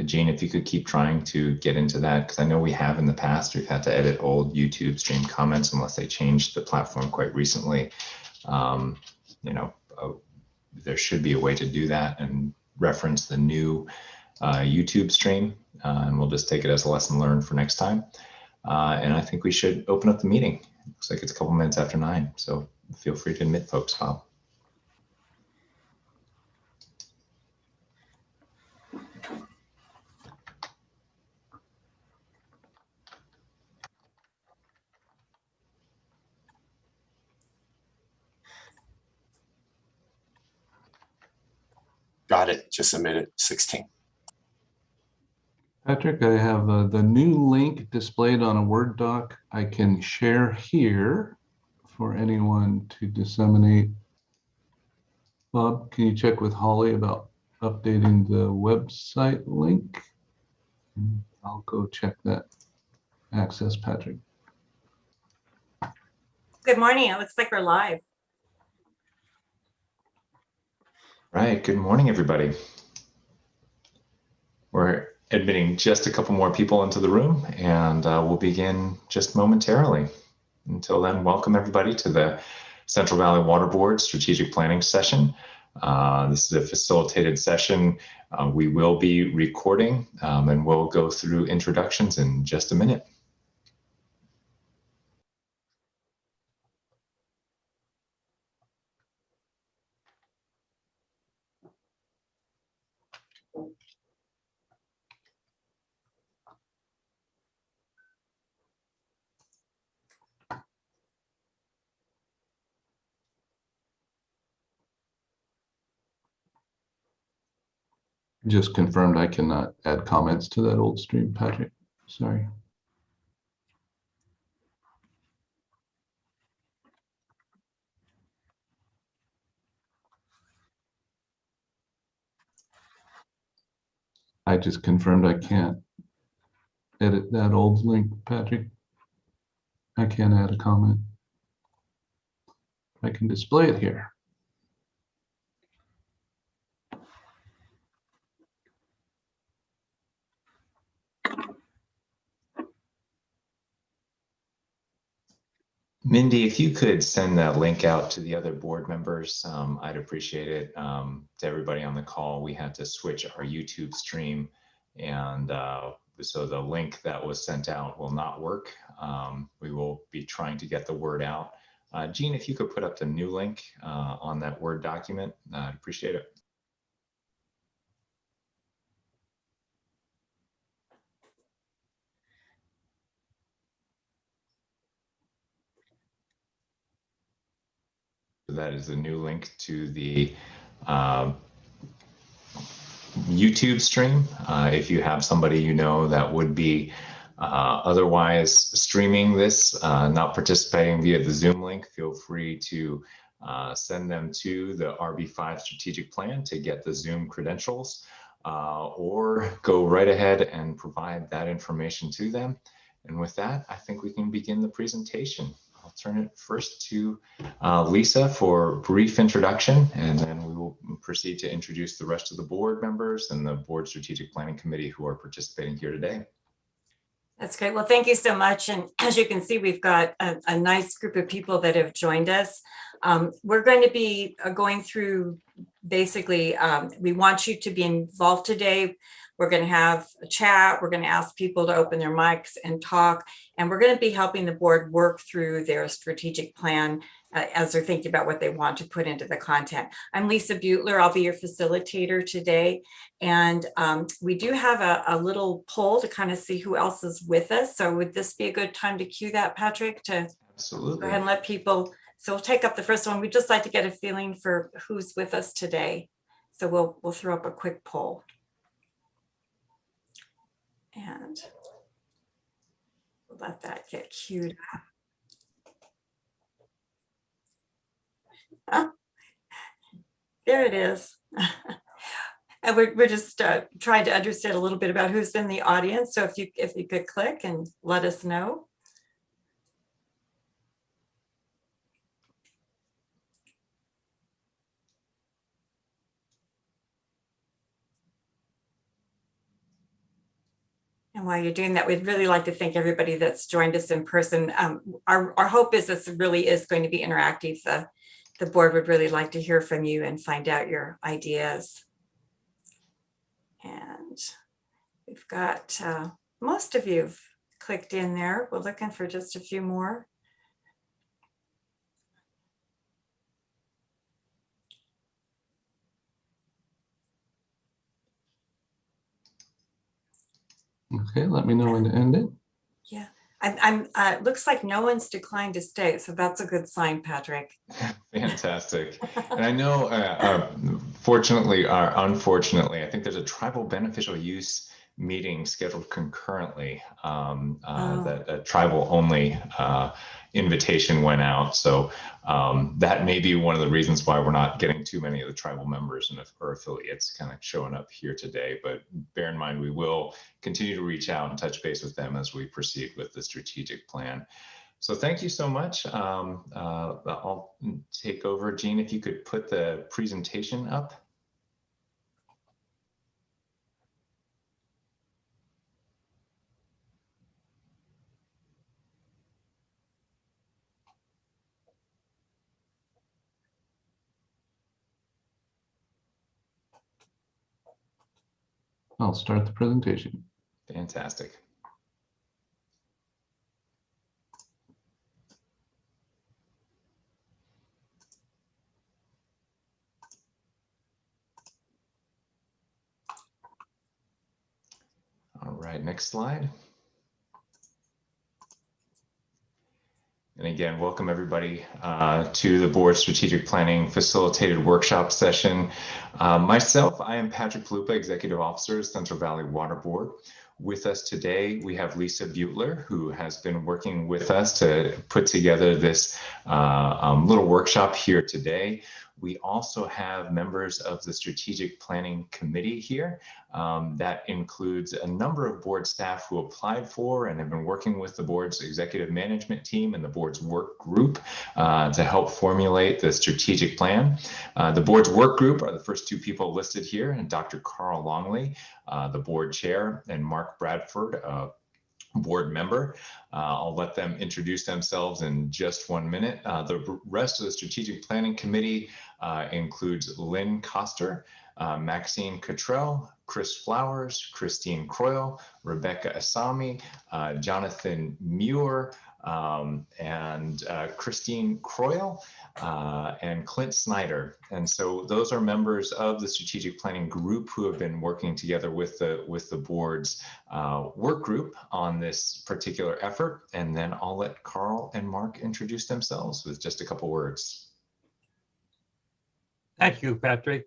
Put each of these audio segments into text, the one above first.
Gene, if you could keep trying to get into that, because I know we have in the past, we've had to edit old YouTube stream comments unless they changed the platform quite recently. There should be a way to do that and reference the new YouTube stream, and we'll just take it as a lesson learned for next time. And I think we should open up the meeting. Looks like it's a couple minutes after 9, so feel free to admit folks, Bob. Got it. Just submitted 16. Patrick, I have the new link displayed on a Word doc I can share here for anyone to disseminate. Bob, can you check with Holly about updating the website link? I'll go check that access, Patrick. Good morning. It looks like we're live. Right. Good morning, everybody. We're admitting just a couple more people into the room, and we'll begin just momentarily. Until then, welcome everybody to the Central Valley Water Board Strategic Planning Session. This is a facilitated session. We will be recording, and we'll go through introductions in just a minute. Just confirmed I cannot add comments to that old stream, Patrick. Sorry. I just confirmed I can't edit that old link, Patrick. I can't add a comment. I can display it here. Mindy, if you could send that link out to the other board members, I'd appreciate it. To everybody on the call, we had to switch our YouTube stream, and so the link that was sent out will not work. We will be trying to get the word out. Gene, if you could put up the new link on that Word document, I'd appreciate it. That is the new link to the YouTube stream. If you have somebody you know that would be otherwise streaming this, not participating via the Zoom link, feel free to send them to the RB5 strategic plan to get the Zoom credentials, or go right ahead and provide that information to them. And with that, I think we can begin the presentation. I'll turn it first to Lisa for a brief introduction, and then we will proceed to introduce the rest of the board members and the Board Strategic Planning Committee who are participating here today. That's great. Well, thank you so much. And as you can see, we've got a nice group of people that have joined us. We're going to be going through, basically, we want you to be involved today. We're going to have a chat. We're going to ask people to open their mics and talk. And we're going to be helping the board work through their strategic plan as they're thinking about what they want to put into the content. I'm Lisa Butler. I'll be your facilitator today. And we do have a little poll to kind of see who else is with us. So would this be a good time to cue that, Patrick, to Absolutely. go ahead and let people, so we'll take up the first one. We'd just like to get a feeling for who's with us today. So we'll throw up a quick poll. And we'll let that get queued up. There it is. And we're just trying to understand a little bit about who's in the audience. So if you could click and let us know. And while you're doing that, we'd really like to thank everybody that's joined us in person. Our hope is this really is going to be interactive. The board would really like to hear from you and find out your ideas. And we've got most of you've clicked in there. We're looking for just a few more. Okay, let me know when to end it. Yeah, it looks like no one's declined to stay, so that's a good sign, Patrick. Fantastic. And I know, fortunately or unfortunately, I think there's a tribal beneficial use meeting scheduled concurrently. That a tribal only invitation went out. So that may be one of the reasons why we're not getting too many of the tribal members or affiliates kind of showing up here today. But bear in mind, we will continue to reach out and touch base with them as we proceed with the strategic plan. So thank you so much. I'll take over. Jean, if you could put the presentation up. I'll start the presentation. Fantastic. All right, next slide. And again, welcome everybody to the board strategic planning facilitated workshop session. Myself, I am Patrick Palupa, Executive Officer, Central Valley Water Board. With us today, we have Lisa Butler, who has been working with us to put together this little workshop here today. We also have members of the Strategic Planning Committee here. That includes a number of board staff who applied for and have been working with the board's executive management team and the board's work group to help formulate the strategic plan. The board's work group are the first two people listed here, and Dr. Carl Longley, the board chair, and Mark Bradford, board member. I'll let them introduce themselves in just 1 minute. The rest of the Strategic Planning Committee includes Lynn Koster, Maxine Cottrell, Chris Flowers, Christine Croyle, Rebecca Asami, Jonathan Muir, and Christine Croyle, and Clint Snyder. And so those are members of the strategic planning group who have been working together with the board's work group on this particular effort. And then I'll let Carl and Mark introduce themselves with just a couple words. Thank you, Patrick.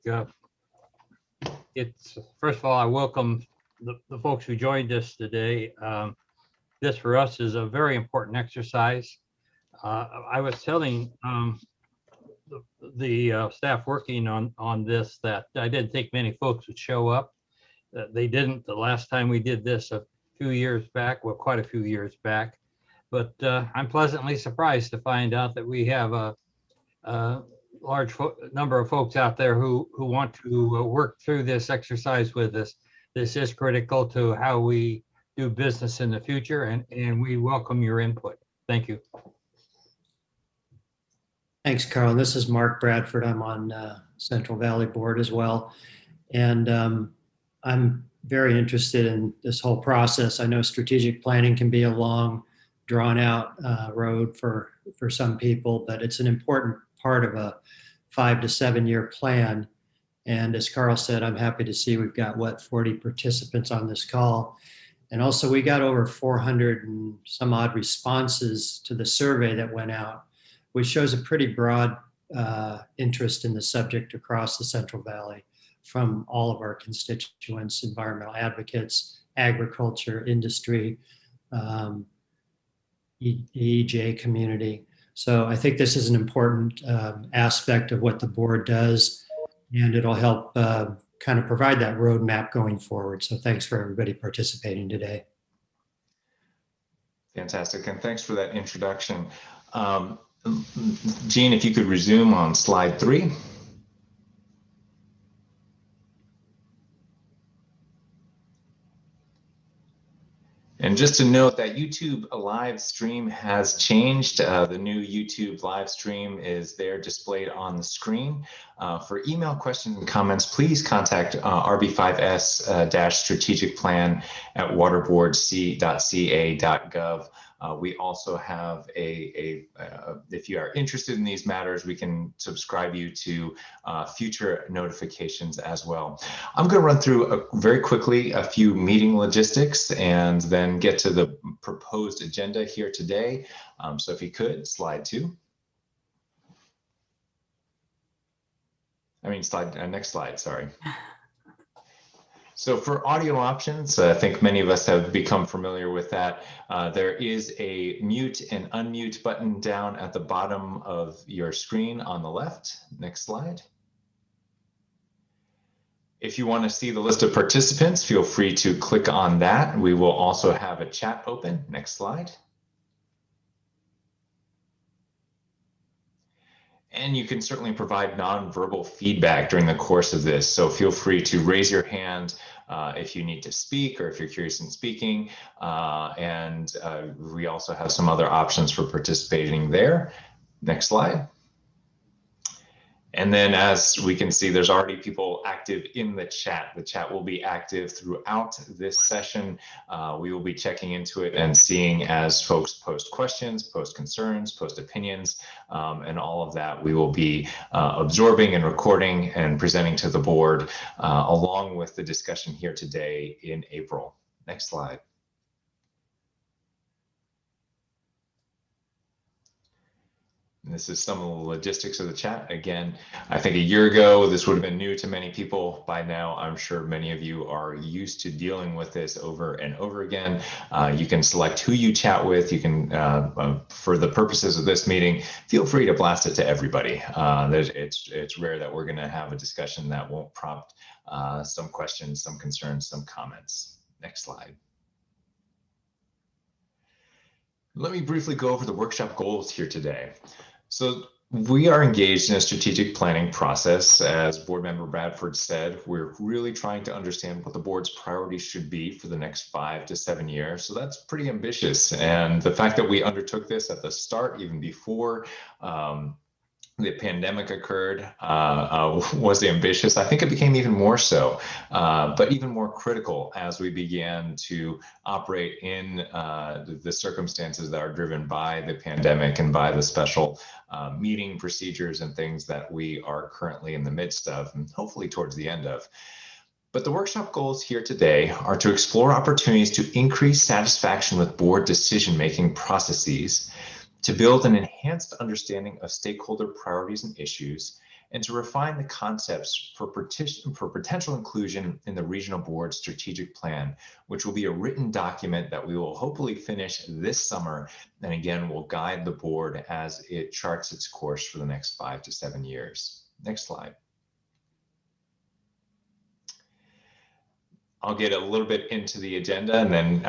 First of all, I welcome the folks who joined us today. This for us is a very important exercise. I was telling the staff working on this that I didn't think many folks would show up. They didn't the last time we did this a few years back, well, quite a few years back. But I'm pleasantly surprised to find out that we have a large number of folks out there who want to work through this exercise with us. This is critical to how we do business in the future, and we welcome your input. Thank you. Thanks, Carl. This is Mark Bradford. I'm on Central Valley Board as well. And I'm very interested in this whole process. I know strategic planning can be a long, drawn out road for some people, but it's an important part of a 5 to 7 year plan. And as Carl said, I'm happy to see we've got 40 participants on this call. And also we got over 400 and some odd responses to the survey that went out, which shows a pretty broad interest in the subject across the Central Valley from all of our constituents, environmental advocates, agriculture, industry, EJ community. So I think this is an important aspect of what the board does, and it'll help kind of provide that roadmap going forward. So thanks for everybody participating today. Fantastic, and thanks for that introduction. Jean, if you could resume on slide 3. And just to note that YouTube live stream has changed. The new YouTube live stream is there displayed on the screen. For email questions and comments, please contact rb5s-strategicplan@waterboardc.ca.gov. We also have if you are interested in these matters, we can subscribe you to future notifications as well. I'm going to run through very quickly a few meeting logistics and then get to the proposed agenda here today. So if you could, slide 2. Next slide, sorry. So for audio options, I think many of us have become familiar with that. There is a mute and unmute button down at the bottom of your screen on the left. Next slide. If you want to see the list of participants, feel free to click on that. We will also have a chat open. Next slide. And you can certainly provide nonverbal feedback during the course of this. So feel free to raise your hand if you need to speak or if you're curious in speaking. We also have some other options for participating there. Next slide. And then as we can see, there's already people active in the chat. The chat will be active throughout this session. We will be checking into it and seeing as folks post questions, post concerns, post opinions, and all of that we will be absorbing and recording and presenting to the board along with the discussion here today in April. Next slide. And this is some of the logistics of the chat. Again, I think a year ago, this would have been new to many people. By now, I'm sure many of you are used to dealing with this over and over again. You can select who you chat with. You can, for the purposes of this meeting, feel free to blast it to everybody. It's rare that we're going to have a discussion that won't prompt some questions, some concerns, some comments. Next slide. Let me briefly go over the workshop goals here today. So we are engaged in a strategic planning process. As board member Bradford said, we're really trying to understand what the board's priorities should be for the next 5 to 7 years. So that's pretty ambitious. And the fact that we undertook this at the start, even before the pandemic occurred, was ambitious. I think it became even more so, but even more critical as we began to operate in the circumstances that are driven by the pandemic and by the special meeting procedures and things that we are currently in the midst of, and hopefully towards the end of. But the workshop goals here today are to explore opportunities to increase satisfaction with board decision-making processes, to build an enhanced understanding of stakeholder priorities and issues, and to refine the concepts for potential inclusion in the regional board strategic plan, which will be a written document that we will hopefully finish this summer, and again will guide the board as it charts its course for the next 5 to 7 years. Next slide. I'll get a little bit into the agenda, and then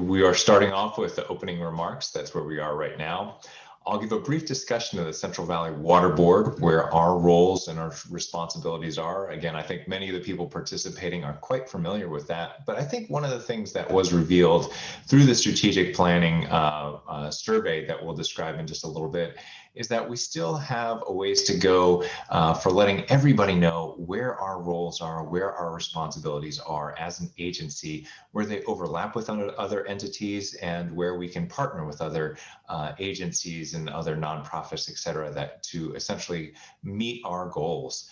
we are starting off with the opening remarks. That's where we are right now. I'll give a brief discussion of the Central Valley Water Board, where our roles and our responsibilities are. Again, I think many of the people participating are quite familiar with that, but I think one of the things that was revealed through the strategic planning survey that we'll describe in just a little bit is that we still have a ways to go for letting everybody know where our roles are, where our responsibilities are as an agency, where they overlap with other entities, and where we can partner with other agencies and other nonprofits, et cetera, that to essentially meet our goals.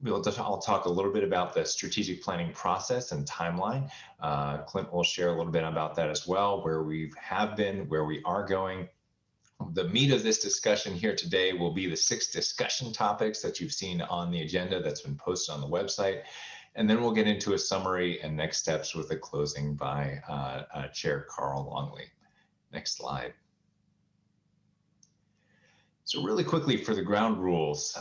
I'll talk a little bit about the strategic planning process and timeline. Clint will share a little bit about that as well, where we have been, where we are going. The meat of this discussion here today will be the 6 discussion topics that you've seen on the agenda that's been posted on the website. And then we'll get into a summary and next steps with a closing by Chair Carl Longley. Next slide. So really quickly for the ground rules,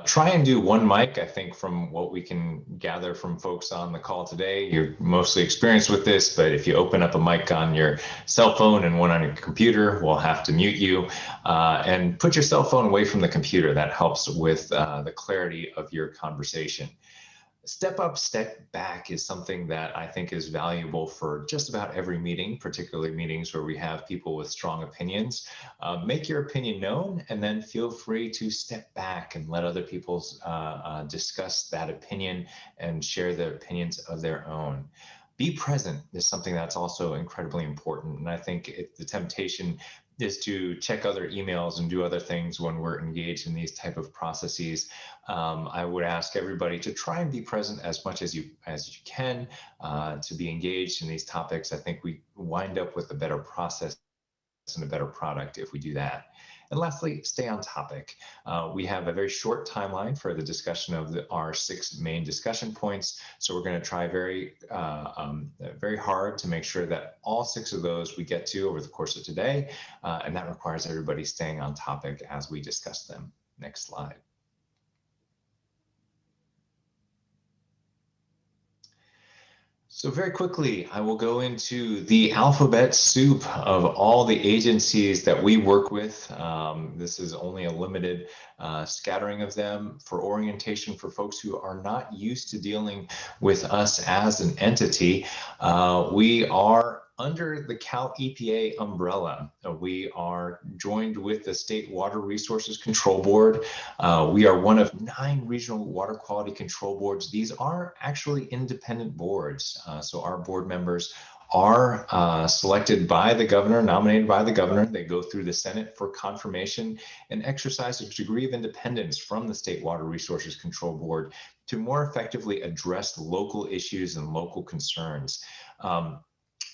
try and do one mic. I think from what we can gather from folks on the call today, you're mostly experienced with this, but if you open up a mic on your cell phone and one on your computer, we'll have to mute you, and put your cell phone away from the computer. That helps with the clarity of your conversation. Step up, step back is something that I think is valuable for just about every meeting, particularly meetings where we have people with strong opinions. Make your opinion known, and then feel free to step back and let other people discuss that opinion and share their opinions of their own. Be present is something that's also incredibly important. And I think the temptation is to check other emails and do other things when we're engaged in these type of processes. I would ask everybody to try and be present as much as you can, to be engaged in these topics. I think we wind up with a better process and a better product if we do that. And lastly, stay on topic. We have a very short timeline for the discussion of our 6 main discussion points. So we're going to try very hard to make sure that all 6 of those we get to over the course of today. And that requires everybody staying on topic as we discuss them. Next slide. So very quickly, I will go into the alphabet soup of all the agencies that we work with. This is only a limited scattering of them for orientation for folks who are not used to dealing with us as an entity. We are under the Cal EPA umbrella. We are joined with the State Water Resources Control Board. We are one of 9 regional water quality control boards. These are actually independent boards. So our board members are selected by the governor, nominated by the governor. They go through the Senate for confirmation and exercise a degree of independence from the State Water Resources Control Board to more effectively address local issues and local concerns.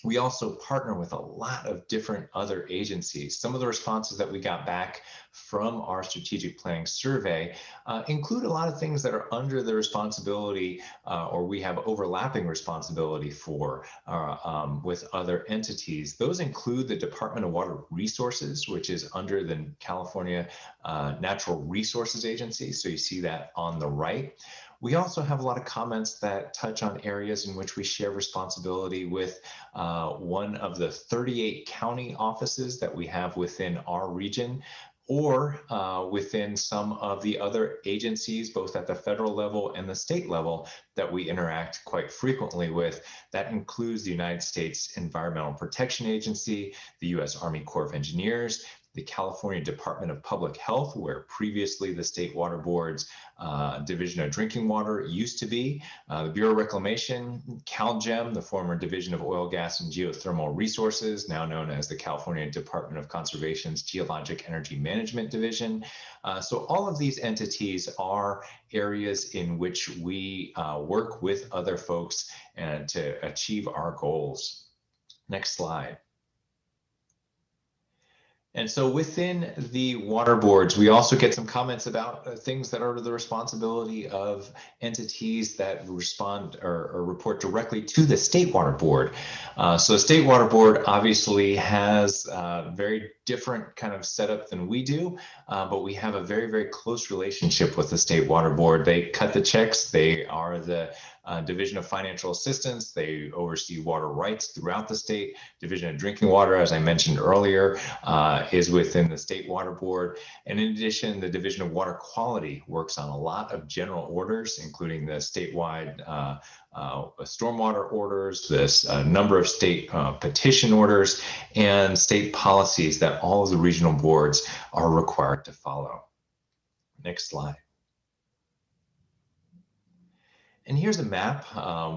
We also partner with a lot of different other agencies. Some of the responses that we got back from our strategic planning survey include a lot of things that are under the responsibility or we have overlapping responsibility for with other entities. Those include the Department of Water Resources, which is under the California Natural Resources Agency. So you see that on the right. We also have a lot of comments that touch on areas in which we share responsibility with one of the 38 county offices that we have within our region, or within some of the other agencies, both at the federal level and the state level, that we interact quite frequently with. That includes the United States Environmental Protection Agency, the U.S. Army Corps of Engineers, the California Department of Public Health, where previously the State Water Board's Division of Drinking Water used to be, the Bureau of Reclamation, CalGEM, the former Division of Oil, Gas, and Geothermal Resources, now known as the California Department of Conservation's Geologic Energy Management Division. So all of these entities are areas in which we work with other folks and to achieve our goals. Next slide. And so within the water boards, we also get some comments about things that are the responsibility of entities that respond or report directly to the State Water Board. So the State Water Board obviously has a very different kind of setup than we do, but we have a very, very close relationship with the State Water Board. They cut the checks. They are the Division of Financial Assistance. They oversee water rights throughout the state. Division of Drinking Water, as I mentioned earlier, is within the State Water Board. And in addition, the Division of Water Quality works on a lot of general orders, including the statewide stormwater orders, this number of state petition orders, and state policies that all of the regional boards are required to follow. Next slide. And here's a map.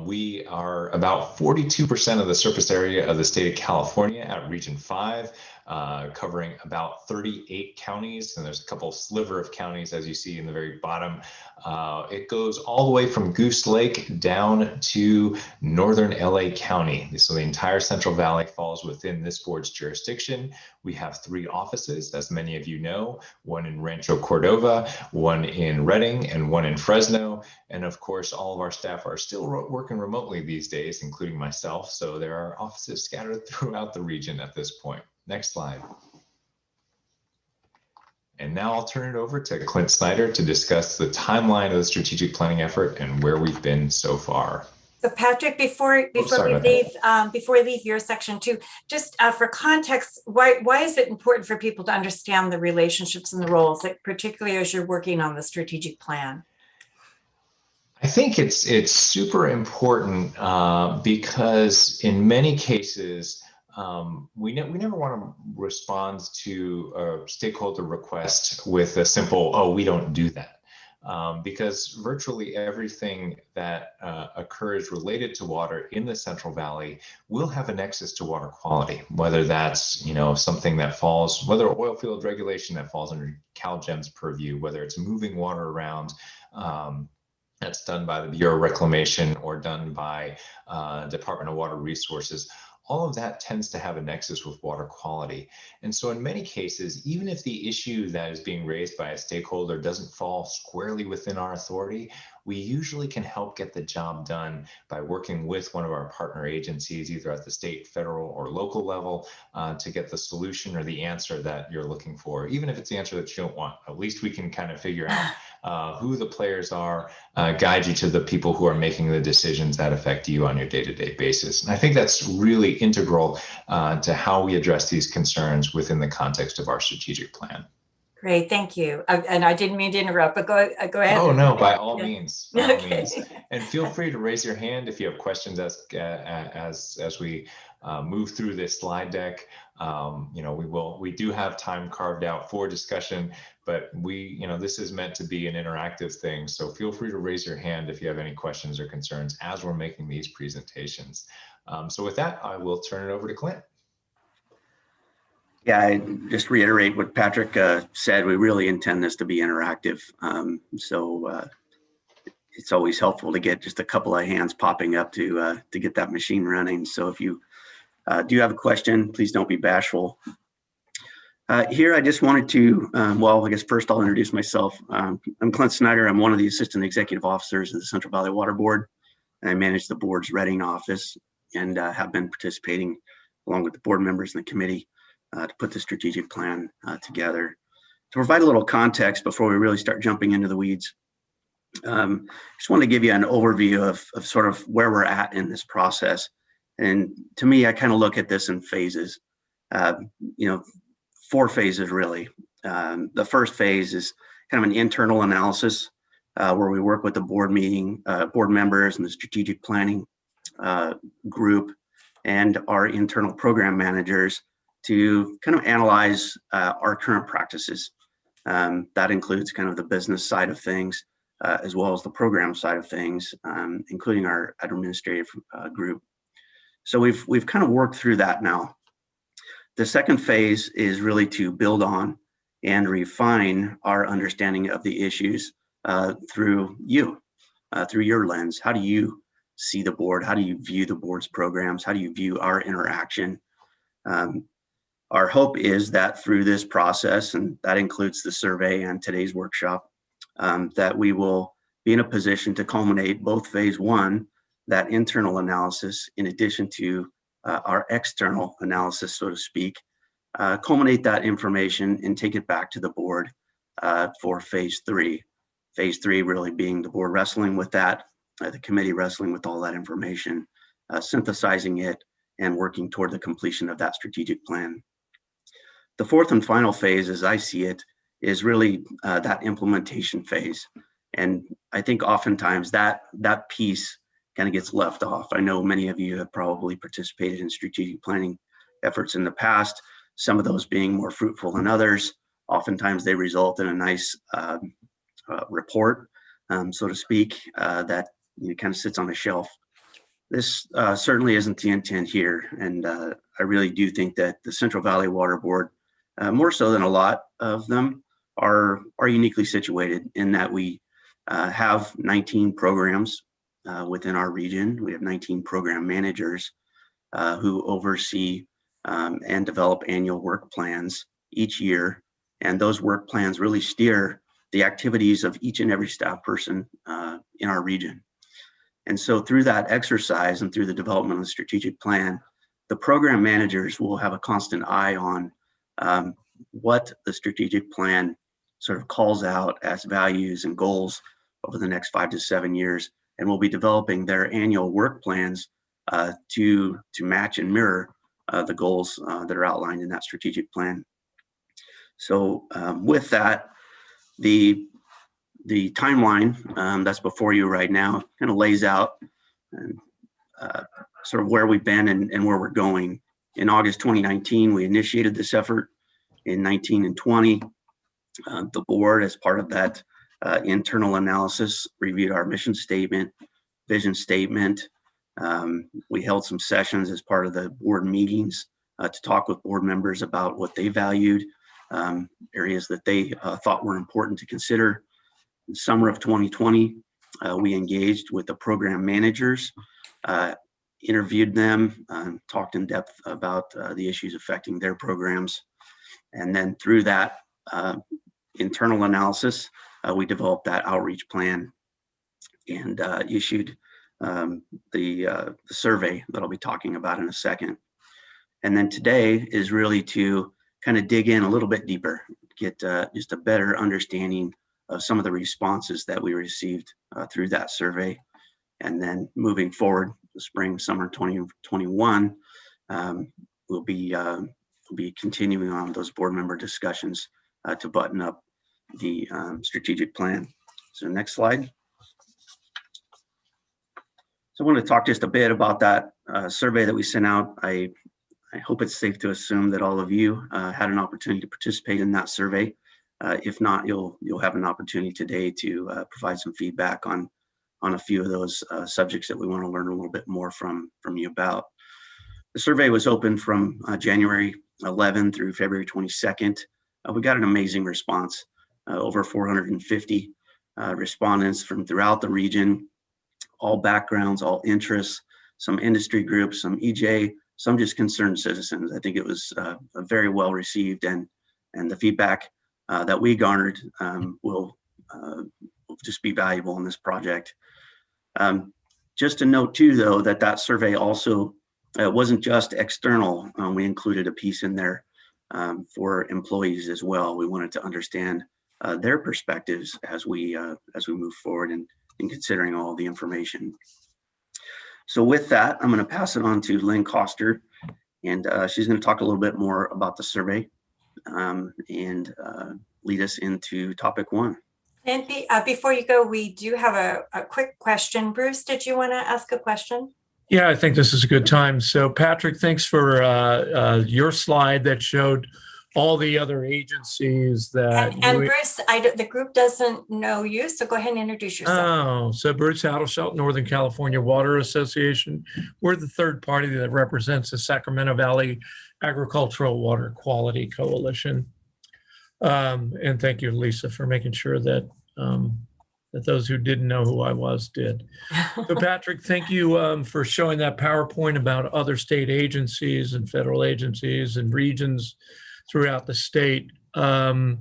We are about 42% of the surface area of the state of California at Region 5, covering about 38 counties. And there's a couple sliver of counties, as you see in the very bottom. It goes all the way from Goose Lake down to northern LA County. So the entire Central Valley falls within this board's jurisdiction. We have 3 offices, as many of you know, one in Rancho Cordova, one in Redding, and one in Fresno. And of course, all of our staff are still working remotely these days, including myself. So there are offices scattered throughout the region at this point. Next slide. And now I'll turn it over to Clint Snyder to discuss the timeline of the strategic planning effort and where we've been so far. So Patrick, before we leave your section too, just for context, why is it important for people to understand the relationships and the roles, like particularly as you're working on the strategic plan? I think it's super important because in many cases, we never want to respond to a stakeholder request with a simple, oh, we don't do that. Because virtually everything that occurs related to water in the Central Valley will have a nexus to water quality, whether that's, something that falls, whether oil field regulation that falls under CalGEM's purview, whether it's moving water around, that's done by the Bureau of Reclamation or done by Department of Water Resources. All of that tends to have a nexus with water quality. And so in many cases, even if the issue that is being raised by a stakeholder doesn't fall squarely within our authority, we usually can help get the job done by working with one of our partner agencies, either at the state, federal, or local level, to get the solution or the answer that you're looking for. Even if it's the answer that you don't want, at least we can kind of figure out who the players are, guide you to the people who are making the decisions that affect you on your day-to-day basis. And I think that's really integral to how we address these concerns within the context of our strategic plan. Great, thank you. And I didn't mean to interrupt, but go ahead. Oh no, by all means, by all Okay. means. And feel free to raise your hand if you have questions as we move through this slide deck. We do have time carved out for discussion, but this is meant to be an interactive thing. So feel free to raise your hand if you have any questions or concerns as we're making these presentations. So with that, I will turn it over to Clint. Yeah, I just reiterate what Patrick said. We really intend this to be interactive. It's always helpful to get just a couple of hands popping up to get that machine running. So if you do have a question, please don't be bashful. Here, I just wanted to, I guess first I'll introduce myself. I'm Clint Snyder. I'm one of the assistant executive officers of the Central Valley Water Board, and I manage the board's Reading office and have been participating along with the board members and the committee to put the strategic plan together. To provide a little context before we really start jumping into the weeds, just want to give you an overview of sort of where we're at in this process. And to me, I kind of look at this in phases, 4 phases really. The first phase is kind of an internal analysis where we work with the board members and the strategic planning group and our internal program managers to kind of analyze our current practices. That includes kind of the business side of things, as well as the program side of things, including our administrative group. So we've kind of worked through that now. The second phase is really to build on and refine our understanding of the issues through your lens. How do you see the board? How do you view the board's programs? How do you view our interaction? Our hope is that through this process, and that includes the survey and today's workshop, that we will be in a position to culminate both phase 1, that internal analysis, in addition to our external analysis, so to speak, culminate that information and take it back to the board for phase 3. Phase 3 really being the board wrestling with that, the committee wrestling with all that information, synthesizing it, and working toward the completion of that strategic plan. The fourth and final phase, as I see it, is really that implementation phase. And I think oftentimes that piece kind of gets left off. I know many of you have probably participated in strategic planning efforts in the past, some of those being more fruitful than others. Oftentimes they result in a nice report, so to speak, that kind of sits on a shelf. This certainly isn't the intent here. And I really do think that the Central Valley Water Board, more so than a lot of them, are uniquely situated in that we have 19 programs within our region. We have 19 program managers who oversee and develop annual work plans each year. And those work plans really steer the activities of each and every staff person in our region. And so through that exercise and through the development of the strategic plan, the program managers will have a constant eye on what the strategic plan sort of calls out as values and goals over the next 5 to 7 years, and will be developing their annual work plans to match and mirror the goals that are outlined in that strategic plan. So with that, the The timeline that's before you right now kind of lays out sort of where we've been and where we're going. In August 2019, we initiated this effort. In 19 and 20, the board, as part of that internal analysis, reviewed our mission statement, vision statement. We held some sessions as part of the board meetings to talk with board members about what they valued, areas that they thought were important to consider. In the summer of 2020, we engaged with the program managers, interviewed them, talked in depth about the issues affecting their programs. And then through that internal analysis, we developed that outreach plan and issued the survey that I'll be talking about in a second. And then today is really to kind of dig in a little bit deeper, get just a better understanding of some of the responses that we received through that survey. And then moving forward, the spring, summer 2021, we'll be continuing on those board member discussions to button up the strategic plan. So next slide. So I want to talk just a bit about that survey that we sent out. I hope it's safe to assume that all of you had an opportunity to participate in that survey. If not, you'll have an opportunity today to provide some feedback on a few of those subjects that we want to learn a little bit more from you about. The survey was open from January 11 through February 22nd. We got an amazing response, over 450 respondents from throughout the region, all backgrounds, all interests, some industry groups, some EJ, some just concerned citizens. I think it was very well received, and the feedback that we garnered will just be valuable in this project. Just to note too, though, that survey also wasn't just external. We included a piece in there for employees as well. We wanted to understand their perspectives as we move forward in considering all the information. So with that, I'm going to pass it on to Lynn Coster, and she's going to talk a little bit more about the survey and lead us into topic one. And before you go, we do have a quick question. Bruce, did you want to ask a question? Yeah, I think this is a good time. So Patrick, thanks for your slide that showed all the other agencies that and Bruce, the group doesn't know you, so go ahead and introduce yourself. Oh, so Bruce Adelshout, Northern California Water Association. We're the third party that represents the Sacramento Valley Agricultural Water Quality Coalition. And thank you, Lisa, for making sure that that those who didn't know who I was did. So Patrick, thank you for showing that PowerPoint about other state agencies and federal agencies and regions throughout the state. You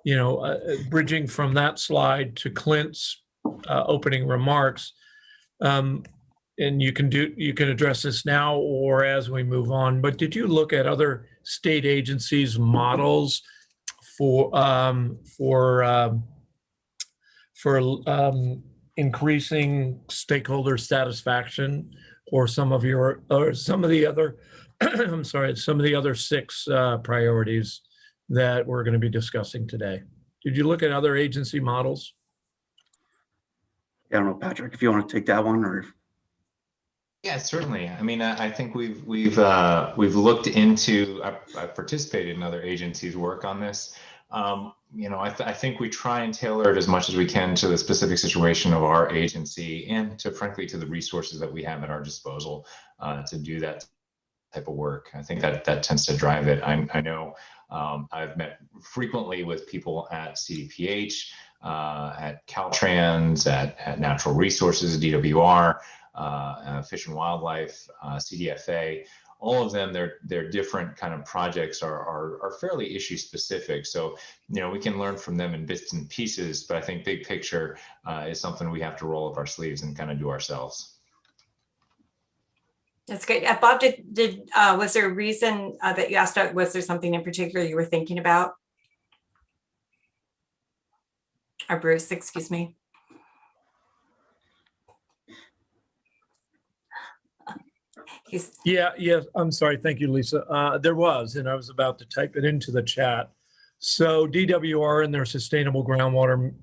know, bridging from that slide to Clint's opening remarks, and you can address this now or as we move on, but did you look at other state agencies' models for increasing stakeholder satisfaction, or some of the other I'm sorry, some of the other 6 priorities that we're going to be discussing today? Did you look at other agency models? I don't know, Patrick, if you want to take that one, or. Yeah, certainly. I mean, I think we've looked into. I've participated in other agencies' work on this. You know, I think we try and tailor it as much as we can to the specific situation of our agency and to, frankly, to the resources that we have at our disposal to do that type of work. I think that tends to drive it. I know I've met frequently with people at CDPH, at Caltrans, at Natural Resources, DWR, Fish and Wildlife, CDFA. All of them, their different kind of projects are fairly issue specific. So, you know, we can learn from them in bits and pieces, but I think big picture is something we have to roll up our sleeves and kind of do ourselves. That's great. Bob, was there a reason that you asked about? Was there something in particular you were thinking about? Or Bruce, excuse me. Yeah, I'm sorry. Thank you, Lisa. There was, and I was about to type it into the chat. So DWR and their Sustainable Groundwater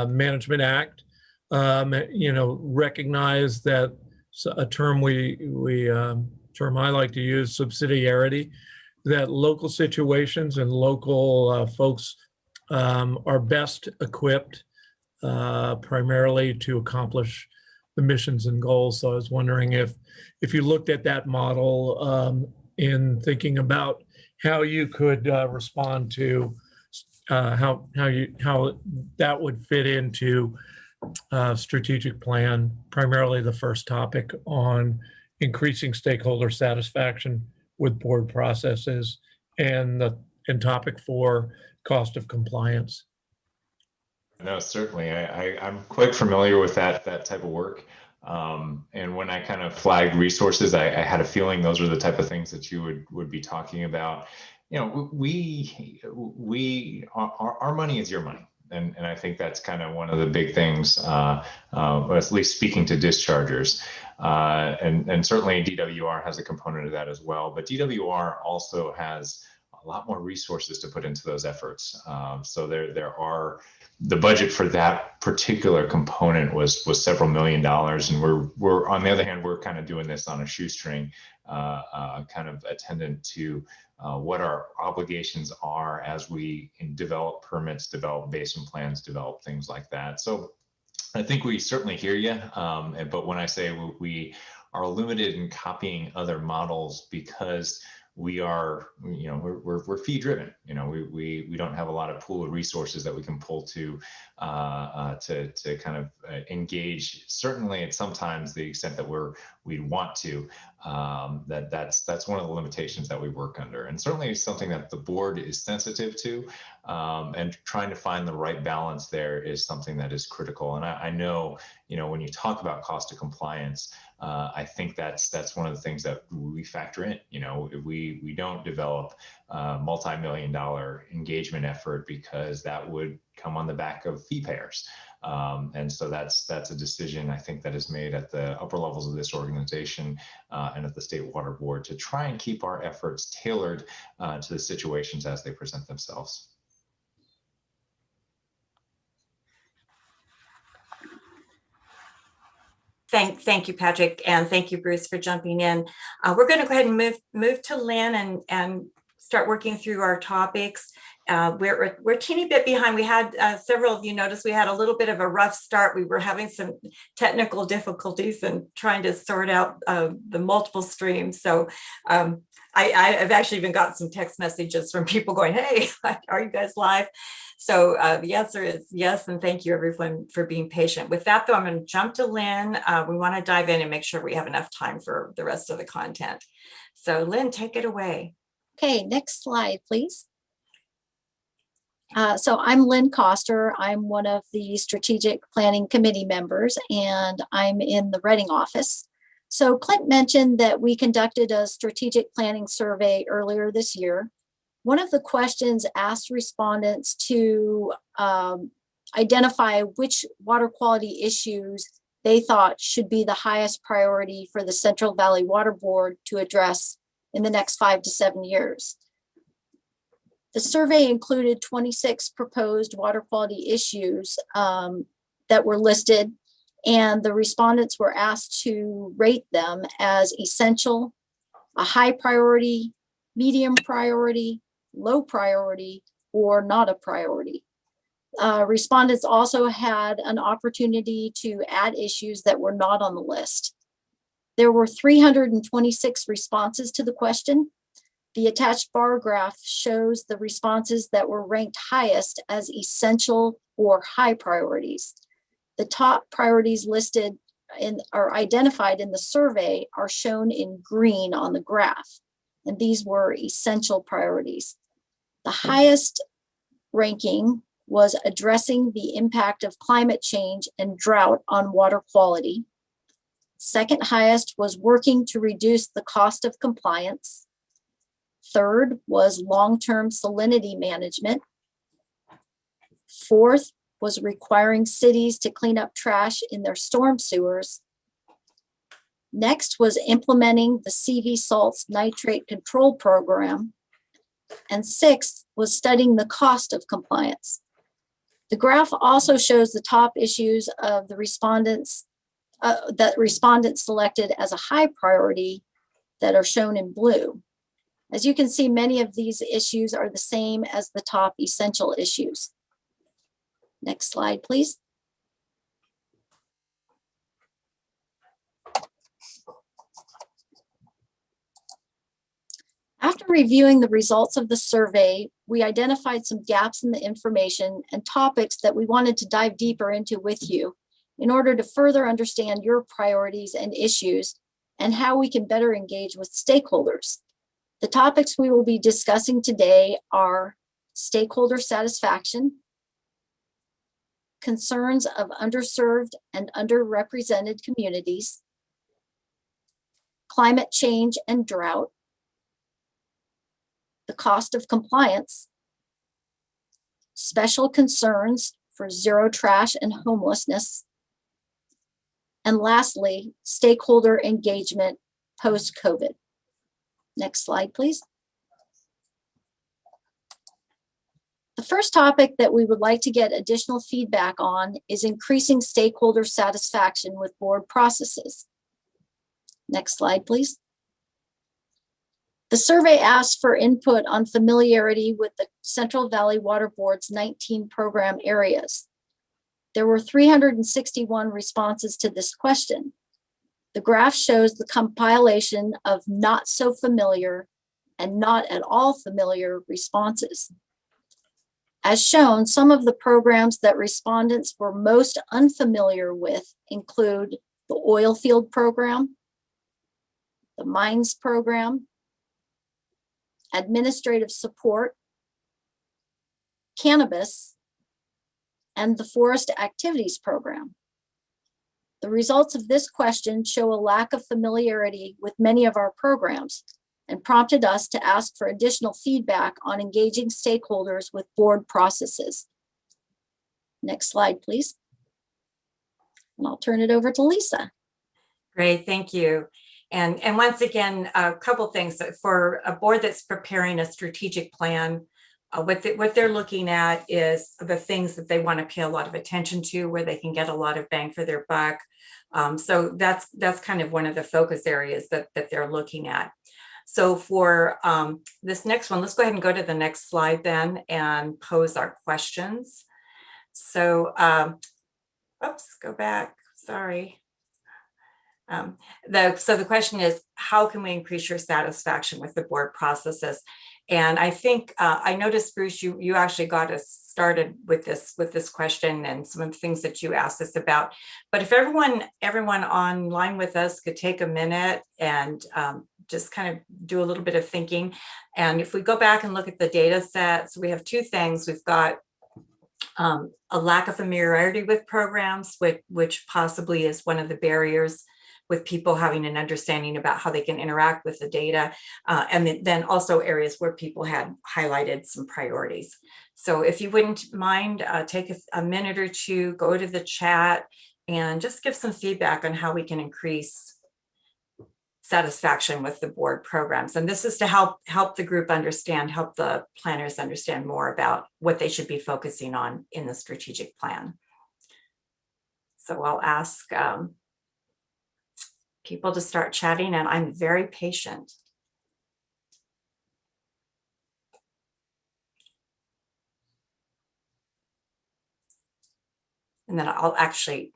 Management Act, recognize that a term term I like to use, subsidiarity, that local situations and local folks are best equipped primarily to accomplish the missions and goals. So I was wondering if you looked at that model in thinking about how you could respond to how that would fit into strategic plan, primarily the first topic on increasing stakeholder satisfaction with board processes, and topic 4, cost of compliance. No, certainly. I'm quite familiar with that type of work. And when I kind of flagged resources, I had a feeling those are the type of things that you would be talking about. Our money is your money. And I think that's kind of one of the big things, at least speaking to dischargers. And certainly DWR has a component of that as well. But DWR also has a lot more resources to put into those efforts. So there are, the budget for that particular component was several $1 million, and we're on the other hand, we're kind of doing this on a shoestring, kind of attendant to what our obligations are as we develop permits, develop basin plans, develop things like that. So I think we certainly hear you, but when I say we are limited in copying other models because we are, we're fee driven. We don't have a lot of pool of resources that we can pull to kind of engage. Certainly, at sometimes the extent that we want to. That's one of the limitations that we work under, and certainly something that the board is sensitive to. And trying to find the right balance there is something that is critical. And I know, when you talk about cost of compliance, I think that's one of the things that we factor in. We don't develop a multi-million-dollar engagement effort because that would come on the back of fee payers. And so that's a decision I think that is made at the upper levels of this organization and at the State Water Board to try and keep our efforts tailored to the situations as they present themselves. Thank you, Patrick, and thank you, Bruce, for jumping in. We're going to go ahead and move to Lynn and start working through our topics. We're a teeny bit behind. We had several of you notice we had a little bit of a rough start. We were having some technical difficulties and trying to sort out the multiple streams. So I've actually even got some text messages from people going, "Hey, are you guys live?" So the answer is yes, and thank you everyone for being patient. With that though, I'm going to jump to Lynn. We want to dive in and make sure we have enough time for the rest of the content. So Lynn, take it away. Okay, next slide, please. So I'm Lynn Coster. I'm one of the Strategic Planning Committee members, and I'm in the Reading office. So Clint mentioned that we conducted a strategic planning survey earlier this year. One of the questions asked respondents to identify which water quality issues they thought should be the highest priority for the Central Valley Water Board to address in the next 5 to 7 years. The survey included 26 proposed water quality issues that were listed, and the respondents were asked to rate them as essential, a high priority, medium priority, low priority, or not a priority. Respondents also had an opportunity to add issues that were not on the list. There were 326 responses to the question. The attached bar graph shows the responses that were ranked highest as essential or high priorities. The top priorities listed or identified in the survey are shown in green on the graph, and these were essential priorities. The highest ranking was addressing the impact of climate change and drought on water quality. Second highest was working to reduce the cost of compliance. Third was long-term salinity management. Fourth was requiring cities to clean up trash in their storm sewers. Next was implementing the CV Salts nitrate control program. And 6 was studying the cost of compliance. The graph also shows the top issues of the respondents that respondents selected as a high priority that are shown in blue. As you can see, many of these issues are the same as the top essential issues. Next slide, please. After reviewing the results of the survey, we identified some gaps in the information and topics that we wanted to dive deeper into with you in order to further understand your priorities and issues and how we can better engage with stakeholders. The topics we will be discussing today are stakeholder satisfaction, concerns of underserved and underrepresented communities, climate change and drought, the cost of compliance, special concerns for zero trash and homelessness, and lastly, stakeholder engagement post-COVID. Next slide, please. The first topic that we would like to get additional feedback on is increasing stakeholder satisfaction with board processes. Next slide, please. The survey asked for input on familiarity with the Central Valley Water Board's 19 program areas. There were 361 responses to this question. The graph shows the compilation of not so familiar and not at all familiar responses. As shown, some of the programs that respondents were most unfamiliar with include the oil field program, the mines program, administrative support, cannabis, and the forest activities program. The results of this question show a lack of familiarity with many of our programs and prompted us to ask for additional feedback on engaging stakeholders with board processes. Next slide, please. And I'll turn it over to Lisa. Great, thank you. And once again, a couple things. For a board that's preparing a strategic plan, what they're looking at is the things that they want to pay a lot of attention to, where they can get a lot of bang for their buck. So that's kind of one of the focus areas that they're looking at. So for this next one, let's go ahead and go to the next slide then and pose our questions. So, oops, go back, sorry. So the question is, how can we increase your satisfaction with the board processes? And I think I noticed, Bruce, you actually got us started with this question and some of the things that you asked us about. But if everyone online with us could take a minute and just kind of do a little bit of thinking. And if we go back and look at the data sets, we have two things. We've got a lack of familiarity with programs, which possibly is one of the barriers with people having an understanding about how they can interact with the data. And then also areas where people had highlighted some priorities. So if you wouldn't mind, take a minute or two, go to the chat and just give some feedback on how we can increase satisfaction with the board programs. And this is to help the group understand, help the planners understand more about what they should be focusing on in the strategic plan. So I'll ask people to start chatting, and I'm very patient. And then I'll actually,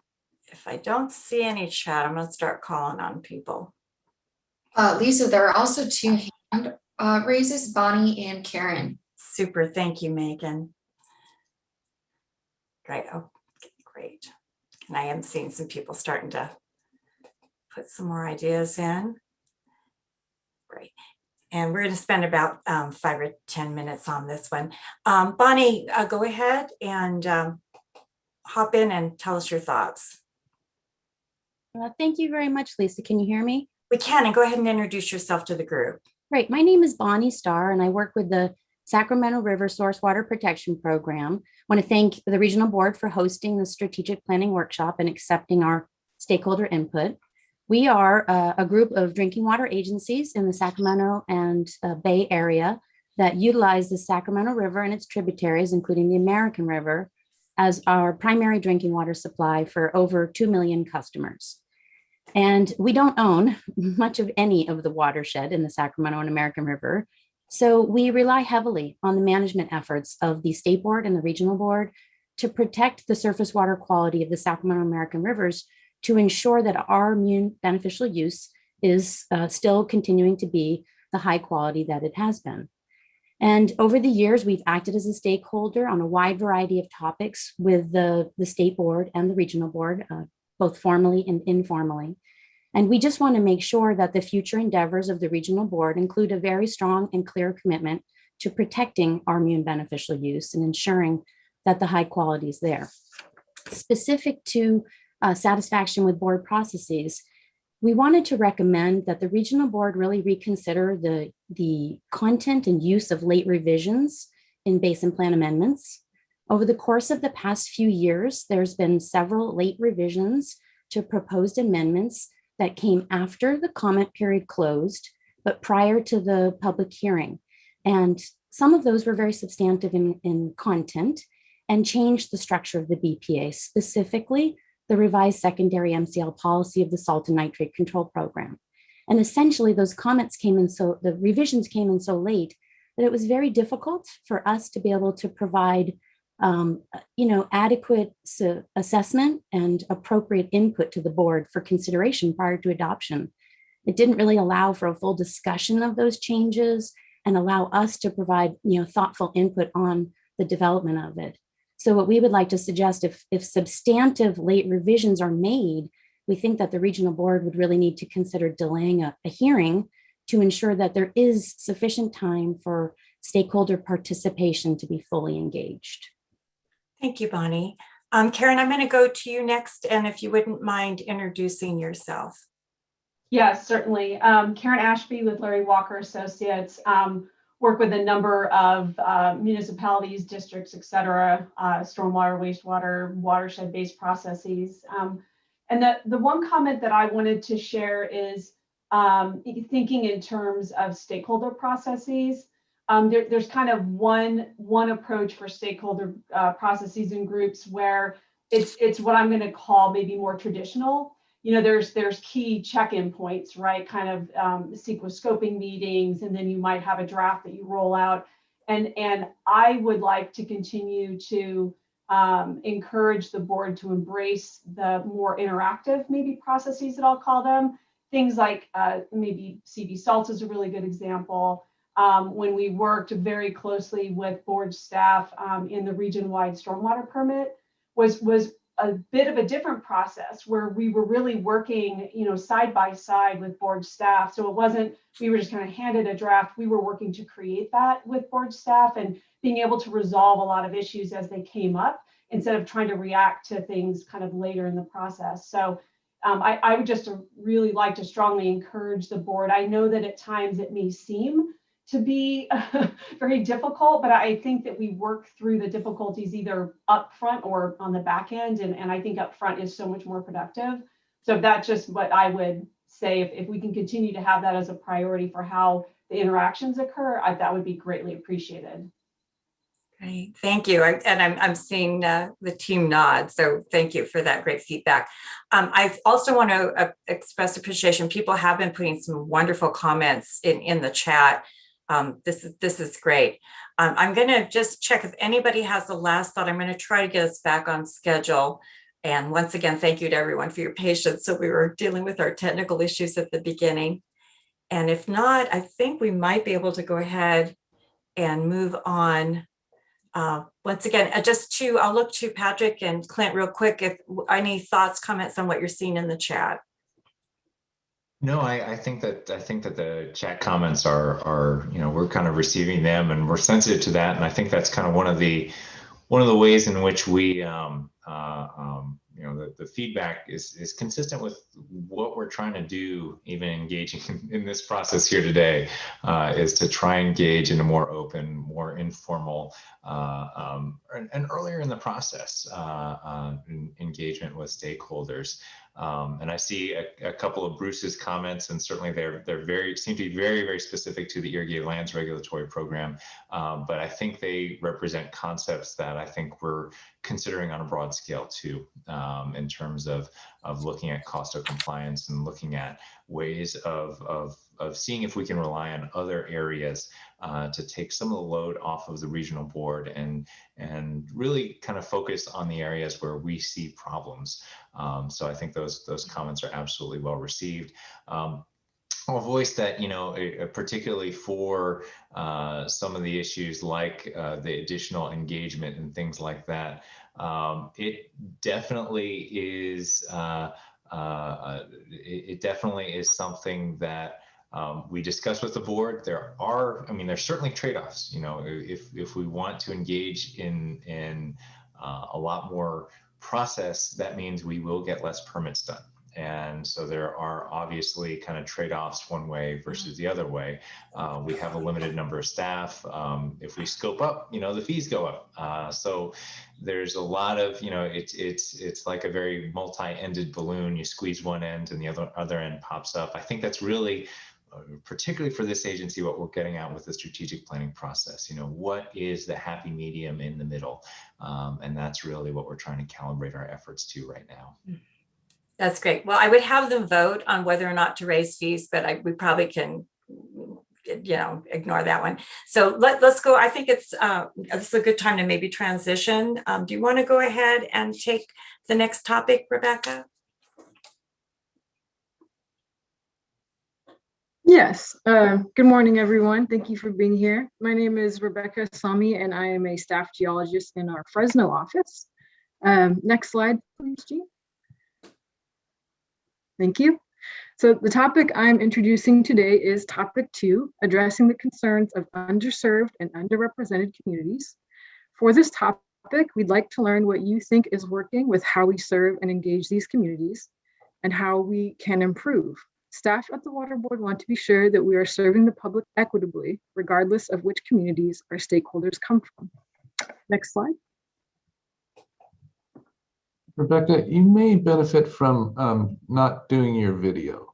if I don't see any chat, I'm going to start calling on people. Lisa, there are also two hand raises, Bonnie and Karen. Super, thank you, Megan. Great, oh, great. And I am seeing some people starting to put some more ideas in. Great. And we're going to spend about 5 or 10 minutes on this one. Bonnie, go ahead and hop in and tell us your thoughts. Thank you very much, Lisa. Can you hear me? We can, and go ahead and introduce yourself to the group. Great. My name is Bonnie Starr, and I work with the Sacramento River Source Water Protection Program. I want to thank the Regional Board for hosting the Strategic Planning Workshop and accepting our stakeholder input. We are a group of drinking water agencies in the Sacramento and Bay Area that utilize the Sacramento River and its tributaries, including the American River, as our primary drinking water supply for over 2 million customers. And we don't own much of any of the watershed in the Sacramento and American River. So we rely heavily on the management efforts of the state board and the regional board to protect the surface water quality of the Sacramento and American rivers to ensure that our beneficial use is still continuing to be the high quality that it has been. And over the years, we've acted as a stakeholder on a wide variety of topics with the state board and the regional board, both formally and informally. And we just want to make sure that the future endeavors of the regional board include a very strong and clear commitment to protecting our beneficial use and ensuring that the high quality is there. Specific to satisfaction with board processes, we wanted to recommend that the regional board really reconsider the content and use of late revisions in basin plan amendments. Over the course of the past few years, there's been several late revisions to proposed amendments that came after the comment period closed, but prior to the public hearing. And some of those were very substantive in content and changed the structure of the BPA, specifically the revised secondary MCL policy of the salt and nitrate control program. And essentially those the revisions came in so late that it was very difficult for us to be able to provide adequate assessment and appropriate input to the board for consideration prior to adoption. It didn't really allow for a full discussion of those changes and allow us to provide, thoughtful input on the development of it. So what we would like to suggest, if substantive late revisions are made, we think that the regional board would really need to consider delaying a hearing to ensure that there is sufficient time for stakeholder participation to be fully engaged. Thank you, Bonnie. Karen, I'm going to go to you next, and if you wouldn't mind introducing yourself. Yes, certainly. Karen Ashby with Larry Walker Associates. Work with a number of municipalities, districts, et cetera, stormwater, wastewater, watershed-based processes. And the one comment that I wanted to share is thinking in terms of stakeholder processes. There's kind of one approach for stakeholder processes and groups where it's what I'm going to call maybe more traditional. There's key check-in points, right? Kind of CEQA scoping meetings, and then you might have a draft that you roll out. And I would like to continue to encourage the board to embrace the more interactive maybe processes that I'll call them. Things like maybe CV salts is a really good example. When we worked very closely with board staff in the region-wide stormwater permit was a bit of a different process where we were really working, side by side with board staff. So it wasn't, we were just kind of handed a draft. We were working to create that with board staff and being able to resolve a lot of issues as they came up instead of trying to react to things kind of later in the process. So I would just really like to strongly encourage the board. I know that at times it may seem to be very difficult, but I think that we work through the difficulties either up front or on the back end. And I think up front is so much more productive. So that's just what I would say. If we can continue to have that as a priority for how the interactions occur, that would be greatly appreciated. Great, thank you. I'm seeing the team nod, so thank you for that great feedback. I also want to express appreciation. People have been putting some wonderful comments in the chat. This is great. I'm going to just check if anybody has the last thought. I'm going to try to get us back on schedule. And once again, thank you to everyone for your patience. So we were dealing with our technical issues at the beginning. And if not, I think we might be able to go ahead and move on. Once again, I'll look to Patrick and Clint real quick. If any thoughts, comments on what you're seeing in the chat. No, I think that the chat comments are we're kind of receiving them and we're sensitive to that, and I think that's kind of one of the ways in which we the the feedback is consistent with what we're trying to do, even engaging in this process here today, is to try and engage in a more open, more informal, and earlier in the process engagement with stakeholders. And I see a couple of Bruce's comments, and certainly they're seem to be very specific to the Irrigated Lands Regulatory Program. But I think they represent concepts that I think we're considering on a broad scale too, in terms of looking at cost of compliance and looking at ways of seeing if we can rely on other areas to take some of the load off of the regional board and really kind of focus on the areas where we see problems. So I think those comments are absolutely well received. I'll voice that, particularly for some of the issues like the additional engagement and things like that, it definitely is something that we discuss with the board. There's certainly trade-offs. If we want to engage in a lot more process, that means we will get less permits done. And so there are obviously kind of trade-offs one way versus the other way. We have a limited number of staff. If we scope up, the fees go up. So there's a lot of, it's like a very multi-ended balloon. You squeeze one end and the other end pops up. I think that's really, particularly for this agency, what we're getting at with the strategic planning process. What is the happy medium in the middle? And that's really what we're trying to calibrate our efforts to right now. That's great. Well, I would have them vote on whether or not to raise fees, but we probably can, ignore that one. So let's go. I think this is a good time to maybe transition. Do you want to go ahead and take the next topic, Rebecca? Yes. Good morning, everyone. Thank you for being here. My name is Rebecca Sami, and I am a staff geologist in our Fresno office. Next slide, please, Jean. Thank you. So the topic I'm introducing today is topic 2, addressing the concerns of underserved and underrepresented communities. For this topic, we'd like to learn what you think is working with how we serve and engage these communities and how we can improve. Staff at the Water Board want to be sure that we are serving the public equitably, regardless of which communities our stakeholders come from. Next slide. Rebecca, you may benefit from not doing your video.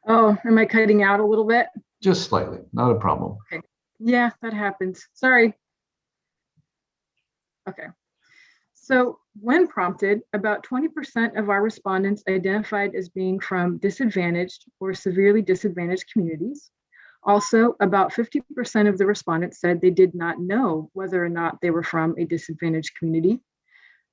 Oh, am I cutting out a little bit? Just slightly, not a problem. Okay. Yeah, that happens. Sorry. Okay. So when prompted, about 20% of our respondents identified as being from disadvantaged or severely disadvantaged communities. Also, about 50% of the respondents said they did not know whether or not they were from a disadvantaged community.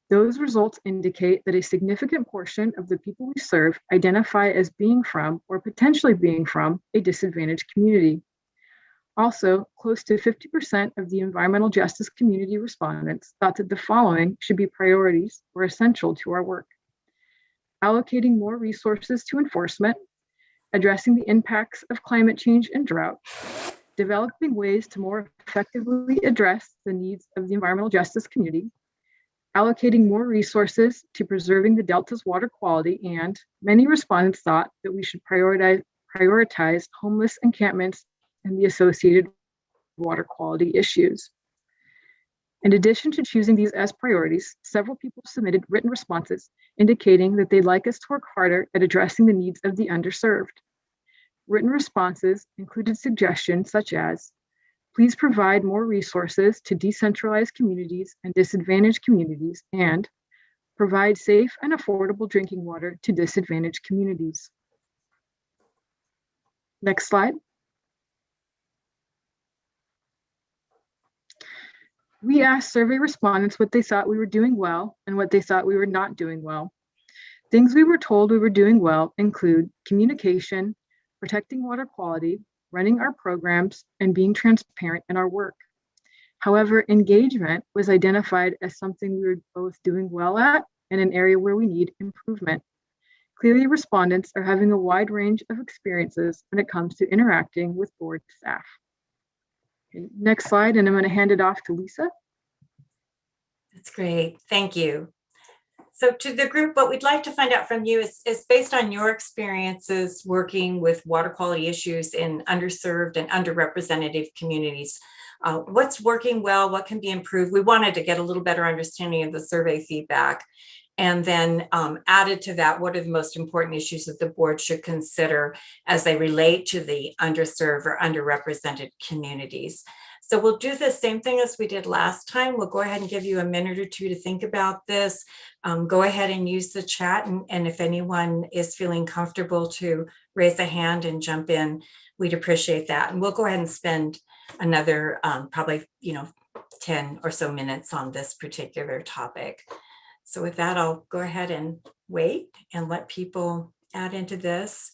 Those results indicate that a significant portion of the people we serve identify as being from or potentially being from a disadvantaged community. Also, close to 50% of the environmental justice community respondents thought that the following should be priorities or essential to our work: allocating more resources to enforcement, addressing the impacts of climate change and drought, developing ways to more effectively address the needs of the environmental justice community, allocating more resources to preserving the Delta's water quality, and many respondents thought that we should prioritize homeless encampments and the associated water quality issues. In addition to choosing these as priorities, several people submitted written responses indicating that they'd like us to work harder at addressing the needs of the underserved. Written responses included suggestions such as, please provide more resources to decentralized communities and disadvantaged communities, and provide safe and affordable drinking water to disadvantaged communities. Next slide. We asked survey respondents what they thought we were doing well and what they thought we were not doing well. Things we were told we were doing well include communication, protecting water quality, running our programs, and being transparent in our work. However, engagement was identified as something we were both doing well at and an area where we need improvement. Clearly, respondents are having a wide range of experiences when it comes to interacting with board staff. Okay, next slide, and I'm going to hand it off to Lisa. That's great. Thank you. So to the group, what we'd like to find out from you is based on your experiences working with water quality issues in underserved and underrepresented communities. What's working well? What can be improved? We wanted to get a little better understanding of the survey feedback. And then added to that, what are the most important issues that the board should consider as they relate to the underserved or underrepresented communities? So we'll do the same thing as we did last time. We'll go ahead and give you a minute or two to think about this. Go ahead and use the chat. And if anyone is feeling comfortable to raise a hand and jump in, we'd appreciate that. And we'll go ahead and spend another probably 10 or so minutes on this particular topic. So with that, I'll go ahead and wait and let people add into this.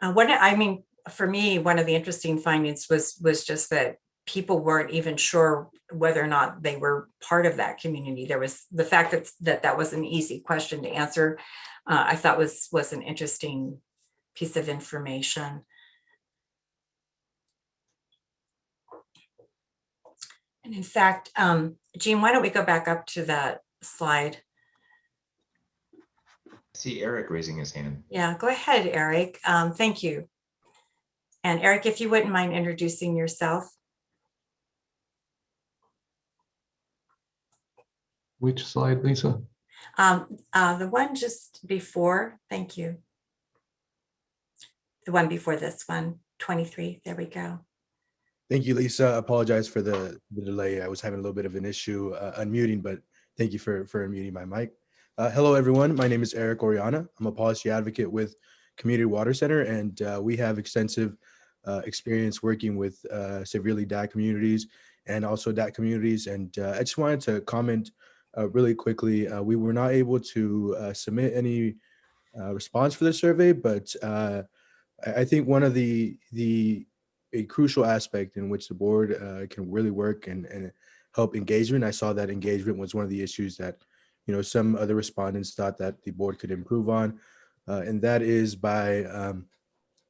For me, one of the interesting findings was just that people weren't even sure whether or not they were part of that community. There was the fact that was an easy question to answer. I thought was an interesting piece of information. And in fact, Jean, why don't we go back up to that slide? See Eric raising his hand. Yeah, go ahead, Eric. Thank you. And Eric, if you wouldn't mind introducing yourself. Which slide, Lisa? The one just before, thank you. The one before this one, 23, there we go. Thank you, Lisa. I apologize for the delay. I was having a little bit of an issue unmuting, but thank you for unmuting my mic. Hello, everyone. My name is Eric Oriana. I'm a policy advocate with Community Water Center, and we have extensive experience working with severely DAC communities and also DAC communities. And I just wanted to comment really quickly. We were not able to submit any response for the survey, but I think one of a crucial aspect in which the board can really work and help engagement. I saw that engagement was one of the issues that some other respondents thought that the board could improve on, and that is by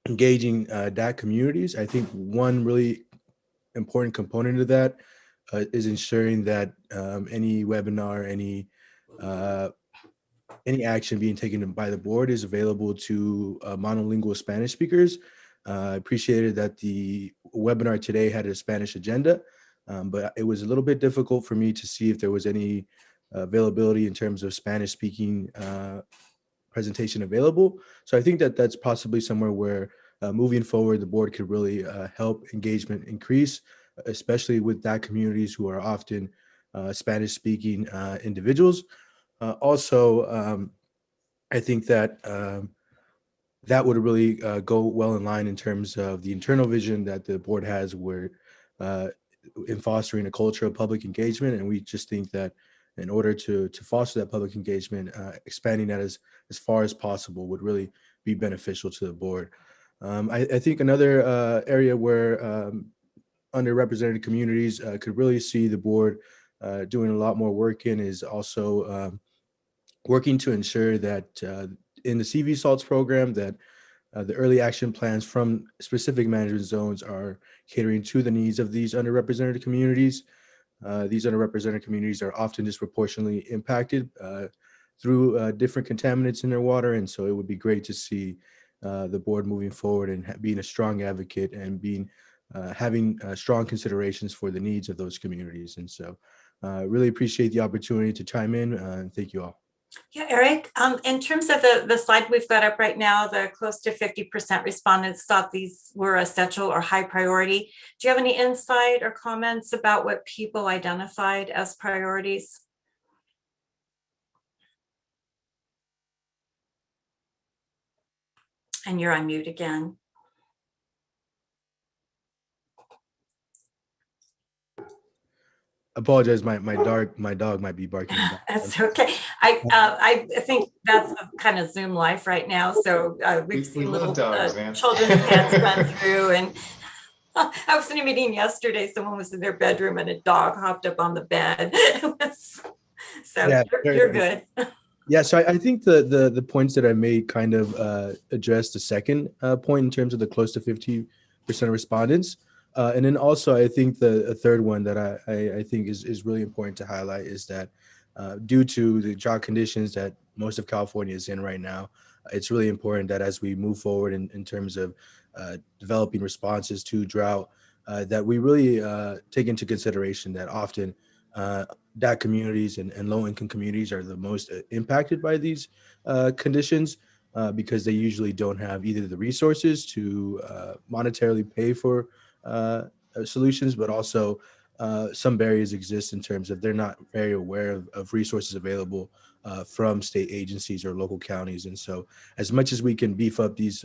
engaging DAC communities. I think one really important component of that is ensuring that any webinar, any action being taken by the board is available to monolingual Spanish speakers. I appreciated that the webinar today had a Spanish agenda, but it was a little bit difficult for me to see if there was any availability in terms of Spanish speaking presentation available. So I think that that's possibly somewhere where moving forward, the board could really help engagement increase, especially with DAC communities who are often Spanish speaking individuals. Also, I think that that would really go well in line in terms of the internal vision that the board has where in fostering a culture of public engagement. And we just think that in order to foster that public engagement, expanding that as far as possible would really be beneficial to the board. I think another area where underrepresented communities could really see the board doing a lot more work in is also working to ensure that in the CV salts program that the early action plans from specific management zones are catering to the needs of these underrepresented communities. These underrepresented communities are often disproportionately impacted through different contaminants in their water. And so it would be great to see the board moving forward and being a strong advocate and having strong considerations for the needs of those communities. And so really appreciate the opportunity to chime in. And thank you all. Yeah, Eric, in terms of the slide we've got up right now, the close to 50% respondents thought these were essential or high priority. Do you have any insight or comments about what people identified as priorities? And you're on mute again. Apologize, my dog might be barking. That's okay. I think that's kind of Zoom life right now. So we've seen little dogs, children's pets run through, and I was in a meeting yesterday. Someone was in their bedroom and a dog hopped up on the bed. So yeah, you're good. Yeah, so I think the points that I made kind of address the second point in terms of the close to 50% of respondents. And then also, I think the third one that I think is really important to highlight is that due to the drought conditions that most of California is in right now. It's really important that as we move forward in terms of developing responses to drought, that we really take into consideration that often DAC communities and low-income communities are the most impacted by these conditions because they usually don't have either the resources to monetarily pay for solutions, but also some barriers exist in terms of they're not very aware of resources available from state agencies or local counties. And so as much as we can beef up these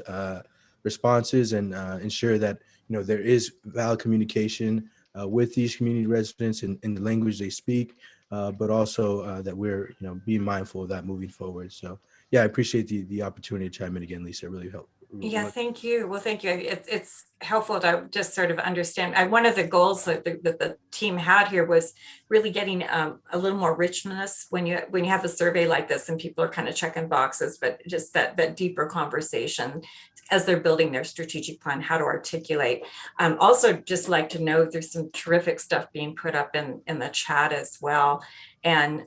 responses and ensure that there is valid communication with these community residents in the language they speak, but also that we're being mindful of that moving forward. So yeah, I appreciate the opportunity to chime in again, Lisa. It really helped. Yeah, thank you. Well, thank you. It's helpful to just sort of understand. One of the goals that the team had here was really getting a little more richness when you have a survey like this and people are kind of checking boxes, but just that deeper conversation as they're building their strategic plan, how to articulate. Also, just like to know there's some terrific stuff being put up in the chat as well. And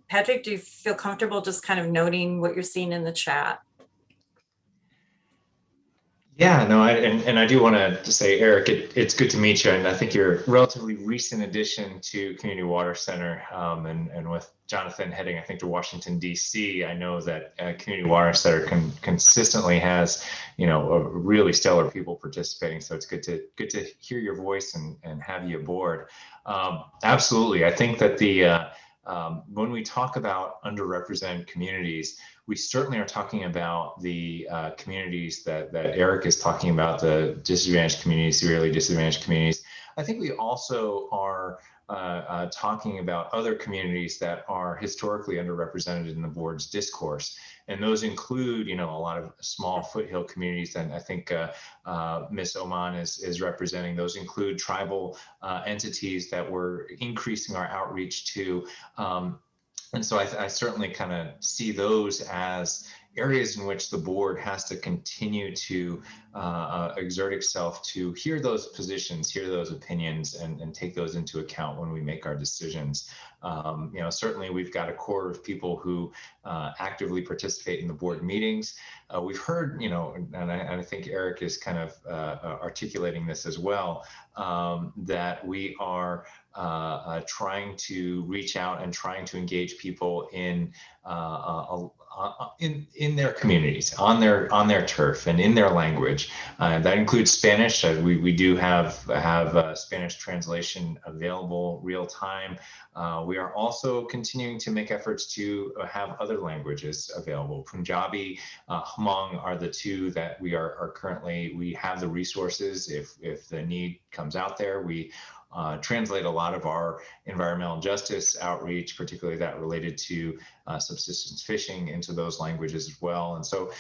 Patrick, do you feel comfortable just kind of noting what you're seeing in the chat? Yeah, no, and I do want to say, Eric, it's good to meet you, and I think you're a relatively recent addition to Community Water Center, and with Jonathan heading, I think, to Washington, D.C., I know that Community Water Center consistently has, a really stellar people participating, so it's good to hear your voice and have you aboard. Absolutely, I think that when we talk about underrepresented communities, we certainly are talking about the communities that Eric is talking about, the disadvantaged communities, severely disadvantaged communities. I think we also are talking about other communities that are historically underrepresented in the board's discourse. And those include, a lot of small foothill communities, and I think Ms. Oman is representing. Those include tribal entities that we're increasing our outreach to. And so I certainly kind of see those as areas in which the board has to continue to exert itself to hear those positions, hear those opinions, and take those into account when we make our decisions. Certainly we've got a core of people who actively participate in the board meetings. We've heard, and I think Eric is kind of articulating this as well, that we are trying to reach out and trying to engage people in their communities, on their turf, and in their language. That includes Spanish. We do have Spanish translation available real time. We are also continuing to make efforts to have other languages available. Punjabi, Hmong are the two that we have the resources if the need comes out there. We translate a lot of our environmental justice outreach, particularly that related to subsistence fishing, into those languages as well. And so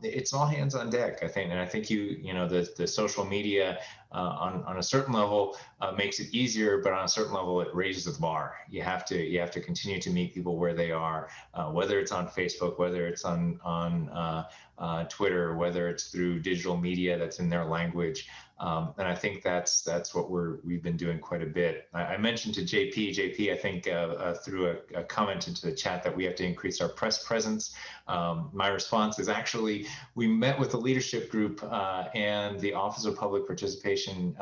it's all hands on deck, I think. And I think the social media on a certain level makes it easier, but on a certain level it raises the bar. You have to continue to meet people where they are, whether it's on Facebook, whether it's on Twitter, whether it's through digital media that's in their language. And I think that's what we've been doing quite a bit. I mentioned to JP, I think through a comment into the chat that we have to increase our press presence. My response is actually, we met with the leadership group and the Office of Public Participation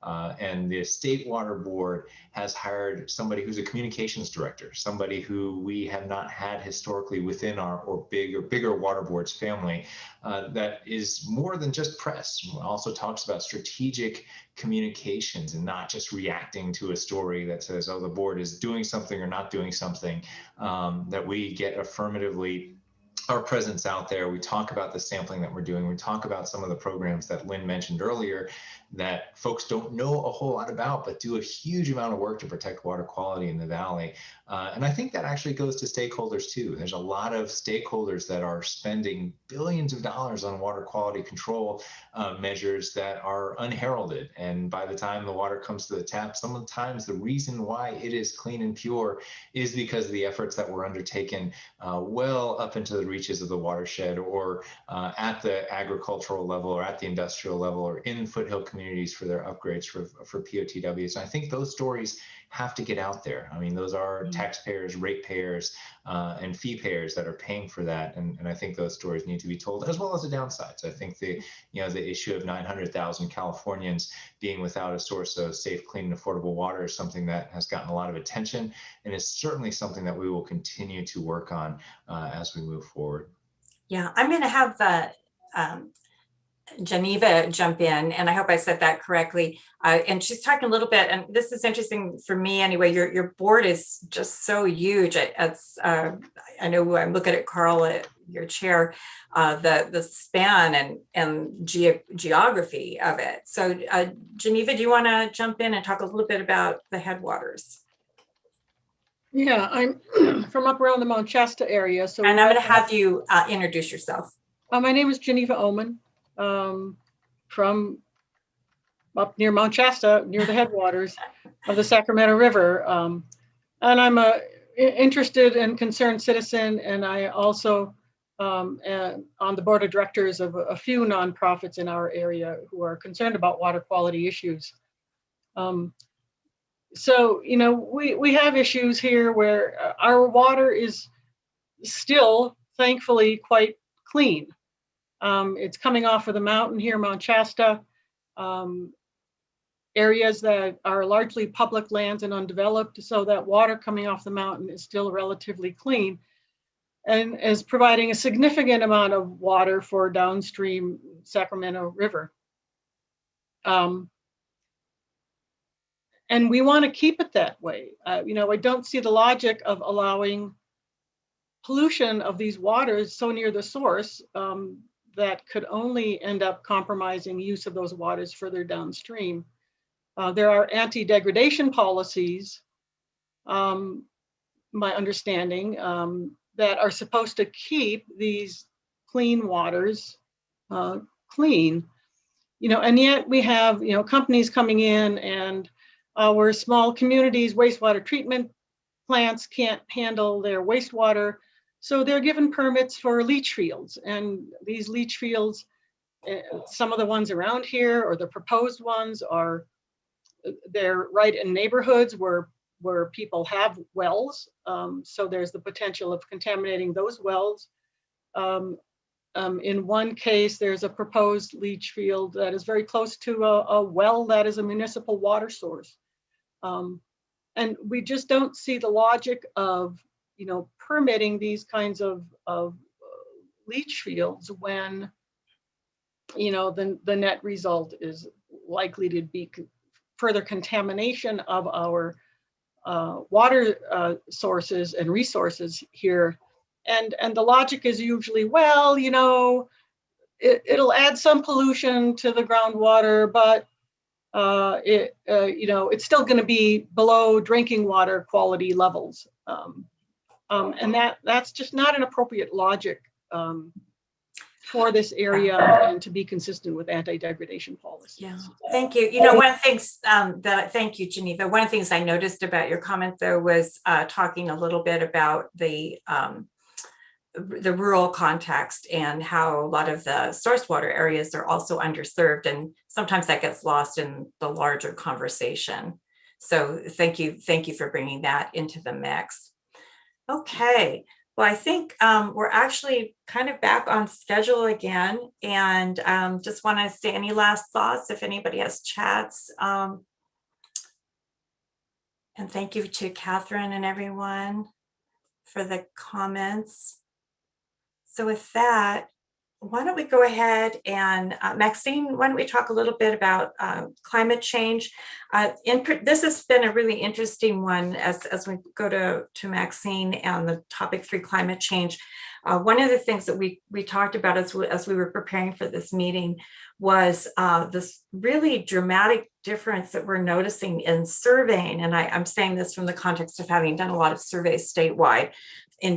and the State Water Board has hired somebody who's a communications director, somebody who we have not had historically within our bigger water boards family, that is more than just press. Also talks about strategic communications and not just reacting to a story that says, oh, the board is doing something or not doing something, that we get affirmatively our presence out there. We talk about the sampling that we're doing. We talk about some of the programs that Lynn mentioned earlier that folks don't know a whole lot about, but do a huge amount of work to protect water quality in the valley. And I think that actually goes to stakeholders too. There's a lot of stakeholders that are spending billions of dollars on water quality control measures that are unheralded. And by the time the water comes to the tap, sometimes the reason why it is clean and pure is because of the efforts that were undertaken well up into the reaches of the watershed, or at the agricultural level, or at the industrial level, or in foothill communities communities for their upgrades for POTWs. And I think those stories have to get out there. I mean, those are taxpayers, ratepayers, and fee payers that are paying for that. And I think those stories need to be told, as well as the downsides. I think the issue of 900,000 Californians being without a source of safe, clean, and affordable water is something that has gotten a lot of attention, and is certainly something that we will continue to work on as we move forward. Yeah, I'm going to have Geneva jump in, and I hope I said that correctly. And she's talking a little bit, and this is interesting for me anyway. Your board is just so huge. I know I'm looking at Carl, your chair, the span and geography of it. So Geneva, do you want to jump in and talk a little bit about the headwaters? Yeah, I'm from up around the Mount Shasta area. So, and I'm going to have you introduce yourself. My name is Geneva Oman, from up near Mount Shasta, near the headwaters of the Sacramento River. And I'm a interested and concerned citizen, and I also am on the board of directors of a few nonprofits in our area who are concerned about water quality issues. So, we have issues here where our water is still, thankfully, quite clean. It's coming off of the mountain here, Mount Shasta, areas that are largely public lands and undeveloped, so that water coming off the mountain is still relatively clean and is providing a significant amount of water for downstream Sacramento River. And we want to keep it that way. I don't see the logic of allowing pollution of these waters so near the source that could only end up compromising use of those waters further downstream. There are anti-degradation policies, my understanding, that are supposed to keep these clean waters clean. And yet we have, companies coming in, and our small communities, wastewater treatment plants can't handle their wastewater. So they're given permits for leach fields, and these leach fields, some of the ones around here or the proposed ones they're right in neighborhoods where people have wells. So there's the potential of contaminating those wells. In one case, there's a proposed leach field that is very close to a well that is a municipal water source. And we just don't see the logic of permitting these kinds of leach fields when, the net result is likely to be further contamination of our water sources and resources here. And the logic is usually, well, it'll add some pollution to the groundwater, but it's still going to be below drinking water quality levels. And that's just not an appropriate logic for this area and to be consistent with anti-degradation policies. Yeah, thank you. One of the things thank you, Geneva. One of the things I noticed about your comment, though, was talking a little bit about the rural context and how a lot of the source water areas are also underserved, and sometimes that gets lost in the larger conversation. So thank you for bringing that into the mix. Okay, well, I think we're actually kind of back on schedule again, and just want to say any last thoughts if anybody has chats. And thank you to Catherine and everyone for the comments. So with that, why don't we go ahead and Maxine, why don't we talk a little bit about climate change? This has been a really interesting one as we go to Maxine and the topic 3, climate change. One of the things that we talked about as we were preparing for this meeting was this really dramatic difference that we're noticing in surveying. And I'm saying this from the context of having done a lot of surveys statewide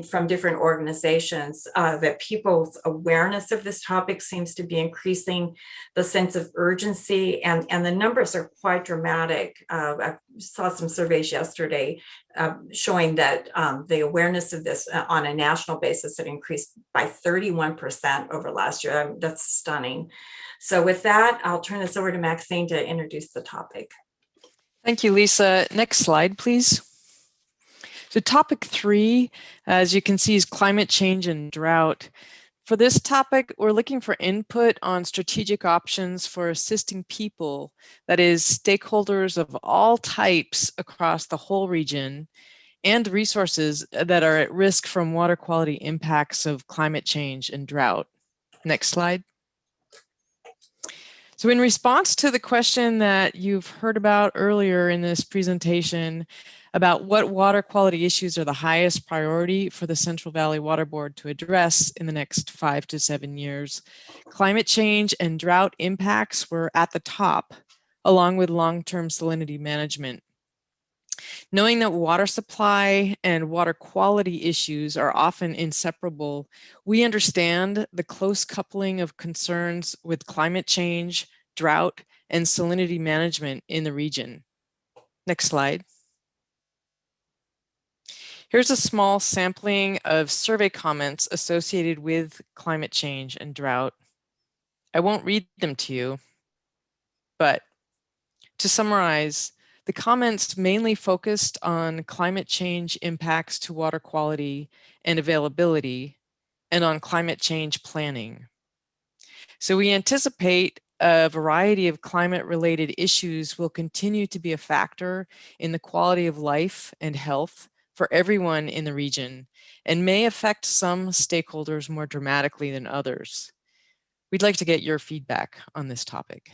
from different organizations, that people's awareness of this topic seems to be increasing, the sense of urgency, and the numbers are quite dramatic. I saw some surveys yesterday showing that the awareness of this on a national basis had increased by 31% over last year. That's stunning. So with that, I'll turn this over to Maxine to introduce the topic. Thank you, Lisa. Next slide, please. So topic 3, as you can see, is climate change and drought. For this topic, we're looking for input on strategic options for assisting people, that is, stakeholders of all types across the whole region, and resources that are at risk from water quality impacts of climate change and drought. Next slide. So in response to the question that you've heard about earlier in this presentation about what water quality issues are the highest priority for the Central Valley Water Board to address in the next 5 to 7 years, climate change and drought impacts were at the top, along with long-term salinity management. Knowing that water supply and water quality issues are often inseparable, we understand the close coupling of concerns with climate change, drought, and salinity management in the region. Next slide. Here's a small sampling of survey comments associated with climate change and drought. I won't read them to you, but to summarize, the comments mainly focused on climate change impacts to water quality and availability, and on climate change planning. So we anticipate a variety of climate-related issues will continue to be a factor in the quality of life and health for everyone in the region, and may affect some stakeholders more dramatically than others. We'd like to get your feedback on this topic.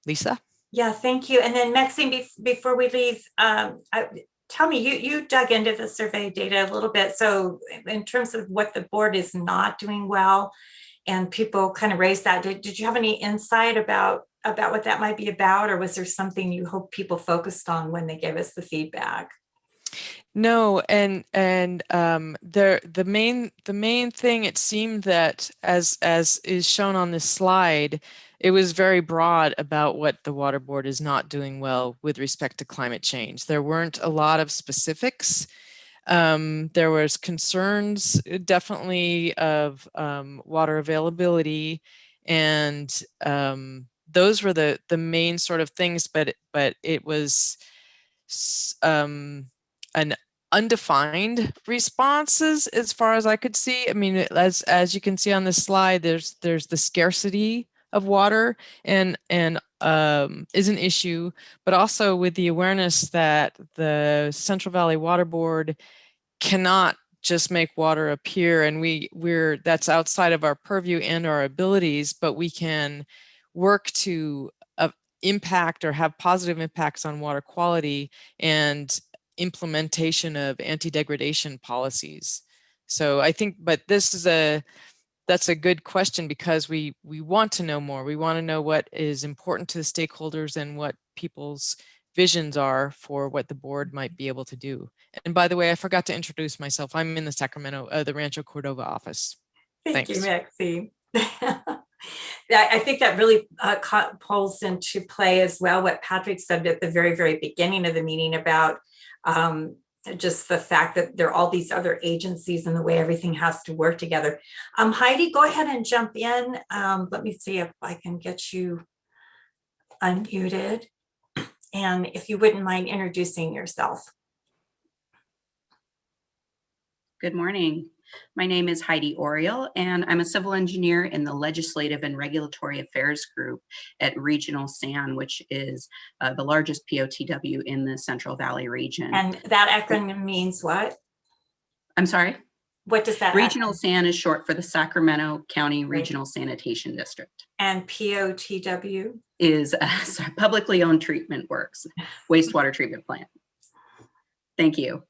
Lisa? Yeah, thank you. And then Maxine, before we leave, tell me, you dug into the survey data a little bit. So in terms of what the board is not doing well, and people kind of raised that, did you have any insight about what that might be about, or was there something you hope people focused on when they gave us the feedback? No, and the main thing, it seemed that as is shown on this slide, it was very broad about what the water board is not doing well with respect to climate change. There weren't a lot of specifics. There was concerns definitely of water availability, and those were the main sort of things, but it was an undefined responses as far as I could see. I mean, as you can see on this slide, there's the scarcity of water and is an issue, but also with the awareness that the Central Valley Water Board cannot just make water appear, and we're that's outside of our purview and our abilities, but we can work to impact or have positive impacts on water quality and implementation of anti-degradation policies. So I think, but that's a good question, because we want to know more. We want to know what is important to the stakeholders and what people's visions are for what the board might be able to do. And by the way, I forgot to introduce myself. I'm in the the Rancho Cordova office. Thank Thanks. you, Maxine. I think that really pulls into play as well what Patrick said at the very, very beginning of the meeting about just the fact that there are all these other agencies and the way everything has to work together. Heidi, go ahead and jump in. Let me see if I can get you unmuted. And if you wouldn't mind introducing yourself. Good morning. My name is Heidi Oriel, and I'm a civil engineer in the Legislative and Regulatory Affairs Group at Regional SAN, which is the largest POTW in the Central Valley region. And that acronym means what? I'm sorry? What does that Regional SAN is short for the Sacramento County Regional Sanitation District. And POTW? Is publicly owned treatment works, wastewater treatment plant. Thank you.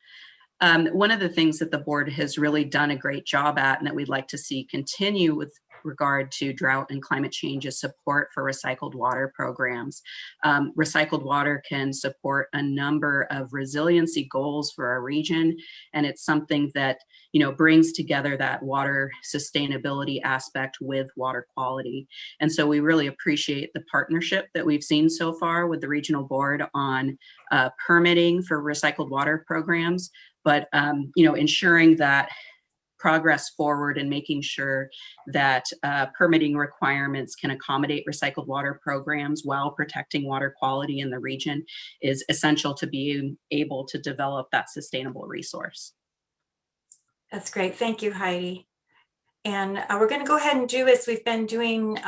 One of the things that the board has really done a great job at, and that we'd like to see continue with regard to drought and climate change, is support for recycled water programs. Recycled water can support a number of resiliency goals for our region, and it's something that, you know, brings together that water sustainability aspect with water quality. And so we really appreciate the partnership that we've seen so far with the regional board on permitting for recycled water programs, but you know, ensuring that progress forward in making sure that permitting requirements can accommodate recycled water programs while protecting water quality in the region is essential to be able to develop that sustainable resource. That's great. Thank you, Heidi. And we're going to go ahead and do as we've been doing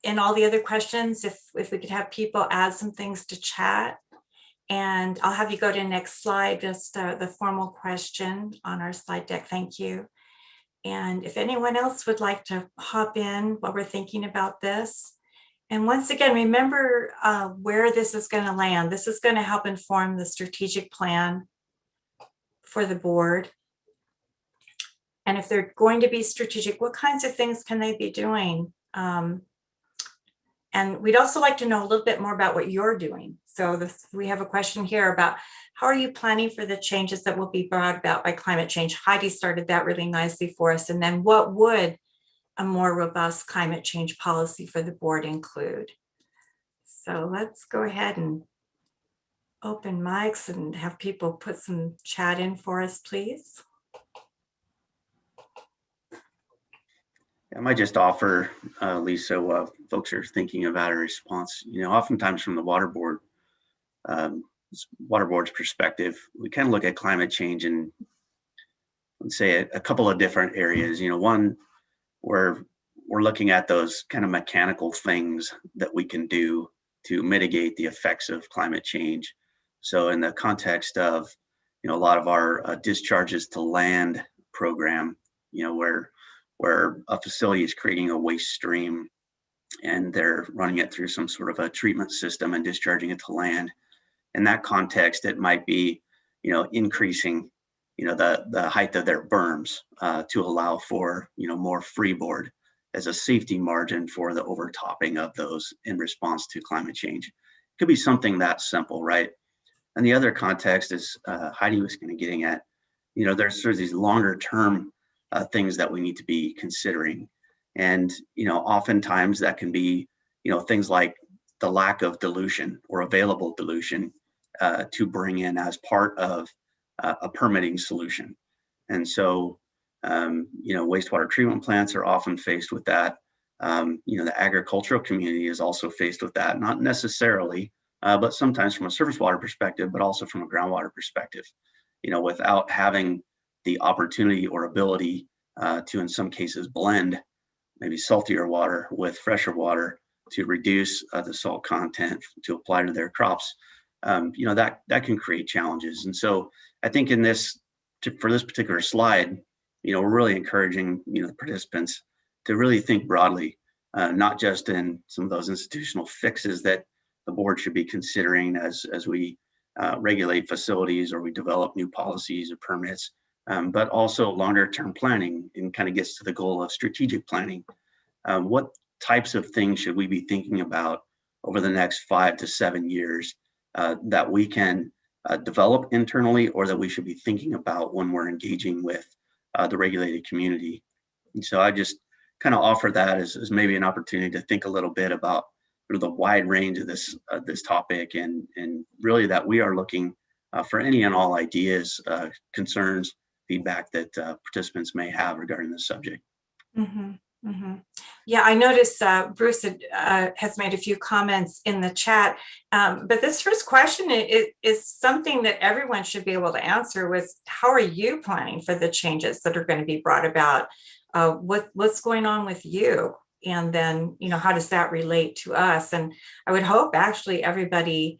in all the other questions, if we could have people add some things to chat. And I'll have you go to the next slide, just the formal question on our slide deck. Thank you. And if anyone else would like to hop in while we're thinking about this. And once again, remember where this is going to land. This is going to help inform the strategic plan for the board. And if they're going to be strategic, what kinds of things can they be doing? And we'd also like to know a little bit more about what you're doing. So we have a question here about how are you planning for the changes that will be brought about by climate change? Heidi started that really nicely for us. And then what would a more robust climate change policy for the board include? So let's go ahead and open mics and have people put some chat in for us, please. I might just offer, Lisa, while folks are thinking about a response, oftentimes from the water board's perspective, we kind of look at climate change in, let's say, a couple of different areas. One, where we're looking at those kind of mechanical things that we can do to mitigate the effects of climate change. So in the context of, a lot of our discharges to land program, where a facility is creating a waste stream and they're running it through some sort of a treatment system and discharging it to land. In that context, it might be, increasing, the height of their berms to allow for, more freeboard as a safety margin for the overtopping of those in response to climate change. It could be something that simple, right? And the other context is Heidi was kind of getting at, there's sort of these longer term things that we need to be considering. And, oftentimes that can be, things like the lack of dilution or available dilution to bring in as part of a permitting solution. And so, wastewater treatment plants are often faced with that. The agricultural community is also faced with that, not necessarily, but sometimes from a surface water perspective, but also from a groundwater perspective, without having the opportunity or ability to, in some cases, blend maybe saltier water with fresher water to reduce the salt content to apply to their crops, that can create challenges. And so I think for this particular slide, we're really encouraging, the participants to really think broadly, not just in some of those institutional fixes that the board should be considering as we regulate facilities or we develop new policies or permits, but also longer term planning, and kind of gets to the goal of strategic planning. What types of things should we be thinking about over the next 5 to 7 years that we can develop internally, or that we should be thinking about when we're engaging with the regulated community? And so I just kind of offer that as maybe an opportunity to think a little bit about sort of the wide range of this topic, and really that we are looking for any and all ideas, concerns, feedback that participants may have regarding this subject. Mm-hmm. Mm-hmm. Yeah, I noticed Bruce has made a few comments in the chat, but this first question is something that everyone should be able to answer, was how are you planning for the changes that are going to be brought about? What's going on with you? And then, how does that relate to us? And I would hope actually everybody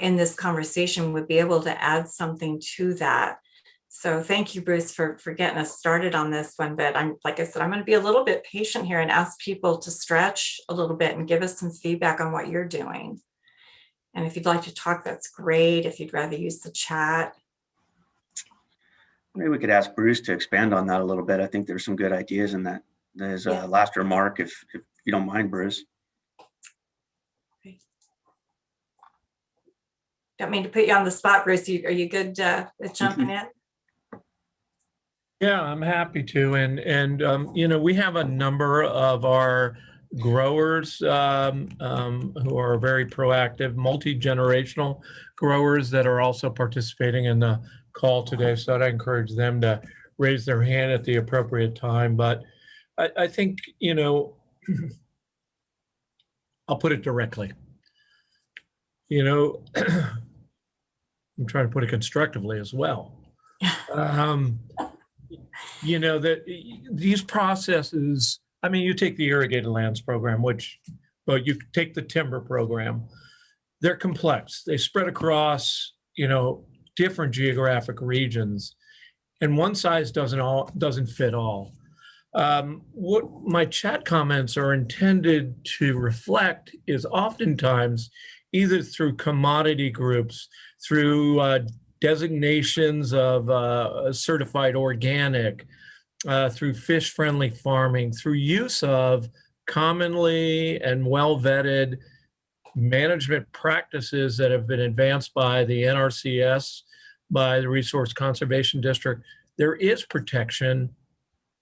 in this conversation would be able to add something to that. So thank you, Bruce, for getting us started on this one. But like I said, I'm going to be a little bit patient here and ask people to stretch a little bit and give us some feedback on what you're doing. And if you'd like to talk, that's great. If you'd rather use the chat. Maybe we could ask Bruce to expand on that a little bit. I think there's some good ideas in that. There's a last remark, if you don't mind, Bruce. Don't mean to put you on the spot, Bruce. Are you good with jumping in? Yeah, I'm happy to. And we have a number of our growers who are very proactive, multi-generational growers that are also participating in the call today. So I'd encourage them to raise their hand at the appropriate time. But I think, you know, I'll put it directly. You know, I'm trying to put it constructively as well. You know, that these processes, I mean, you take the irrigated lands program, but you take the timber program, they're complex. They spread across, you know, different geographic regions, and one size doesn't fit all. What my chat comments are intended to reflect is oftentimes either through commodity groups, through designations of certified organic, through fish-friendly farming, through use of commonly and well-vetted management practices that have been advanced by the NRCS, by the Resource Conservation District. There is protection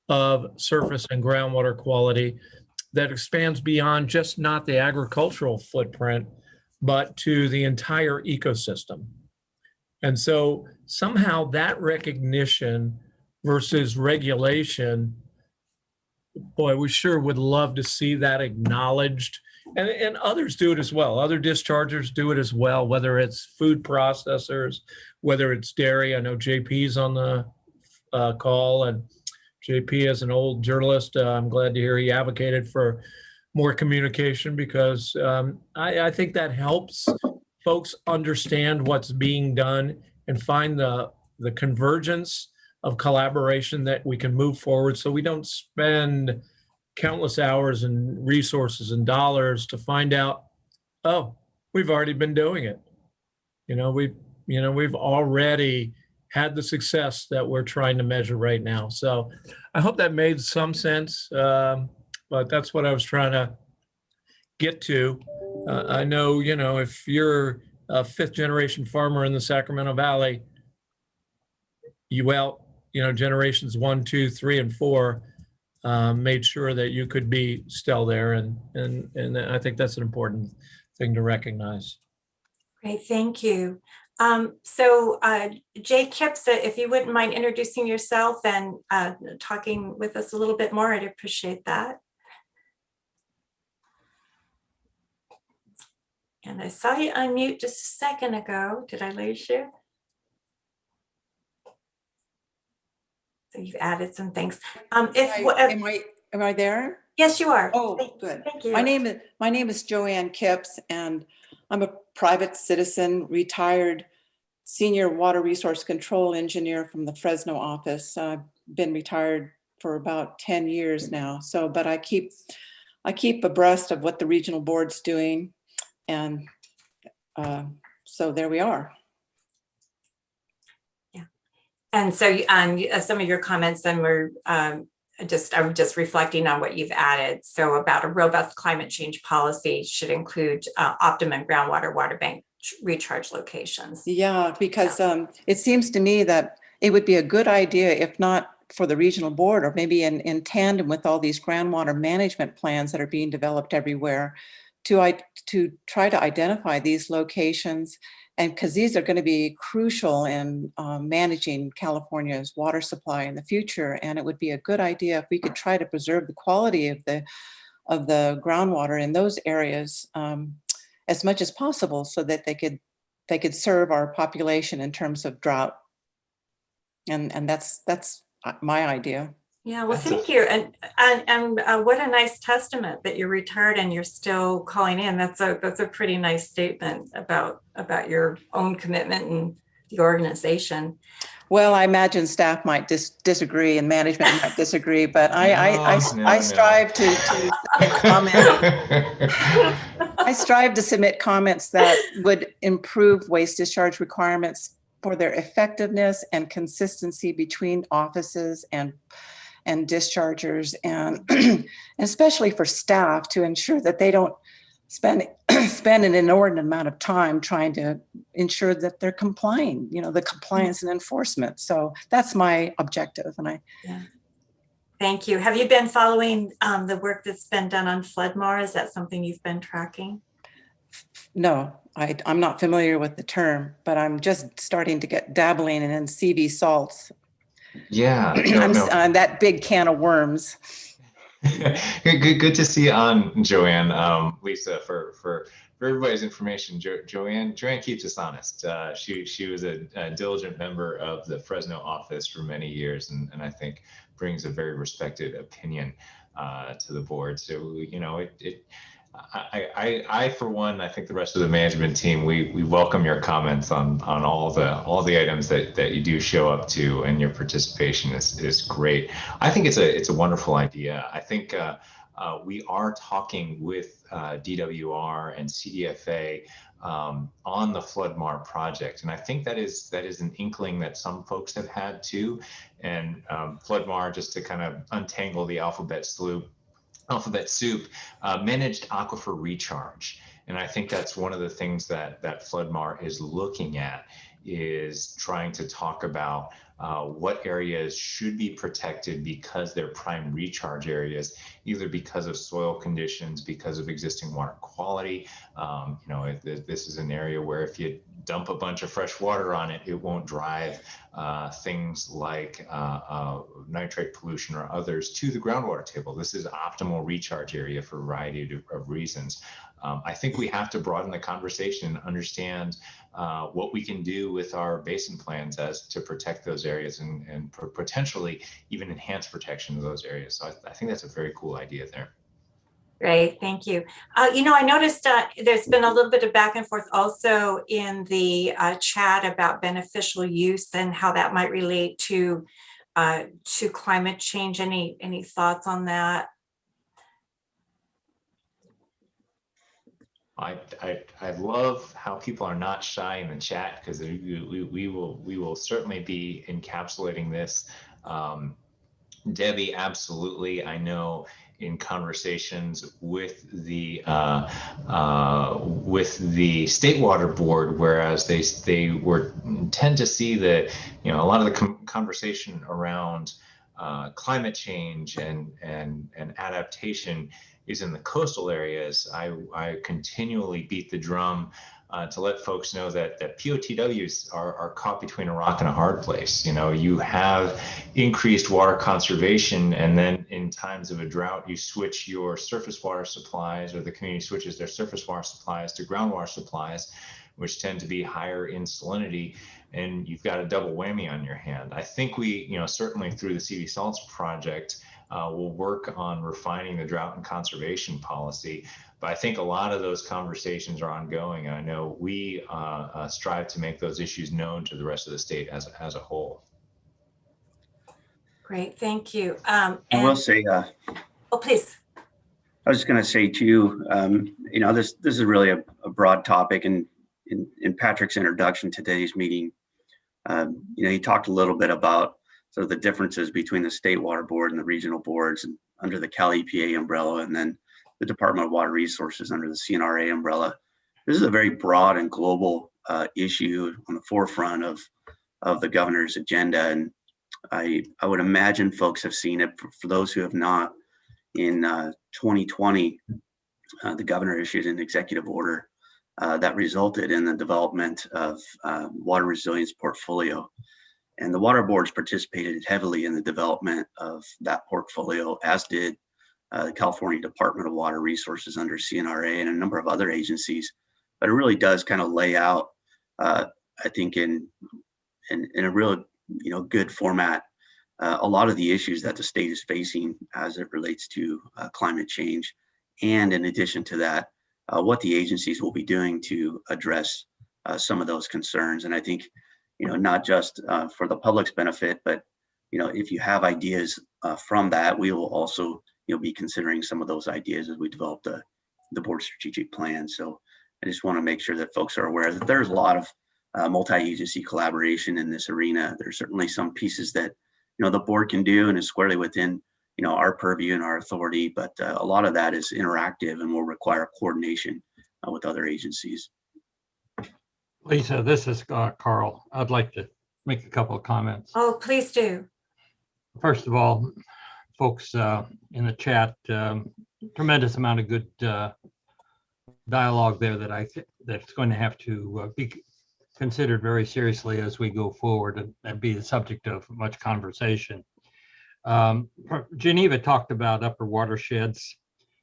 of surface and groundwater quality that expands beyond just not the agricultural footprint, but to the entire ecosystem. And so somehow that recognition versus regulation, boy, we sure would love to see that acknowledged. And others do it as well. Other dischargers do it as well, whether it's food processors, whether it's dairy. I know JP's on the call, and JP, as an old journalist, I'm glad to hear he advocated for more communication, because I think that helps folks understand what's being done and find the convergence of collaboration that we can move forward, so we don't spend countless hours and resources and dollars to find out, oh, we've already been doing it. We've already had the success that we're trying to measure right now. So I hope that made some sense, but that's what I was trying to get to. I know, if you're a fifth generation farmer in the Sacramento Valley, generations 1, 2, 3, and 4 made sure that you could be still there. And I think that's an important thing to recognize. Great, thank you. So Jay Kipps, if you wouldn't mind introducing yourself and talking with us a little bit more, I'd appreciate that. And I saw you unmute just a second ago. Did I lose you? So you've added some things. Am I there? Yes, you are. Oh, good. Thank you. My name is Joanne Kipps, and I'm a private citizen, retired senior water resource control engineer from the Fresno office. I've been retired for about 10 years now. But I keep abreast of what the regional board's doing, and so there we are. And so some of your comments then were I'm just reflecting on what you've added. So about a robust climate change policy should include optimum groundwater water bank recharge locations. Yeah, because it seems to me that it would be a good idea, if not for the regional board, or maybe in tandem with all these groundwater management plans that are being developed everywhere, to try to identify these locations. And because these are going to be crucial in managing California's water supply in the future. And it would be a good idea if we could try to preserve the quality of the groundwater in those areas as much as possible, so that they could serve our population in terms of drought. And that's my idea. Yeah, well, thank you. And what a nice testament that you're retired and you're still calling in. That's a pretty nice statement about your own commitment and the organization. Well, I imagine staff might disagree and management might disagree, but I strive to submit comments. I strive to submit comments that would improve waste discharge requirements for their effectiveness and consistency between offices and dischargers, and especially for staff, to ensure that they don't spend an inordinate amount of time trying to ensure that they're complying, the compliance and enforcement. So that's my objective. And Thank you. Have you been following the work that's been done on Floodmar? Is that something you've been tracking? No, I'm not familiar with the term, but I'm just starting to get dabbling in CV salts. Yeah, that big can of worms. good to see you on, Joanne. Lisa, for everybody's information, Joanne keeps us honest. She was a diligent member of the Fresno office for many years, and I think brings a very respected opinion to the board. So I for one, I think the rest of the management team, we welcome your comments on all the items that you do show up to, and your participation is great. I think it's a wonderful idea. I think we are talking with DWR and CDFA on the Floodmar project, and I think that is an inkling that some folks have had too. And Floodmar, just to kind of untangle the alphabet soup, managed aquifer recharge. And I think that's one of the things that Floodmar is looking at, is trying to talk about what areas should be protected because they're prime recharge areas, either because of soil conditions, because of existing water quality. This is an area where if you dump a bunch of fresh water on it, it won't drive things like nitrate pollution or others to the groundwater table. This is optimal recharge area for a variety of reasons. I think we have to broaden the conversation and understand what we can do with our basin plans as to protect those areas and potentially even enhance protection of those areas. So I think that's a very cool idea there. Great, thank you. I noticed there's been a little bit of back and forth also in the chat about beneficial use and how that might relate to climate change. Any thoughts on that? I love how people are not shy in the chat, because we will certainly be encapsulating this. Debbie, absolutely. I know in conversations with the State Water Board, whereas they tend to see that a lot of the conversation around climate change and adaptation is in the coastal areas. I continually beat the drum to let folks know that POTWs are caught between a rock and a hard place. You have increased water conservation, and then in times of a drought, you switch your surface water supplies, or the community switches their surface water supplies to groundwater supplies, which tend to be higher in salinity, and you've got a double whammy on your hand. I think we, certainly through the CV Salts project, we'll work on refining the drought and conservation policy. But I think a lot of those conversations are ongoing. And I know we strive to make those issues known to the rest of the state as a whole. Great, thank you. I will say, oh, please. I was just going to say too, this is really a broad topic, and in Patrick's introduction to today's meeting, he talked a little bit about sort of the differences between the State Water Board and the regional boards and under the Cal EPA umbrella, and then the Department of Water Resources under the CNRA umbrella. This is a very broad and global issue on the forefront of the governor's agenda, and I would imagine folks have seen it. For those who have not, in 2020, the governor issued an executive order that resulted in the development of water resilience portfolio. And the water boards participated heavily in the development of that portfolio, as did the California Department of Water Resources under CNRA and a number of other agencies. But it really does kind of lay out, I think, in a real good format, a lot of the issues that the state is facing as it relates to climate change. And in addition to that, what the agencies will be doing to address some of those concerns. And I think, not just for the public's benefit, but, if you have ideas from that, we will also, be considering some of those ideas as we develop the board strategic plan. So I just want to make sure that folks are aware that there's a lot of multi-agency collaboration in this arena. There's certainly some pieces that, the board can do and is squarely within, our purview and our authority, but a lot of that is interactive and will require coordination with other agencies. Lisa, this is Carl. I'd like to make a couple of comments. Oh, please do. First of all, folks in the chat, tremendous amount of good dialogue there that I think that's going to have to be considered very seriously as we go forward and be the subject of much conversation. Geneva talked about upper watersheds,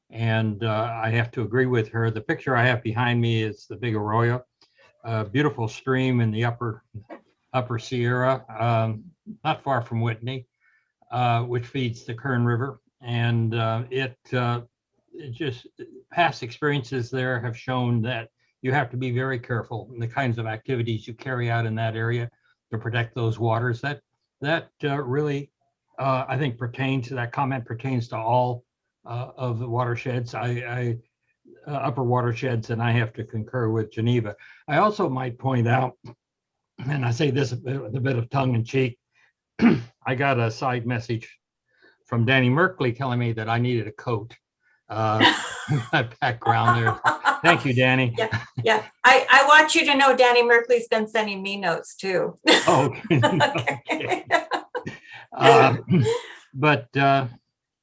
and I have to agree with her. The picture I have behind me is the Big Arroyo, a beautiful stream in the upper Sierra, not far from Whitney, which feeds the Kern River. And it just, past experiences there have shown that you have to be very careful in the kinds of activities you carry out in that area to protect those waters. That really, I think, that comment pertains to all of the watersheds. Upper watersheds, and I have to concur with Geneva. I also might point out, and I say this with a bit of tongue in cheek, I got a side message from Danny Merkley telling me that I needed a coat. My background there. Thank you, Danny. Yeah. I want you to know Danny Merkley's been sending me notes too. Oh, okay. But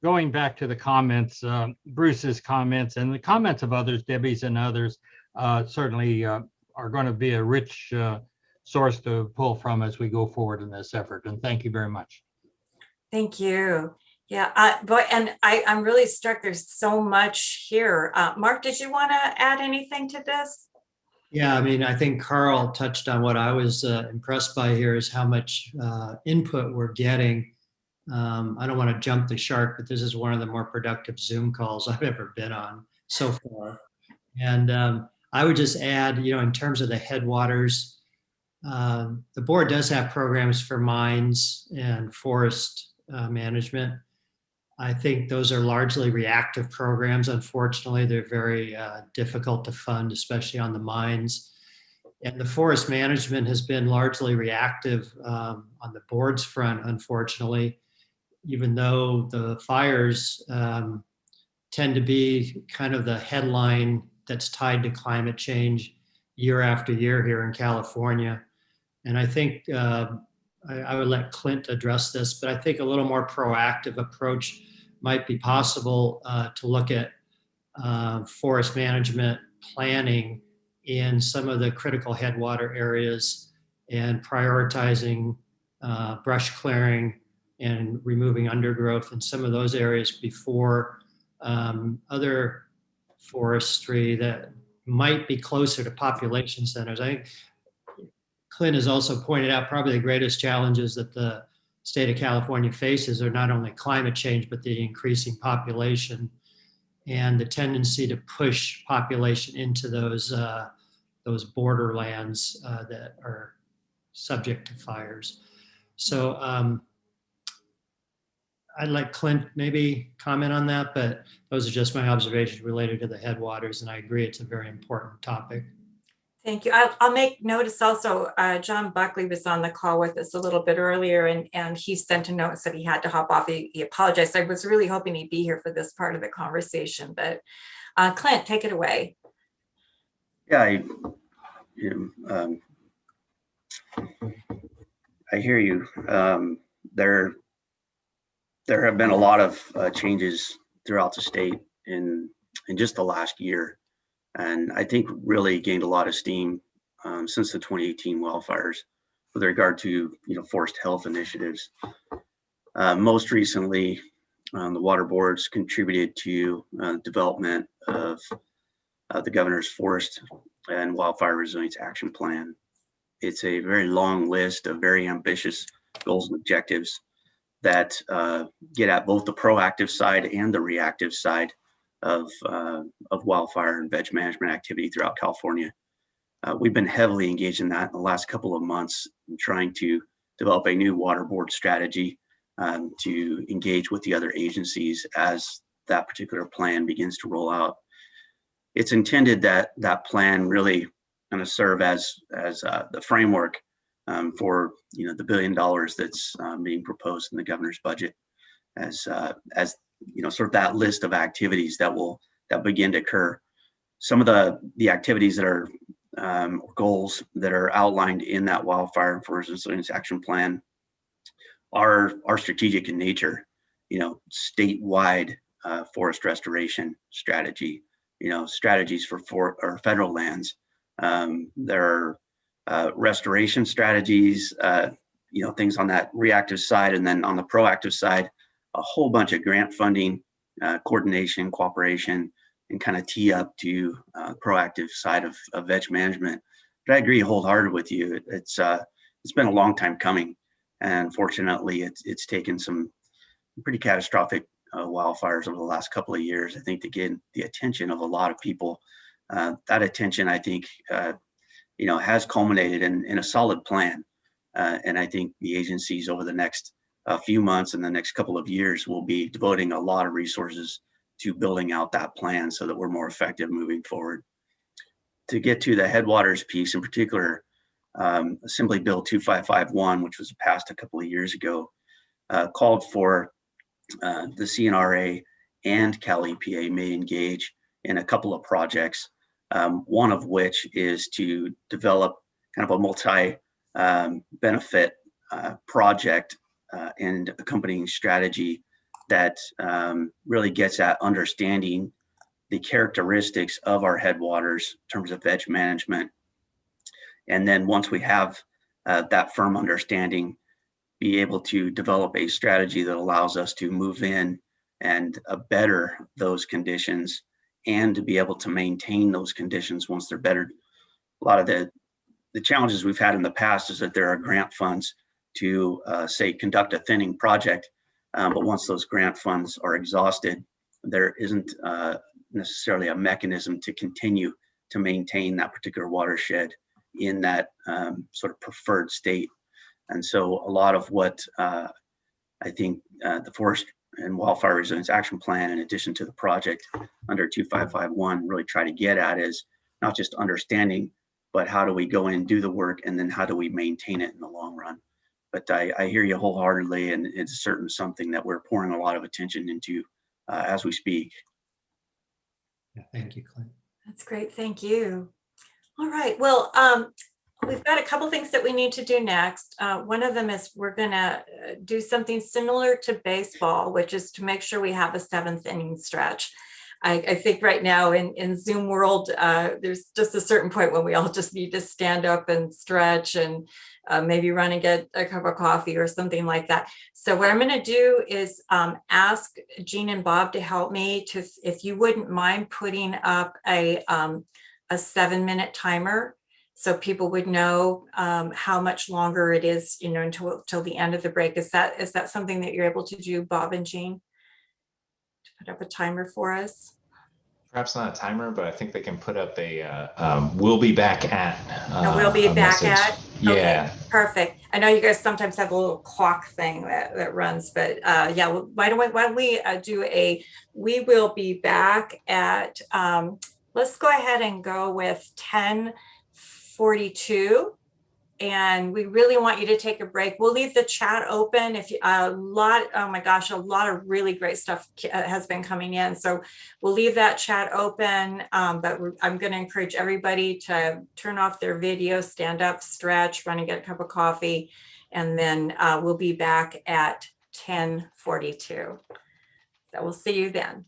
going back to the comments, Bruce's comments and the comments of others, Debbie's and others, certainly are going to be a rich source to pull from as we go forward in this effort. And thank you very much. Thank you. Yeah, and I'm really struck. There's so much here. Mark, did you want to add anything to this? Yeah, I mean, I think Carl touched on what I was impressed by here is how much input we're getting. I don't want to jump the shark, but this is one of the more productive Zoom calls I've ever been on so far. And I would just add, in terms of the headwaters, the board does have programs for mines and forest management. I think those are largely reactive programs. Unfortunately, they're very difficult to fund, especially on the mines. And the forest management has been largely reactive on the board's front, unfortunately, even though the fires tend to be kind of the headline that's tied to climate change year after year here in California. And I think I would let Clint address this, but I think a little more proactive approach might be possible to look at forest management planning in some of the critical headwater areas and prioritizing brush clearing and removing undergrowth in some of those areas before other forestry that might be closer to population centers. I think Clint has also pointed out probably the greatest challenges that the state of California faces are not only climate change, but the increasing population and the tendency to push population into those borderlands that are subject to fires. So I'd like Clint maybe comment on that, but those are just my observations related to the headwaters, and I agree it's a very important topic. Thank you. I'll make notice also, John Buckley was on the call with us a little bit earlier, and he sent a note, said he had to hop off. He apologized. I was really hoping he'd be here for this part of the conversation, but Clint, take it away. Yeah, I hear you. There have been a lot of changes throughout the state in just the last year. And I think really gained a lot of steam since the 2018 wildfires with regard to forest health initiatives. Most recently, the water boards contributed to development of the governor's forest and wildfire resilience action plan. It's a very long list of very ambitious goals and objectives that get at both the proactive side and the reactive side of wildfire and veg management activity throughout California. We've been heavily engaged in that in the last couple of months, trying to develop a new water board strategy to engage with the other agencies as that particular plan begins to roll out. It's intended that that plan really kind of serve as the framework for the $1 billion that's being proposed in the governor's budget, as sort of that list of activities that begin to occur. Some of the activities that are goals that are outlined in that wildfire and forest resilience action plan are strategic in nature. Statewide forest restoration strategy. Strategies for federal lands. There are restoration strategies, things on that reactive side, and then on the proactive side, a whole bunch of grant funding, coordination, cooperation, and kind of tee up to proactive side of veg management. But I agree wholeheartedly with you. It's been a long time coming, and fortunately, it's taken some pretty catastrophic wildfires over the last couple of years, I think, to get the attention of a lot of people. That attention, I think, has culminated in a solid plan. And I think the agencies over the next few months and the next couple of years will be devoting a lot of resources to building out that plan so that we're more effective moving forward. To get to the headwaters piece in particular, Assembly Bill 2551, which was passed a couple of years ago, called for the CNRA and Cal EPA may engage in a couple of projects, one of which is to develop kind of a multi-benefit project and accompanying strategy that really gets at understanding the characteristics of our headwaters in terms of veg management. And then once we have that firm understanding, be able to develop a strategy that allows us to move in and better those conditions and to be able to maintain those conditions once they're bettered. A lot of the challenges we've had in the past is that there are grant funds to say conduct a thinning project, but once those grant funds are exhausted, there isn't necessarily a mechanism to continue to maintain that particular watershed in that sort of preferred state. And so a lot of what I think the Forest and Wildfire Resilience Action Plan, in addition to the project under 2551, really try to get at is not just understanding, but how do we go in and do the work, and then how do we maintain it in the long run. But I hear you wholeheartedly, and it's certainly something that we're pouring a lot of attention into as we speak. Yeah, thank you, Clint. That's great. Thank you. All right. Well, we've got a couple things that we need to do next. One of them is we're going to do something similar to baseball, which is to make sure we have a 7th inning stretch. I think right now in Zoom world, there's just a certain point when we all just need to stand up and stretch and maybe run and get a cup of coffee or something like that. So what I'm going to do is ask Jean and Bob to help me to, if you wouldn't mind putting up a 7-minute timer, so people would know how much longer it is, until the end of the break. Is that something that you're able to do, Bob and Jean? To put up a timer for us? Perhaps not a timer, but I think they can put up a "we'll be back at." We'll be back message. at. Yeah. Okay, perfect. I know you guys sometimes have a little clock thing that runs, but yeah. Why don't we do a? We will be back at. Let's go ahead and go with 10:42. And we really want you to take a break. We'll leave the chat open. If you, oh my gosh, a lot of really great stuff has been coming in. So we'll leave that chat open. But I'm going to encourage everybody to turn off their video, stand up, stretch, run and get a cup of coffee. And then we'll be back at 10:42. So we'll see you then.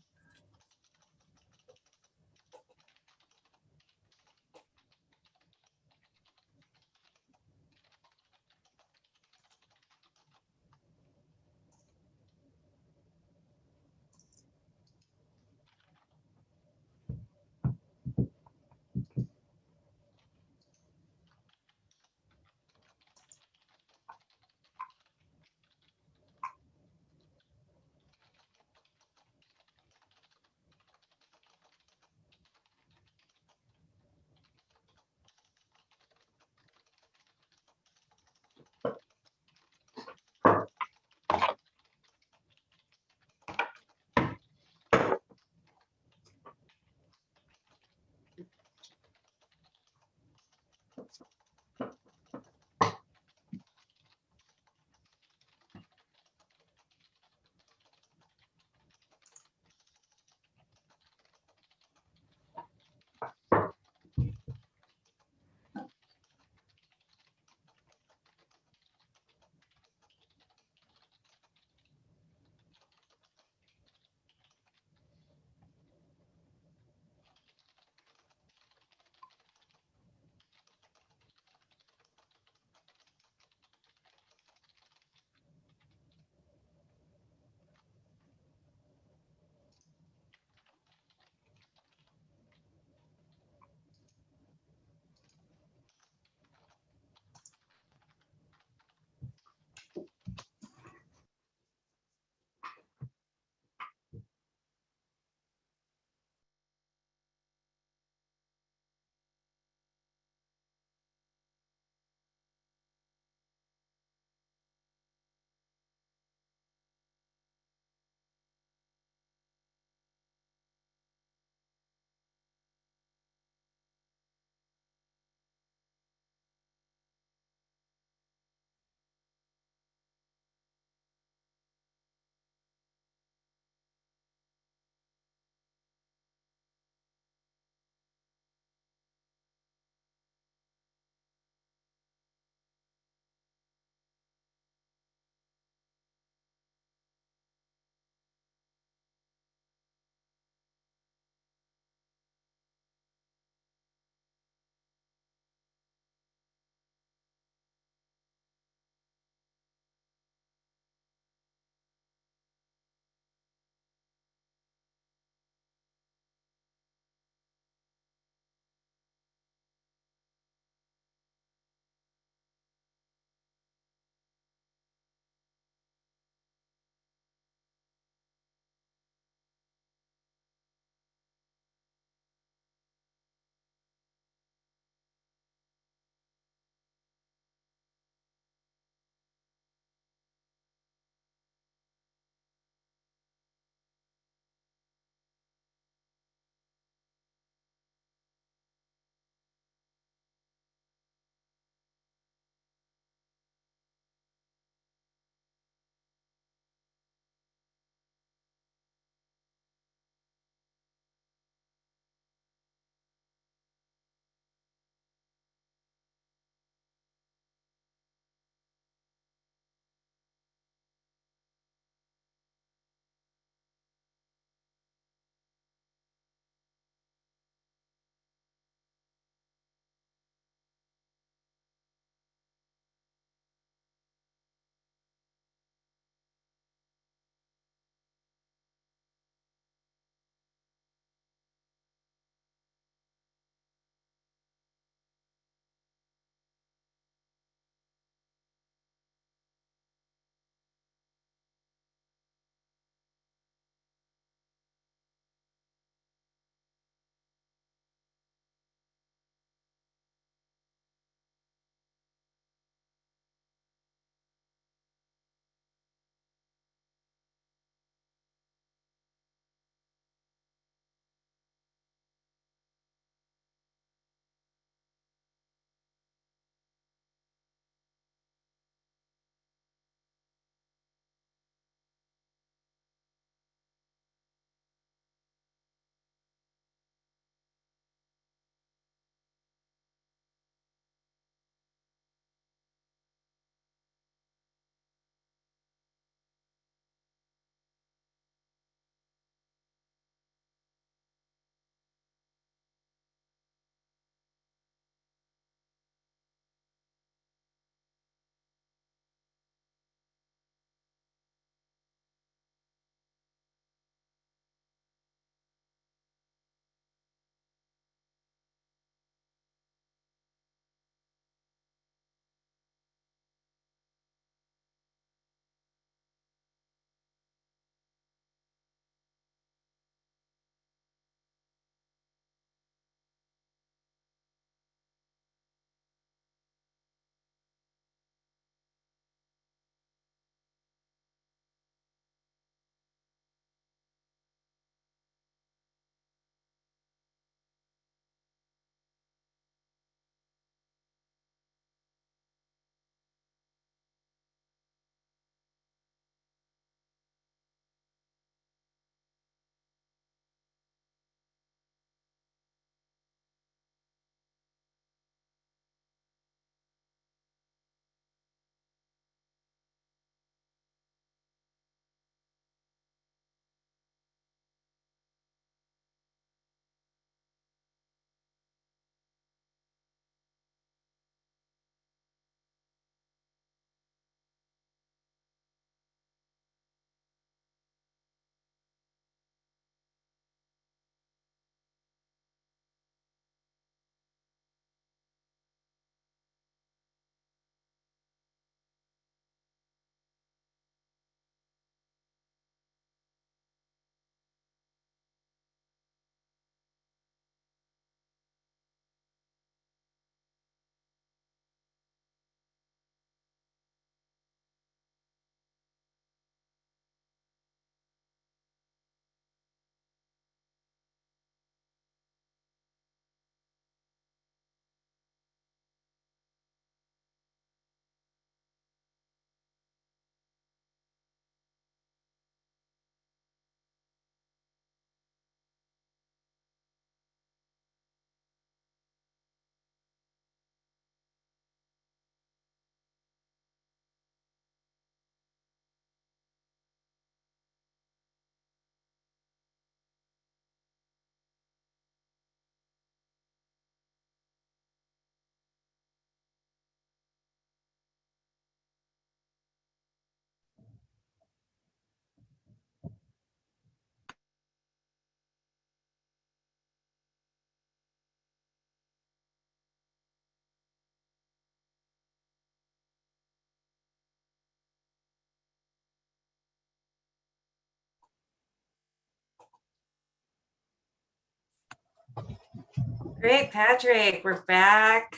Great, Patrick, we're back.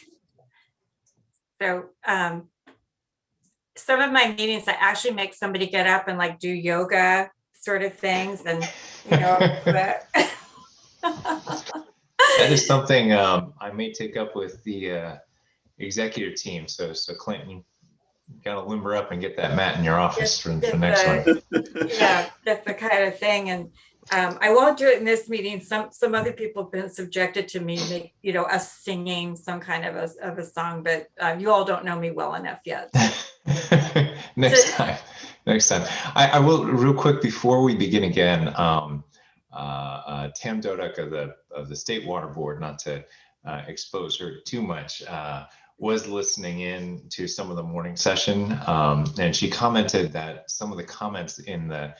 So some of my meetings, I actually make somebody get up and like do yoga sort of things, and you know. That is something I may take up with the executive team. So Clint, you got to limber up and get that mat in your office for the next one. Yeah, that's the kind of thing. And I won't do it in this meeting. Some other people have been subjected to me, you know, us singing some kind of a song, but you all don't know me well enough yet. Next time. I will real quick before we begin again. Tam Dodek of the State Water Board, not to expose her too much, was listening in to some of the morning session, and she commented that some of the comments in the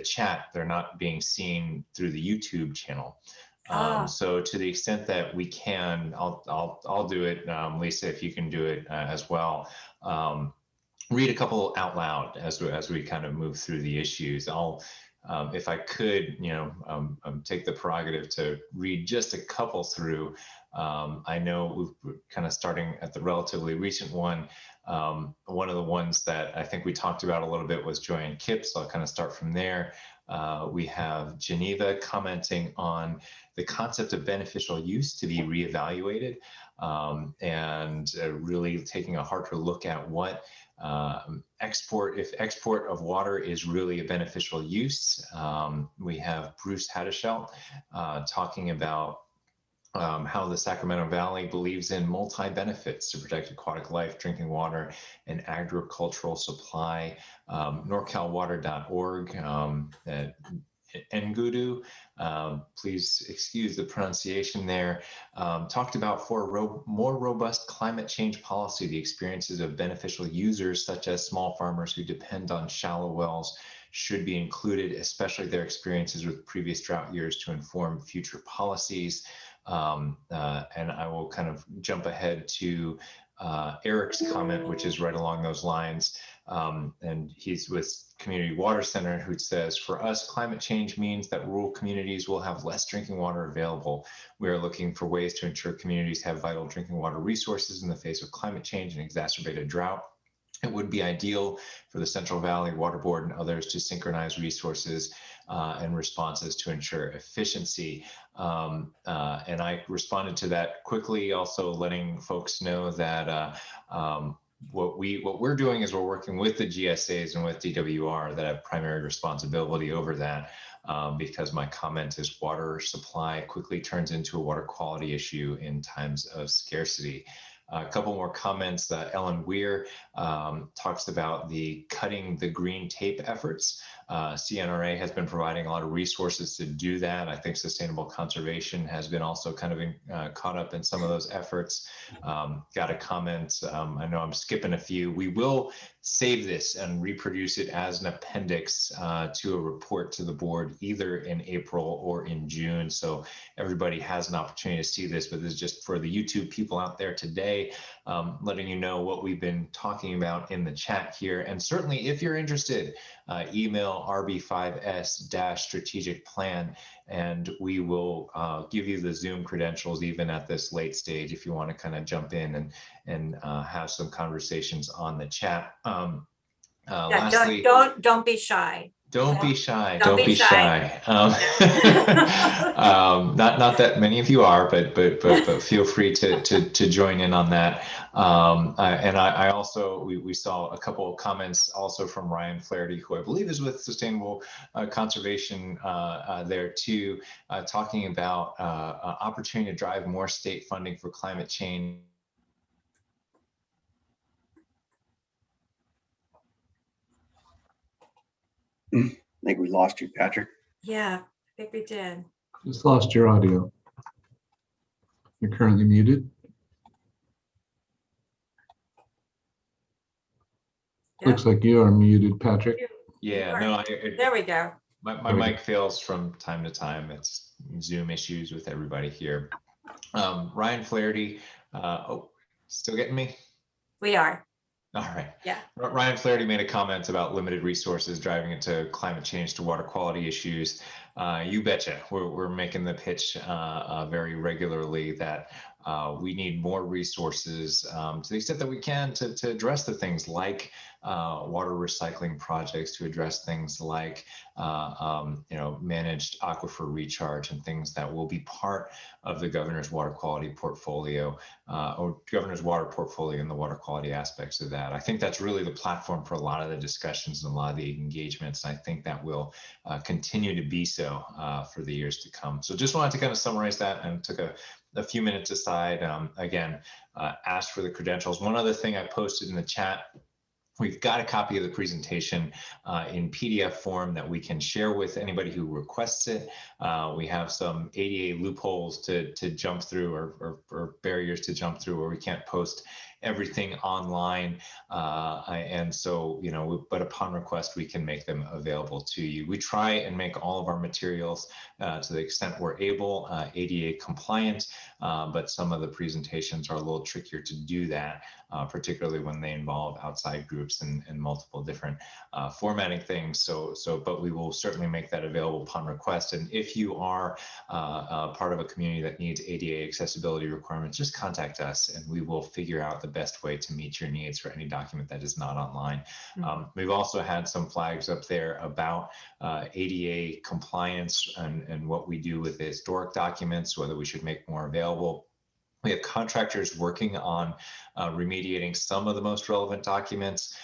chat, they're not being seen through the YouTube channel. So to the extent that we can, I'll do it. Lisa, if you can do it as well. Read a couple out loud as we kind of move through the issues. I'll, if I could, you know, take the prerogative to read just a couple through. I know we're kind of starting at the relatively recent one. One of the ones that I think we talked about a little bit was Joanne Kipp, so I'll kind of start from there. We have Geneva commenting on the concept of beneficial use to be reevaluated, and really taking a harder look at what if export of water is really a beneficial use. We have Bruce Haddishell talking about how the Sacramento Valley believes in multi-benefits to protect aquatic life, drinking water, and agricultural supply. NorCalWater.org, Ngudu, please excuse the pronunciation there, talked about for a more robust climate change policy, the experiences of beneficial users such as small farmers who depend on shallow wells should be included, especially their experiences with previous drought years to inform future policies. And I will kind of jump ahead to Eric's comment, which is right along those lines. And he's with Community Water Center, who says, for us, climate change means that rural communities will have less drinking water available. We are looking for ways to ensure communities have vital drinking water resources in the face of climate change and exacerbated drought. It would be ideal for the Central Valley Water Board and others to synchronize resources and responses to ensure efficiency. And I responded to that quickly, also letting folks know that what we're doing is we're working with the GSAs and with DWR that have primary responsibility over that, because my comment is water supply quickly turns into a water quality issue in times of scarcity. A couple more comments. Ellen Weir talks about the cutting the green tape efforts. CNRA has been providing a lot of resources to do that. I think sustainable conservation has been also kind of caught up in some of those efforts. Got a comment. I know I'm skipping a few. We will save this and reproduce it as an appendix to a report to the board either in April or in June. So everybody has an opportunity to see this, but this is just for the YouTube people out there today, letting you know what we've been talking about in the chat here. And certainly if you're interested, email RB5S-strategic plan, and we will give you the Zoom credentials even at this late stage if you want to kind of jump in and have some conversations on the chat. Lastly, don't be shy. Don't be shy. Don't be shy. Not that many of you are, but feel free to join in on that. And I also we saw a couple of comments also from Ryan Flaherty, who I believe is with Sustainable Conservation there too, talking about opportunity to drive more state funding for climate change. I think we lost you, Patrick. Yeah, I think we did. Just lost your audio. You're currently muted. Yep. Looks like you are muted, Patrick. Yeah, no, there we go. My mic fails from time to time. It's Zoom issues with everybody here. Ryan Flaherty, oh, still getting me? We are. All right. Yeah. Ryan Flaherty made a comment about limited resources driving into climate change to water quality issues. You betcha. We're making the pitch very regularly that we need more resources to the extent that we can to address the things like water recycling projects, to address things like managed aquifer recharge and things that will be part of the governor's water quality portfolio or governor's water portfolio and the water quality aspects of that. I think that's really the platform for a lot of the discussions and a lot of the engagements. And I think that will continue to be so for the years to come. So just wanted to kind of summarize that and took a few minutes aside. Again, asked for the credentials. One other thing I posted in the chat, we've got a copy of the presentation in PDF form that we can share with anybody who requests it. We have some ADA loopholes to jump through or barriers to jump through where we can't post everything online. And so, but upon request, we can make them available to you. We try and make all of our materials to the extent we're able, ADA compliant, but some of the presentations are a little trickier to do that, particularly when they involve outside groups and multiple different formatting things. But we will certainly make that available upon request. And if you are part of a community that needs ADA accessibility requirements, just contact us and we will figure out the best way to meet your needs for any document that is not online. We've also had some flags up there about ADA compliance and what we do with the historic documents, whether we should make more available. We have contractors working on remediating some of the most relevant documents.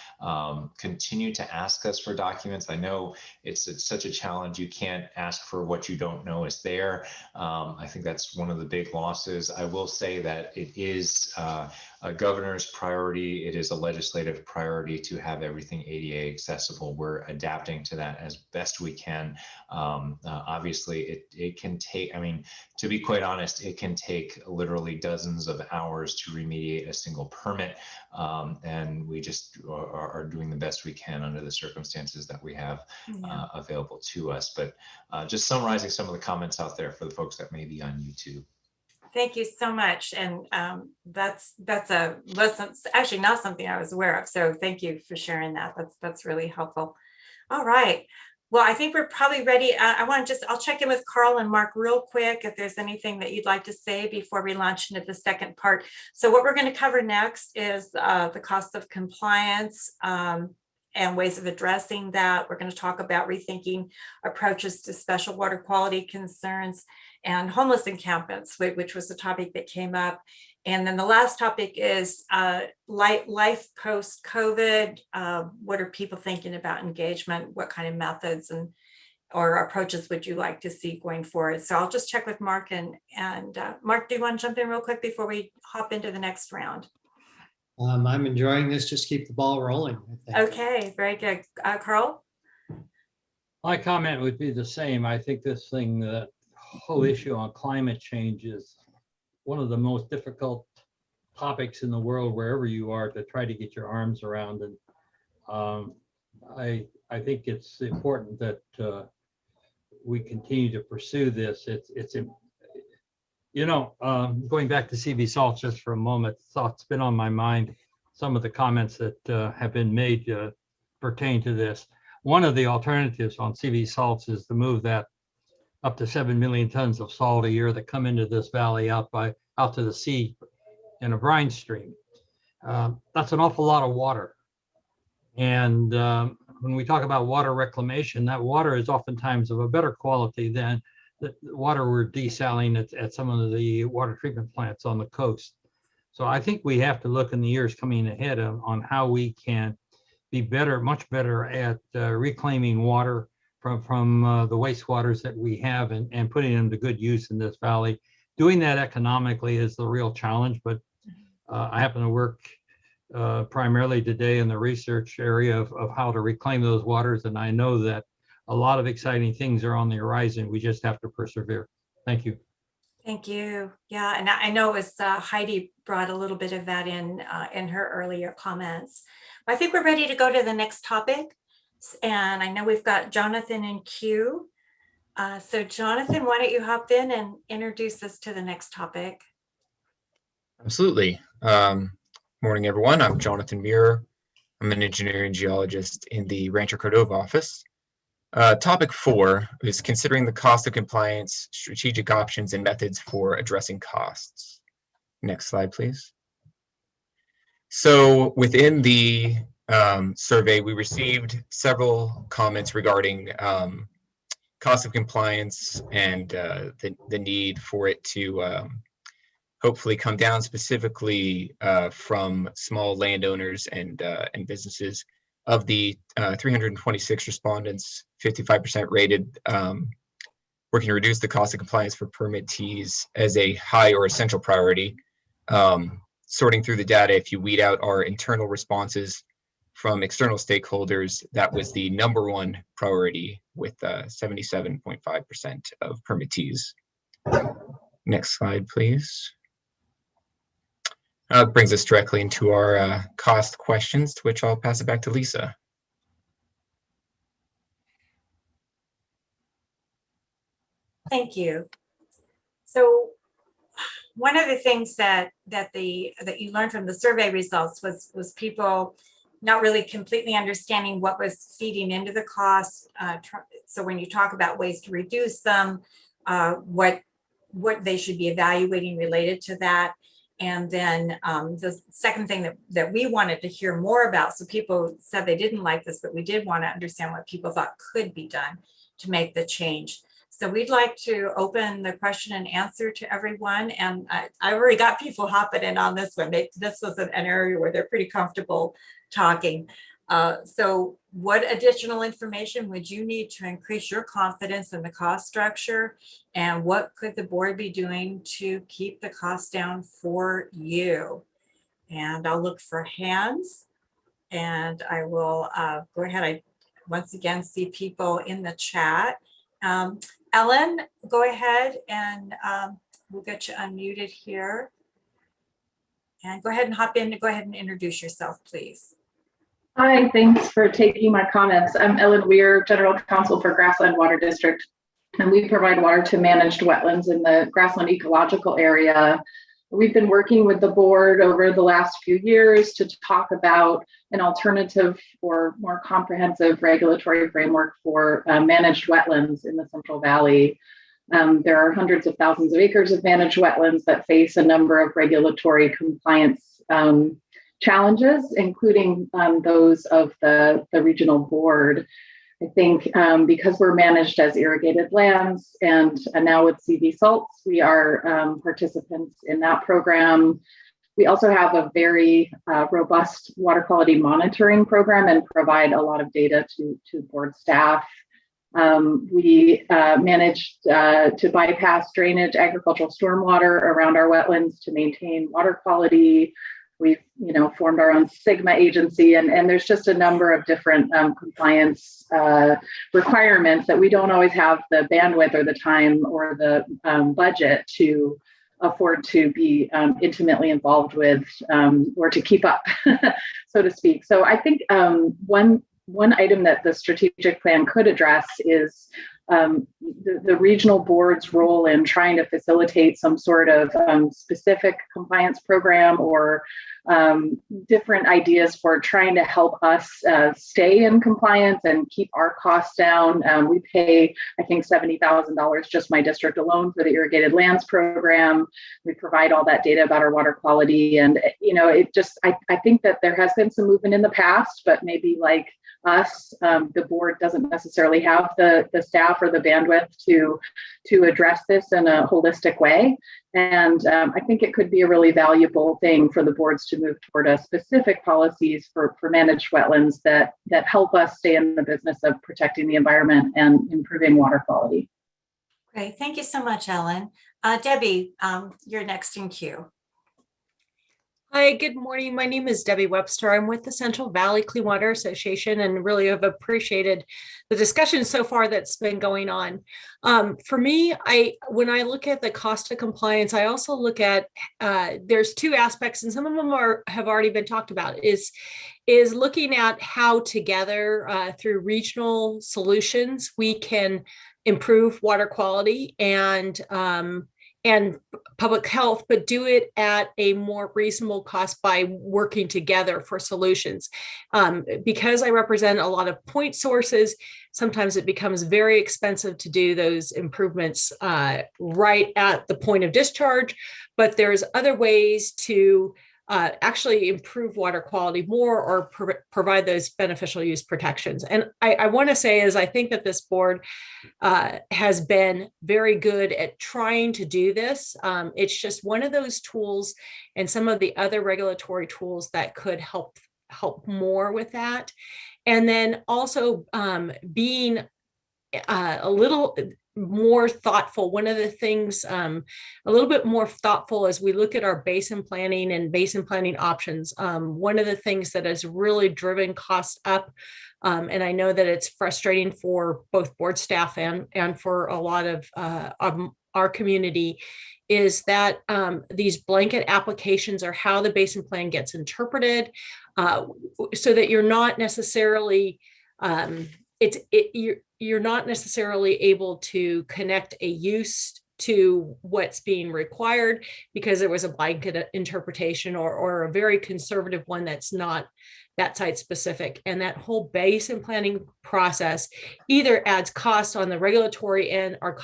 Continue to ask us for documents. I know it's such a challenge. You can't ask for what you don't know is there. I think that's one of the big losses. I will say that it is a governor's priority. It is a legislative priority to have everything ADA accessible. We're adapting to that as best we can. Obviously, it can take, to be quite honest, it can take literally dozens of hours to remediate a single permit. And we just are doing the best we can under the circumstances that we have available to us. But just summarizing some of the comments out there for the folks that may be on YouTube. Thank you so much. And wasn't actually not something I was aware of. So thank you for sharing that. That's really helpful. All right. Well, I think we're probably ready. I'll check in with Carl and Mark real quick if there's anything that you'd like to say before we launch into the second part. So what we're going to cover next is the cost of compliance and ways of addressing that. We're going to talk about rethinking approaches to special water quality concerns and homeless encampments, which was the topic that came up. And then the last topic is life post-COVID. What are people thinking about engagement? What kind of methods or approaches would you like to see going forward? So I'll just check with Mark and Mark, do you want to jump in real quick before we hop into the next round? I'm enjoying this. Just keep the ball rolling, I think. Okay, very good. Carl? My comment would be the same. I think the whole issue on climate change is one of the most difficult topics in the world, wherever you are, to try to get your arms around. And I think it's important that we continue to pursue this. Going back to CV salts just for a moment, thought's been on my mind. Some of the comments that have been made pertain to this. One of the alternatives on CV salts is to move that up to 7 million tons of salt a year that come into this valley out to the sea in a brine stream. That's an awful lot of water. And when we talk about water reclamation, that water is oftentimes of a better quality than the water we're desaling at some of the water treatment plants on the coast. So I think we have to look in the years coming ahead on how we can be much better at reclaiming water from the wastewaters that we have and putting them to good use in this valley. Doing that economically is the real challenge, but I happen to work primarily today in the research area of how to reclaim those waters, and I know that a lot of exciting things are on the horizon. We just have to persevere. Thank you. Thank you. Yeah, and I know it was Heidi brought a little bit of that in her earlier comments. I think we're ready to go to the next topic. And I know we've got Jonathan in queue. So Jonathan, why don't you hop in and introduce us to the next topic? Absolutely. Morning, everyone. I'm Jonathan Muir, I'm an engineering geologist in the Rancho Cordova office. Topic 4 is considering the cost of compliance, strategic options, and methods for addressing costs. Next slide, please. So within the survey, we received several comments regarding cost of compliance and the need for it to hopefully come down, specifically from small landowners and businesses. Of the 326 respondents, 55% rated working to reduce the cost of compliance for permittees as a high or essential priority. Sorting through the data, if you weed out our internal responses from external stakeholders, that was the #1 priority with 77.5% of permittees. Next slide, please. Brings us directly into our cost questions, to which I'll pass it back to Lisa. Thank you. So one of the things that you learned from the survey results was people not really completely understanding what was feeding into the cost. So when you talk about ways to reduce them, what they should be evaluating related to that. And then the second thing that we wanted to hear more about, so people said they didn't like this, but we did want to understand what people thought could be done to make the change. So we'd like to open the question and answer to everyone. And I already got people hopping in on this one. This was an area where they're pretty comfortable talking. So what additional information would you need to increase your confidence in the cost structure? And what could the board be doing to keep the cost down for you? And I'll look for hands. And I will go ahead. I once again see people in the chat. Ellen, go ahead and we'll get you unmuted here. And go ahead and hop in. Go ahead and introduce yourself, please. Hi, thanks for taking my comments. I'm Ellen Weir, General Counsel for Grassland Water District, and we provide water to managed wetlands in the Grassland ecological area. We've been working with the board over the last few years to talk about an alternative or more comprehensive regulatory framework for managed wetlands in the Central Valley. There are hundreds of thousands of acres of managed wetlands that face a number of regulatory compliance challenges, including those of the regional board. I think because we're managed as irrigated lands and now with CV salts, we are participants in that program. We also have a very robust water quality monitoring program and provide a lot of data to board staff. We managed to bypass drainage, agricultural stormwater around our wetlands to maintain water quality. We've, formed our own SGMA agency, and there's just a number of different compliance requirements that we don't always have the bandwidth or the time or the budget to afford to be intimately involved with or to keep up, so to speak. So I think one item that the strategic plan could address is the regional board's role in trying to facilitate some sort of specific compliance program or different ideas for trying to help us stay in compliance and keep our costs down. We pay, I think, $70,000, just my district alone, for the irrigated lands program. We provide all that data about our water quality. And, I think that there has been some movement in the past, but maybe like us, the board doesn't necessarily have the staff or the bandwidth to address this in a holistic way. And I think it could be a really valuable thing for the boards to move toward a specific policies for managed wetlands that help us stay in the business of protecting the environment and improving water quality. Great, thank you so much, Ellen. Debbie, you're next in queue. Hi, good morning. My name is Debbie Webster. I'm with the Central Valley Clean Water Association and really have appreciated the discussion so far that's been going on. For me, when I look at the cost of compliance, I also look at, there's two aspects, and some of them have already been talked about, is looking at how together through regional solutions, we can improve water quality and and public health, but do it at a more reasonable cost by working together for solutions. Because I represent a lot of point sources, sometimes it becomes very expensive to do those improvements right at the point of discharge, but there's other ways to actually improve water quality more or provide those beneficial use protections. And I want to say is I think that this board has been very good at trying to do this. It's just one of those tools and some of the other regulatory tools that could help more with that. And then also being a little more thoughtful. One of the things, a little bit more thoughtful as we look at our basin planning and basin planning options. One of the things that has really driven costs up, and I know that it's frustrating for both board staff and for a lot of our community, is that these blanket applications are how the basin plan gets interpreted, so that you're not necessarily you're not necessarily able to connect a use to what's being required because there was a blanket interpretation or a very conservative one that's not that site specific. And that whole basin planning process either adds cost on the regulatory end or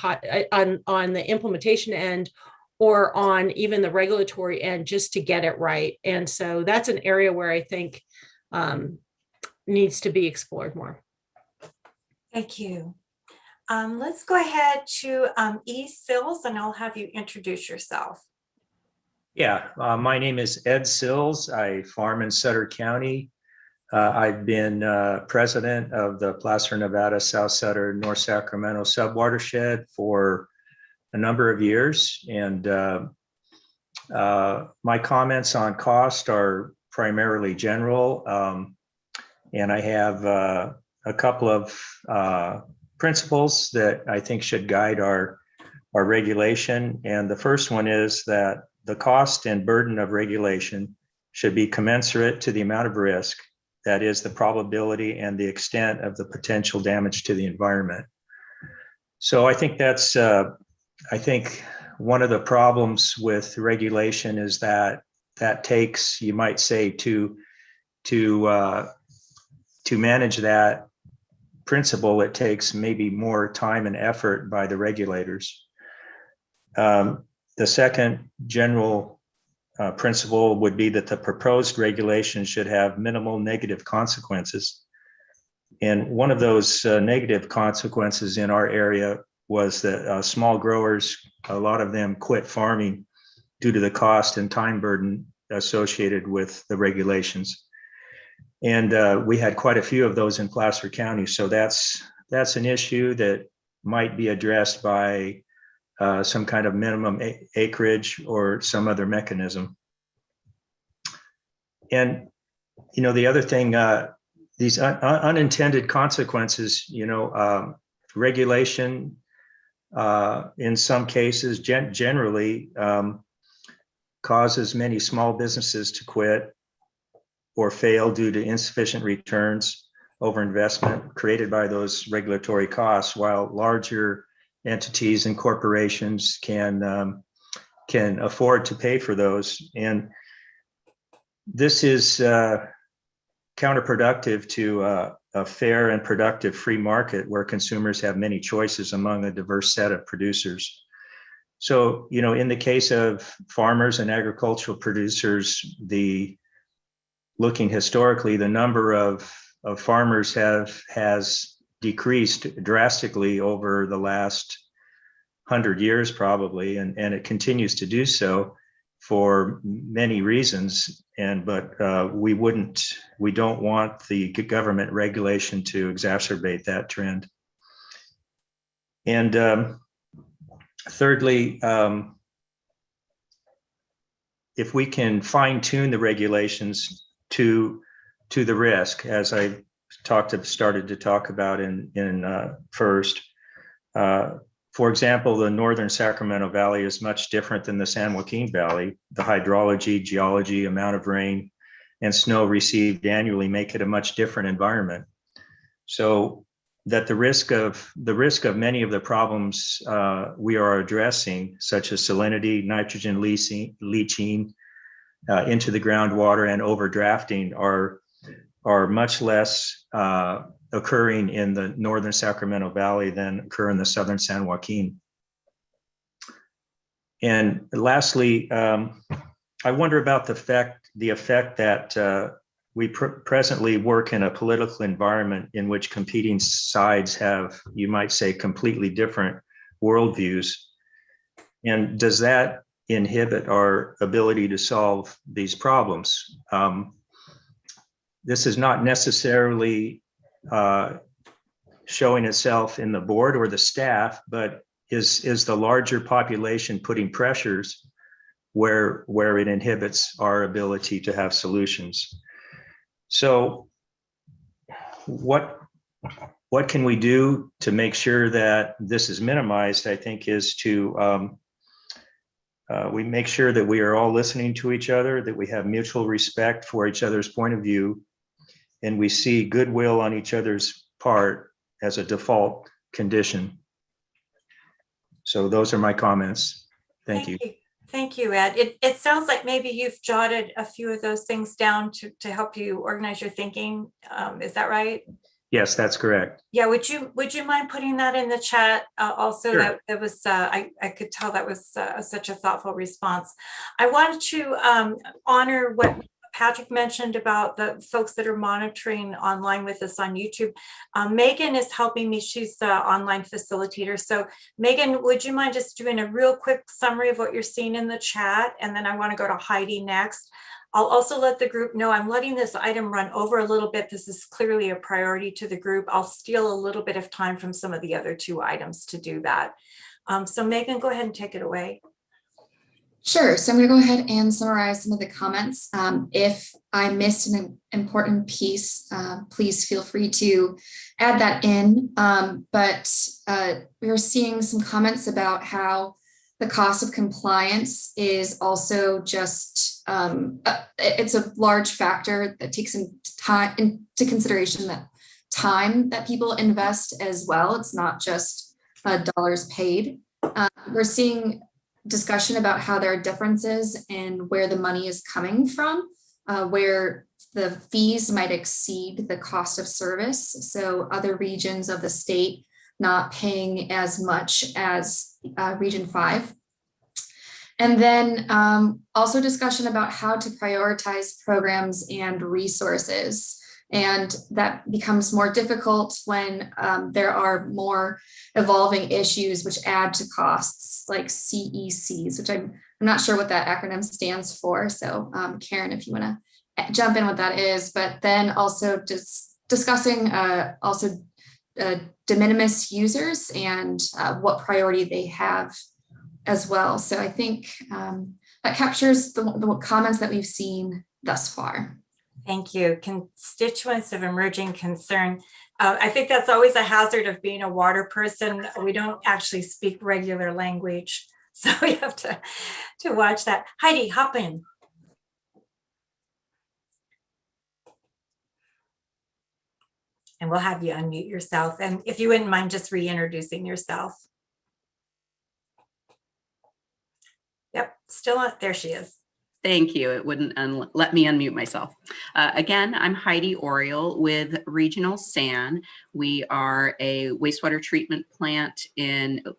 on the implementation end or on even the regulatory end just to get it right. And so that's an area where I think needs to be explored more. Thank you. Let's go ahead to E. Sills, and I'll have you introduce yourself. Yeah, my name is Ed Sills. I farm in Sutter County. I've been president of the Placer, Nevada, South Sutter, North Sacramento subwatershed for a number of years. And my comments on cost are primarily general. And I have a couple of principles that I think should guide our regulation. And the first one is that the cost and burden of regulation should be commensurate to the amount of risk, that is the probability and the extent of the potential damage to the environment. So I think that's, I think one of the problems with regulation is that takes, you might say, to manage that principle, it takes maybe more time and effort by the regulators. The second general principle would be that the proposed regulation should have minimal negative consequences. And one of those negative consequences in our area was that small growers, a lot of them quit farming due to the cost and time burden associated with the regulations. And we had quite a few of those in Placer County. So that's an issue that might be addressed by some kind of minimum acreage or some other mechanism. And, you know, the other thing, these unintended consequences, you know, regulation in some cases generally causes many small businesses to quit or fail due to insufficient returns over investment created by those regulatory costs, while larger entities and corporations can afford to pay for those. And this is counterproductive to a fair and productive free market where consumers have many choices among a diverse set of producers. So, you know, in the case of farmers and agricultural producers, looking historically, the number of farmers has decreased drastically over the last 100 years probably, and it continues to do so for many reasons. But we don't want the government regulation to exacerbate that trend. And thirdly, if we can fine tune the regulations to the risk, as I started to talk about in first. For example, the northern Sacramento Valley is much different than the San Joaquin Valley. The hydrology, geology, amount of rain, and snow received annually make it a much different environment. So that the risk of many of the problems we are addressing, such as salinity, nitrogen leaching into the groundwater, and overdrafting, are much less occurring in the northern Sacramento Valley than occur in the southern San Joaquin. And lastly, I wonder about the effect that we presently work in a political environment in which competing sides have, you might say, completely different worldviews. And does that inhibit our ability to solve these problems? This is not necessarily showing itself in the board or the staff, but is the larger population putting pressures where it inhibits our ability to have solutions? So what can we do to make sure that this is minimized? I think is to we make sure that we are all listening to each other, that we have mutual respect for each other's point of view, and we see goodwill on each other's part as a default condition. So those are my comments. Thank you. Thank you, Ed. It sounds like maybe you've jotted a few of those things down to help you organize your thinking. Is that right? Yes, that's correct. Yeah, would you mind putting that in the chat also? Sure. That was I could tell that was such a thoughtful response. I wanted to honor what Patrick mentioned about the folks that are monitoring online with us on YouTube. Megan is helping me. She's the online facilitator. So Megan, would you mind just doing a real quick summary of what you're seeing in the chat? And then I want to go to Heidi next. I'll also let the group know I'm letting this item run over a little bit. This is clearly a priority to the group. I'll steal a little bit of time from some of the other two items to do that. So Megan, go ahead and take it away. Sure. So I'm going to go ahead and summarize some of the comments. If I missed an important piece, please feel free to add that in. But we are seeing some comments about how the cost of compliance is also just, it's a large factor that takes into consideration that time that people invest as well. It's not just dollars paid. We're seeing discussion about how there are differences in where the money is coming from, where the fees might exceed the cost of service. So other regions of the state not paying as much as Region 5. And then also discussion about how to prioritize programs and resources. And that becomes more difficult when there are more evolving issues which add to costs, like CECs, which I'm not sure what that acronym stands for. So Karen, if you want to jump in what that is, but then also just discussing also de minimis users and what priority they have as well. So I think that captures the comments that we've seen thus far. Thank you. Constituents of emerging concern. I think that's always a hazard of being a water person. We don't actually speak regular language, so we have to watch that. Heidi, hop in. And we'll have you unmute yourself. And if you wouldn't mind just reintroducing yourself. Yep, still on. There she is. Thank you. It wouldn't let me unmute myself. Again, I'm Heidi Oriel with Regional SAN. We are a wastewater treatment plant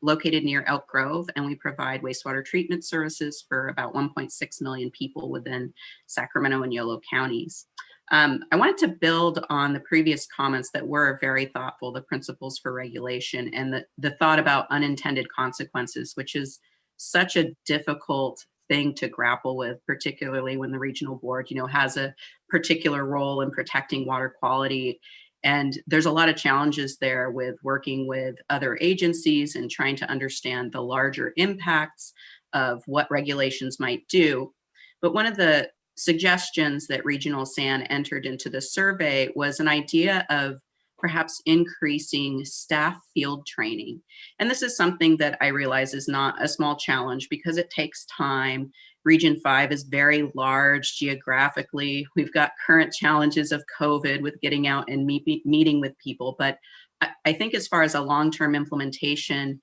located near Elk Grove, and we provide wastewater treatment services for about 1.6 million people within Sacramento and Yolo counties. I wanted to build on the previous comments that were very thoughtful, the principles for regulation and the thought about unintended consequences, which is such a difficult thing to grapple with, particularly when the regional board, has a particular role in protecting water quality. And there's a lot of challenges there with working with other agencies and trying to understand the larger impacts of what regulations might do. But one of the suggestions that Regional SAN entered into the survey was an idea of perhaps increasing staff field training. And this is something that I realize is not a small challenge because it takes time. Region 5 is very large geographically. We've got current challenges of COVID with getting out and meeting with people, but I think as far as a long-term implementation,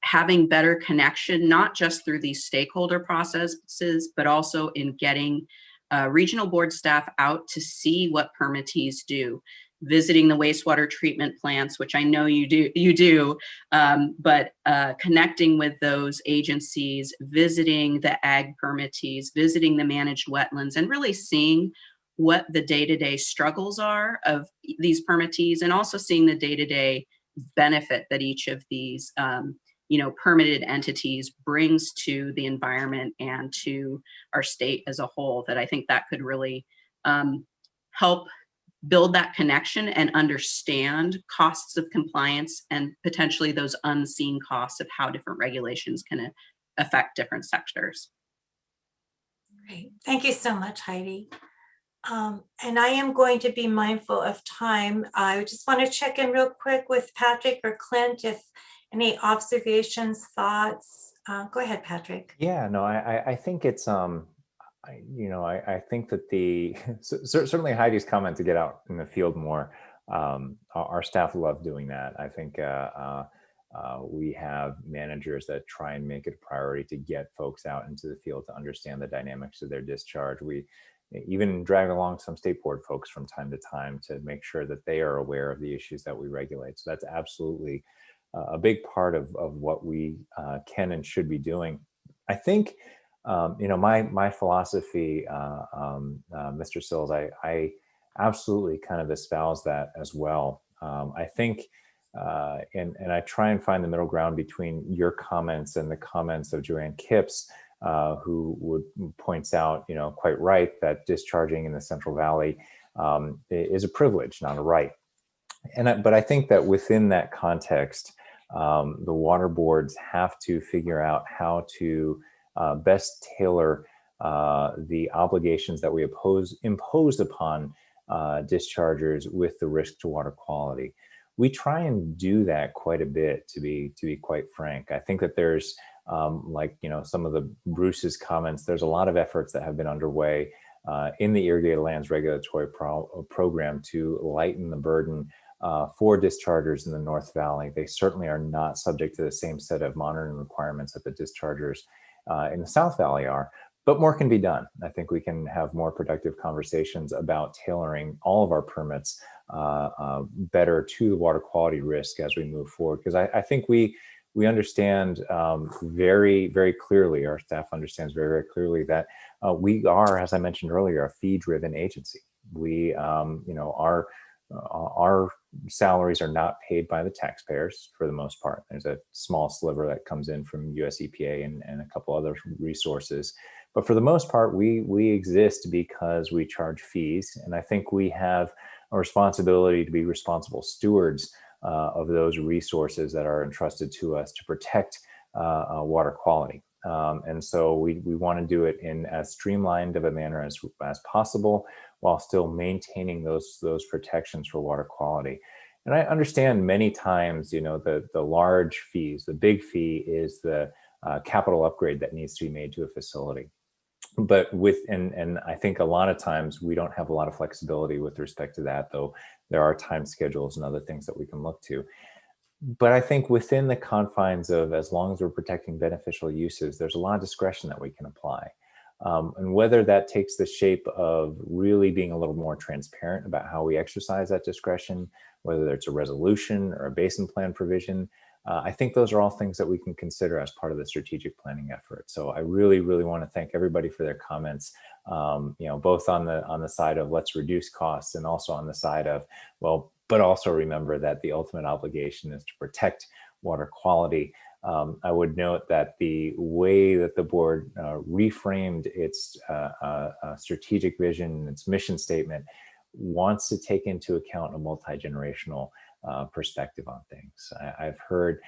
having better connection, not just through these stakeholder processes, but also in getting regional board staff out to see what permittees do, visiting the wastewater treatment plants, which I know you do, but connecting with those agencies, visiting the ag permittees, visiting the managed wetlands, and really seeing what the day-to-day struggles are of these permittees, and also seeing the day-to-day benefit that each of these permitted entities brings to the environment and to our state as a whole, that I think that could really help build that connection and understand costs of compliance and potentially those unseen costs of how different regulations can affect different sectors. Great. Thank you so much, Heidi. And I am going to be mindful of time. I just want to check in real quick with Patrick or Clint if any observations, thoughts. Go ahead, Patrick. Yeah, no, I think it's I think that certainly Heidi's comment to get out in the field more. Our staff love doing that. I think we have managers that try and make it a priority to get folks out into the field to understand the dynamics of their discharge. We even drag along some state board folks from time to time to make sure that they are aware of the issues that we regulate. So that's absolutely a big part of what we can and should be doing. I think, my philosophy, Mr. Sills, I absolutely kind of espouse that as well. I think, and I try and find the middle ground between your comments and the comments of Joanne Kipps, who points out, quite right, that discharging in the Central Valley is a privilege, not a right. But I think that within that context, the water boards have to figure out how to best tailor the obligations that we imposed upon dischargers with the risk to water quality. We try and do that quite a bit, to be quite frank. I think that there's some of the Bruce's comments, there's a lot of efforts that have been underway in the Irrigated Lands Regulatory Program to lighten the burden for dischargers in the North Valley. They certainly are not subject to the same set of monitoring requirements that the dischargers in the South Valley are, but more can be done. I think we can have more productive conversations about tailoring all of our permits better to the water quality risk as we move forward, because I think we understand very, very clearly, our staff understands very, very clearly that we are, as I mentioned earlier, a fee-driven agency. We, our salaries are not paid by the taxpayers for the most part. There's a small sliver that comes in from US EPA and a couple other resources. But for the most part, we exist because we charge fees. And I think we have a responsibility to be responsible stewards of those resources that are entrusted to us to protect water quality. And so we want to do it in as streamlined of a manner as possible, while still maintaining those protections for water quality. And I understand many times, the large fees, the big fee is the capital upgrade that needs to be made to a facility. But and I think a lot of times we don't have a lot of flexibility with respect to that, though there are time schedules and other things that we can look to. But I think within the confines of, as long as we're protecting beneficial uses, there's a lot of discretion that we can apply. And whether that takes the shape of really being a little more transparent about how we exercise that discretion, whether it's a resolution or a basin plan provision, I think those are all things that we can consider as part of the strategic planning effort. So I really, really want to thank everybody for their comments, both on the side of let's reduce costs, and also on the side of, well, but also remember that the ultimate obligation is to protect water quality. I would note that the way that the board reframed its strategic vision, its mission statement, wants to take into account a multi-generational perspective on things. I've heard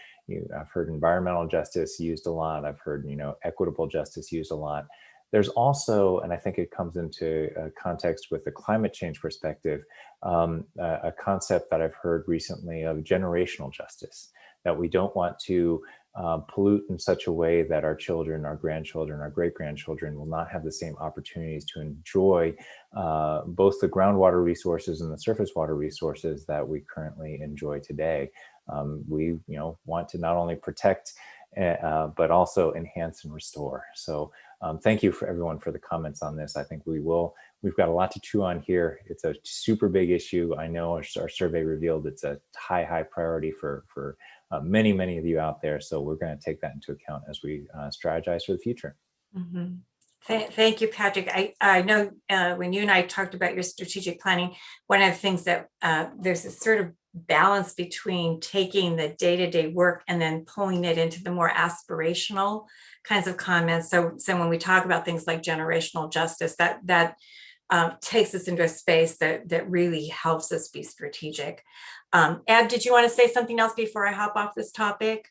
environmental justice used a lot. I've heard equitable justice used a lot. There's also, and I think it comes into context with the climate change perspective, a concept that I've heard recently of generational justice, that we don't want to pollute in such a way that our children, our grandchildren, our great-grandchildren will not have the same opportunities to enjoy both the groundwater resources and the surface water resources that we currently enjoy today. We want to not only protect but also enhance and restore. So thank you for everyone for the comments on this. I think we've got a lot to chew on here. It's a super big issue. I know our survey revealed it's a high priority for many of you out there. So we're going to take that into account as we strategize for the future. Mm-hmm. Thank you, Patrick. I know when you and I talked about your strategic planning, one of the things that there's a sort of balance between taking the day-to-day work and then pulling it into the more aspirational kinds of comments. So when we talk about things like generational justice, that takes us into a space that really helps us be strategic. Ed, did you want to say something else before I hop off this topic?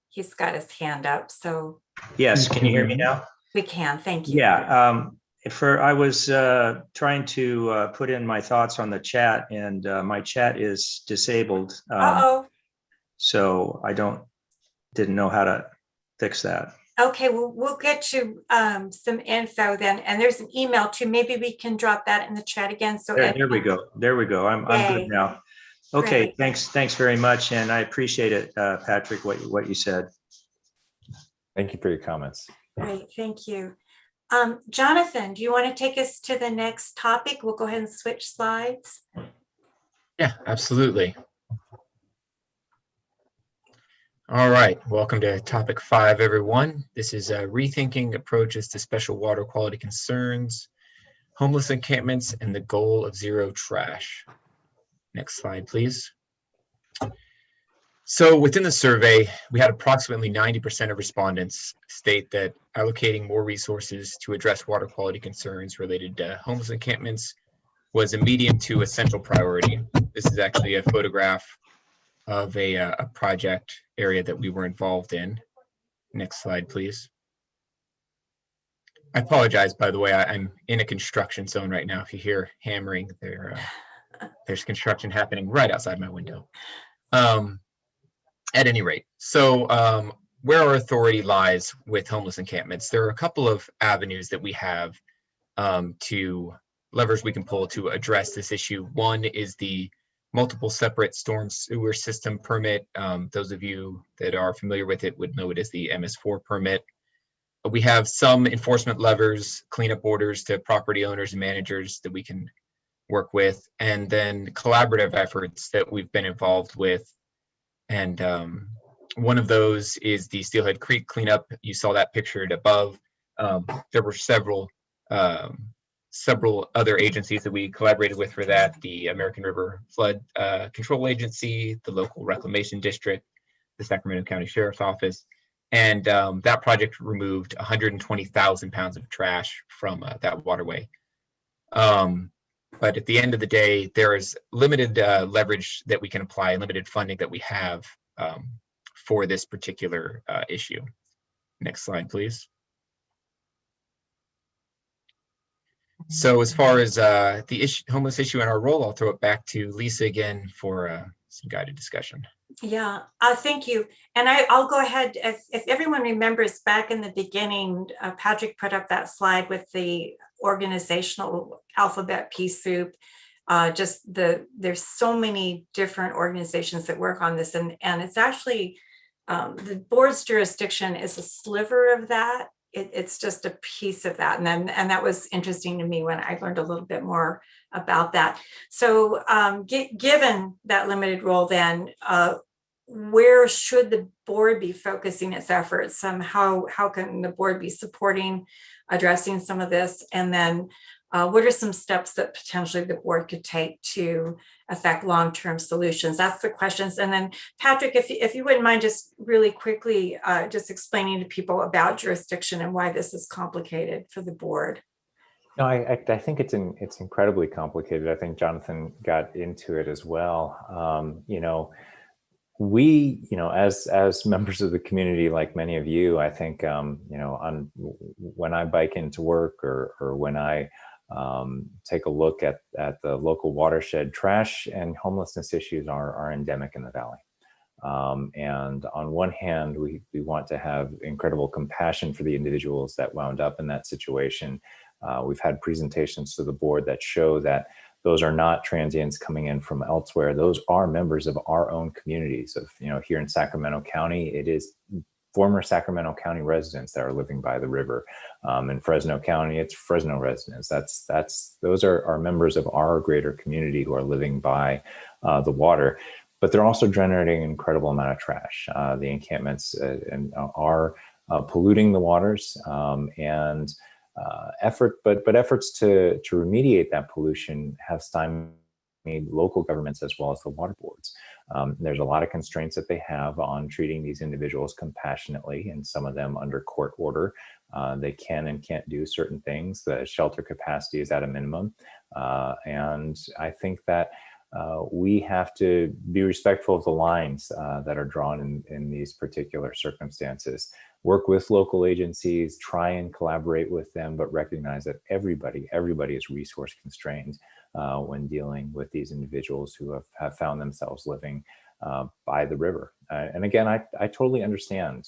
He's got his hand up, so. Yes, can you hear me now? We can, thank you. Yeah, I was trying to put in my thoughts on the chat, and my chat is disabled. So I didn't know how to fix that. Okay, well, we'll get you some info then, and there's an email too. Maybe we can drop that in the chat again. So there we go. There we go. I'm good now. Okay, Great. thanks very much, and I appreciate it, Patrick, what you said. Thank you for your comments. Great, thank you. Jonathan, do you want to take us to the next topic? We'll go ahead and switch slides. Yeah, absolutely. All right, welcome to topic 5, everyone. This is rethinking approaches to special water quality concerns, homeless encampments, and the goal of zero trash. Next slide, please. So within the survey, we had approximately 90% of respondents state that allocating more resources to address water quality concerns related to homeless encampments was a medium to essential priority. This is actually a photograph of a project area that we were involved in. Next slide, please. I apologize, by the way, I'm in a construction zone right now. If you hear hammering, there's construction happening right outside my window. At any rate, so where our authority lies with homeless encampments, there are a couple of avenues that we have to levers we can pull to address this issue. One is the multiple separate storm sewer system permit. Those of you that are familiar with it would know it as the MS4 permit. We have some enforcement levers, cleanup orders to property owners and managers that we can work with, and then collaborative efforts that we've been involved with. And one of those is the Steelhead Creek cleanup. You saw that pictured above. There were several other agencies that we collaborated with for that: the American River Flood Control Agency, the local reclamation district, the Sacramento County Sheriff's Office. And that project removed 120,000 pounds of trash from that waterway. But at the end of the day, there is limited leverage that we can apply, limited funding that we have for this particular issue. Next slide, please. So as far as the homeless issue and our role, I'll throw it back to Lisa again for some guided discussion. Yeah, thank you. And I'll go ahead, if everyone remembers back in the beginning, Patrick put up that slide with the organizational alphabet pea soup. There's so many different organizations that work on this, and it's actually, the board's jurisdiction is a sliver of that. It's just a piece of that. And that was interesting to me when I learned a little bit more about that. So given that limited role, then where should the board be focusing its efforts? How can the board be supporting addressing some of this? And then what are some steps that potentially the board could take to affect long-term solutions? That's the questions. And then Patrick, if you wouldn't mind just really quickly just explaining to people about jurisdiction and why this is complicated for the board. No, I think it's incredibly complicated. I think Jonathan got into it as well. We, as members of the community, like many of you, I think, when I bike into work or when I take a look at the local watershed. Trash and homelessness issues are endemic in the valley. And on one hand, we want to have incredible compassion for the individuals that wound up in that situation. We've had presentations to the board that show that those are not transients coming in from elsewhere. Those are members of our own communities. Of, you know, here in Sacramento County, it is former Sacramento County residents that are living by the river. In Fresno County, it's Fresno residents. Those are members of our greater community who are living by the water. But they're also generating an incredible amount of trash. The encampments are polluting the waters, and efforts to remediate that pollution have stymied local governments as well as the water boards. There's a lot of constraints that they have on treating these individuals compassionately, and some of them under court order. They can and can't do certain things. The shelter capacity is at a minimum. And I think that we have to be respectful of the lines that are drawn in these particular circumstances. Work with local agencies, try and collaborate with them, but recognize that everybody is resource constrained when dealing with these individuals who have found themselves living by the river. And again, I totally understand,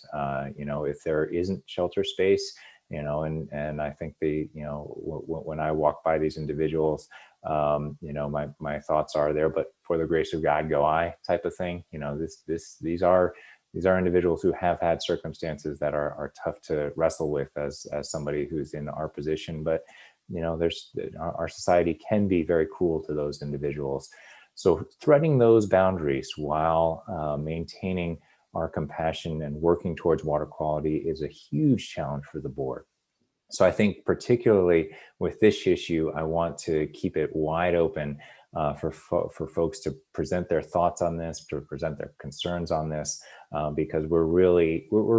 you know, if there isn't shelter space, you know, and I think when I walk by these individuals, you know, my thoughts are there, but for the grace of God go I, type of thing. You know, these are individuals who have had circumstances that are tough to wrestle with as somebody who's in our position. But, you know, our society can be very cruel to those individuals. So threading those boundaries while maintaining our compassion and working towards water quality is a huge challenge for the board. So I think particularly with this issue, I want to keep it wide open for folks to present their thoughts on this, to present their concerns on this, because we're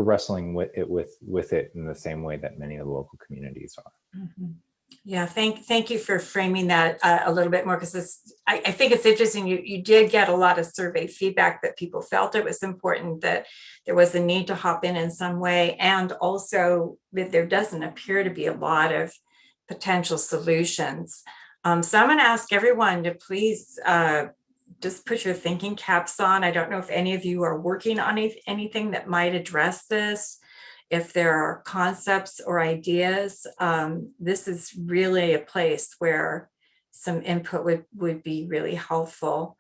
wrestling with it in the same way that many of the local communities are. Mm-hmm. Yeah, thank you for framing that a little bit more, because I think it's interesting. You did get a lot of survey feedback that people felt it was important, that there was a need to hop in some way, and also that there doesn't appear to be a lot of potential solutions. So I'm going to ask everyone to please just put your thinking caps on. I don't know if any of you are working on anything that might address this. If there are concepts or ideas, this is really a place where some input would be really helpful.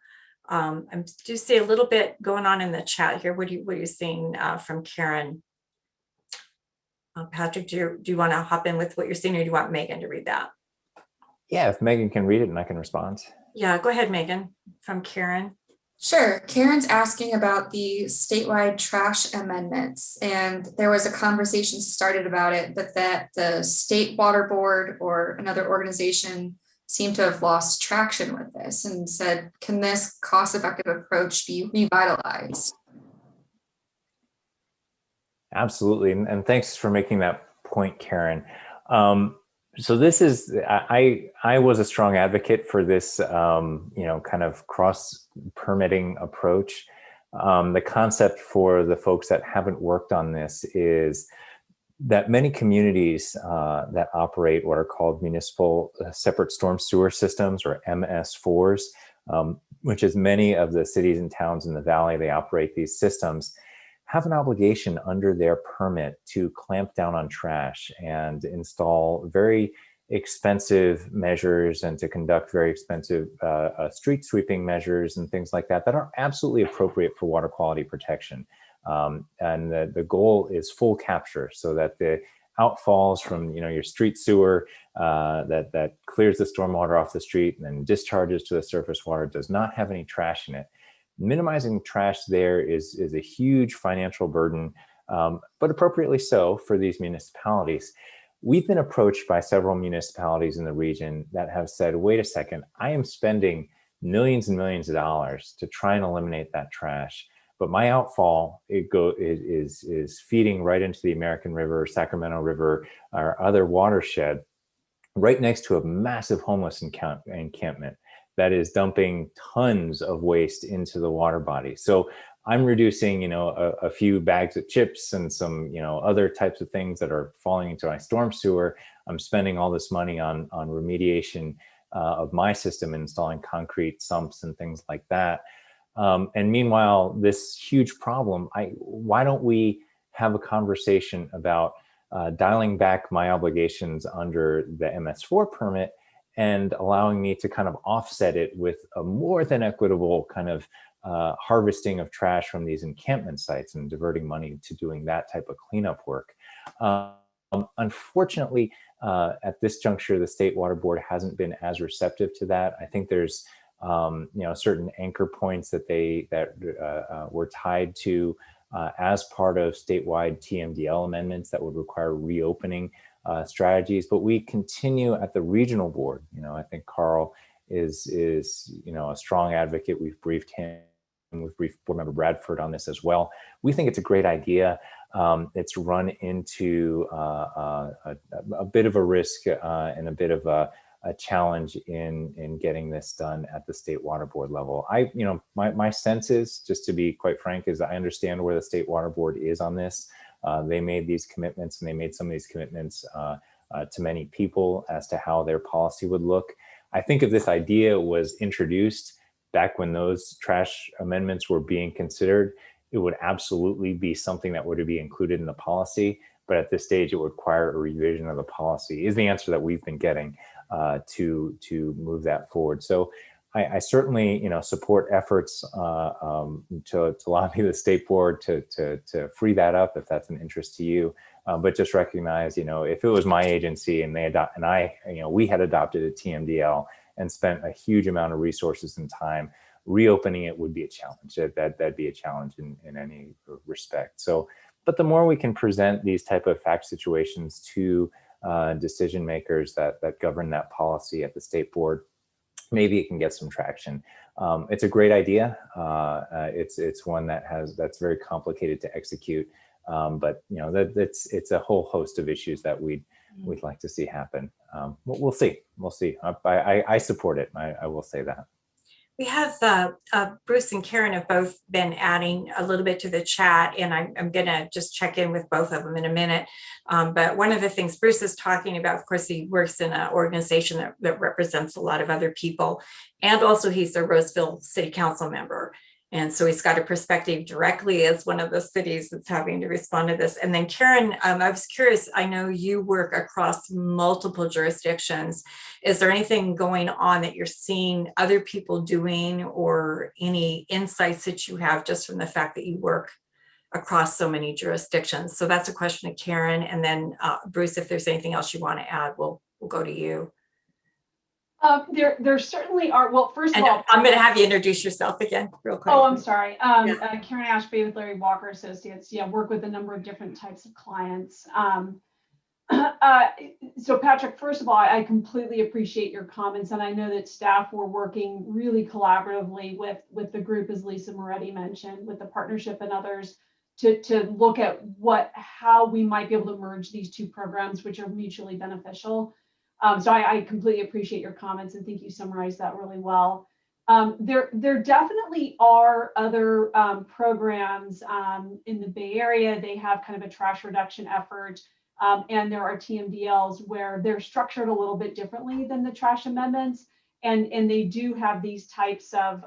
I do see a little bit going on in the chat here. What are you seeing from Karen? Patrick, do you want to hop in with what you're seeing, or do you want Megan to read that? Yeah, if Megan can read it and I can respond. Yeah, go ahead, Megan, from Karen. Sure. Karen's asking about the statewide trash amendments, and there was a conversation started about it, but that the state water board or another organization seemed to have lost traction with this, and said, can this cost-effective approach be revitalized? Absolutely. And thanks for making that point, Karen. So this is, I was a strong advocate for this, you know, kind of cross permitting approach. The concept for the folks that haven't worked on this is that many communities that operate what are called municipal separate storm sewer systems, or MS4s, which is many of the cities and towns in the valley, they operate these systems, have an obligation under their permit to clamp down on trash and install very expensive measures and to conduct very expensive street sweeping measures and things like that are absolutely appropriate for water quality protection. And the goal is full capture, so that the outfalls from your street sewer that clears the stormwater off the street and then discharges to the surface water does not have any trash in it. Minimizing trash there is a huge financial burden, but appropriately so for these municipalities. We've been approached by several municipalities in the region that have said, wait a second, I am spending millions and millions of dollars to try and eliminate that trash, but my outfall is feeding right into the American River, Sacramento River, or other watershed right next to a massive homeless encampment that is dumping tons of waste into the water body. So I'm reducing, a few bags of chips and some, other types of things that are falling into my storm sewer. I'm spending all this money on remediation of my system, installing concrete sumps and things like that. And meanwhile, this huge problem, why don't we have a conversation about dialing back my obligations under the MS4 permit and allowing me to kind of offset it with a more than equitable kind of harvesting of trash from these encampment sites and diverting money to doing that type of cleanup work. Unfortunately, at this juncture, the State Water Board hasn't been as receptive to that. I think there's certain anchor points that were tied to as part of statewide TMDL amendments that would require reopening strategies. But we continue at the regional board. I think Carl is a strong advocate. We've briefed him. We've briefed Board Member Bradford on this as well. We think it's a great idea. It's run into a bit of a risk and a bit of a challenge in getting this done at the State Water Board level. My sense is, just to be quite frank, is I understand where the State Water Board is on this. They made these commitments, and they made some of these commitments to many people as to how their policy would look. I think if this idea was introduced back when those trash amendments were being considered, it would absolutely be something that would be included in the policy. But at this stage, it would require a revision of the policy, is the answer that we've been getting to move that forward. So I certainly, support efforts to lobby the State Board to free that up if that's an interest to you. But just recognize, if it was my agency and we had adopted a TMDL and spent a huge amount of resources and time, reopening it would be a challenge. That'd be a challenge in any respect. So, but the more we can present these type of fact situations to decision makers that govern that policy at the State Board, maybe it can get some traction. It's a great idea. It's one that's very complicated to execute. But it's a whole host of issues that we'd like to see happen. We'll see. I support it. I will say that. We have Bruce and Karen have both been adding a little bit to the chat, and I'm going to just check in with both of them in a minute. But one of the things Bruce is talking about, of course, he works in an organization that represents a lot of other people. And also he's a Roseville City Council member. And so he's got a perspective directly as one of the cities that's having to respond to this. And then Karen, I was curious, I know you work across multiple jurisdictions. Is there anything going on that you're seeing other people doing, or any insights that you have just from the fact that you work across so many jurisdictions? So that's a question to Karen. And then Bruce, if there's anything else you want to add, we'll go to you. There certainly are. Well, first of all, I'm going to have you introduce yourself again real quick. Oh, I'm sorry. Karen Ashby with Larry Walker Associates. Yeah, work with a number of different types of clients. So Patrick, first of all, I completely appreciate your comments, and I know that staff were working really collaboratively with the group, as Lisa Moretti mentioned, with the partnership and others, to look at how we might be able to merge these two programs, which are mutually beneficial. So I completely appreciate your comments and think you summarized that really well. There definitely are other programs in the Bay Area. They have kind of a trash reduction effort, and there are TMDLs where they're structured a little bit differently than the trash amendments, and they do have these types of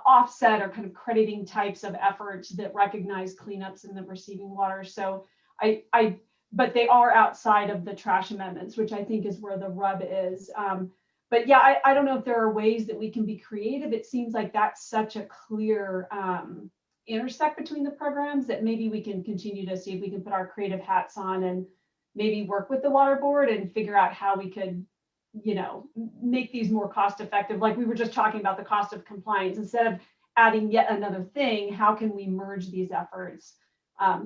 offset or kind of crediting types of efforts that recognize cleanups in the receiving water. So but they are outside of the trash amendments, which I think is where the rub is. But yeah, I don't know if there are ways that we can be creative. It seems like that's such a clear intersect between the programs that maybe we can continue to see if we can put our creative hats on and maybe work with the water board and figure out how we could, make these more cost effective. Like we were just talking about the cost of compliance, instead of adding yet another thing, how can we merge these efforts?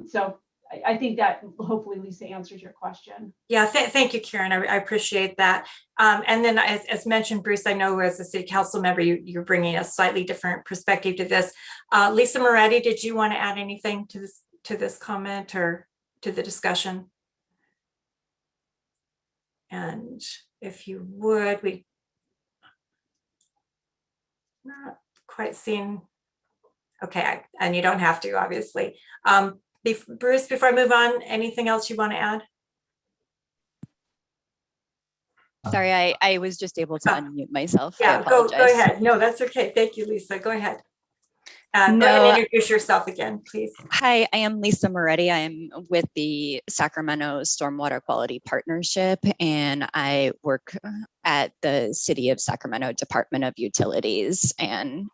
So I think that hopefully Lisa answers your question. Yeah, thank you, Karen. I appreciate that. And then as mentioned, Bruce, I know as a city council member, you're bringing a slightly different perspective to this. Lisa Moretti, did you want to add anything to this comment or to the discussion? And if you would, we not quite seen Okay, and you don't have to, obviously. Bruce, before I move on, anything else you want to add? Sorry, I was just able to unmute myself. I Yeah, go apologize. ahead. No, that's okay. Thank you, Lisa. Go ahead. Go ahead No. and introduce yourself again, please. Hi, I am Lisa Moretti. I am with the Sacramento Stormwater Quality Partnership, and I work at the City of Sacramento Department of Utilities. And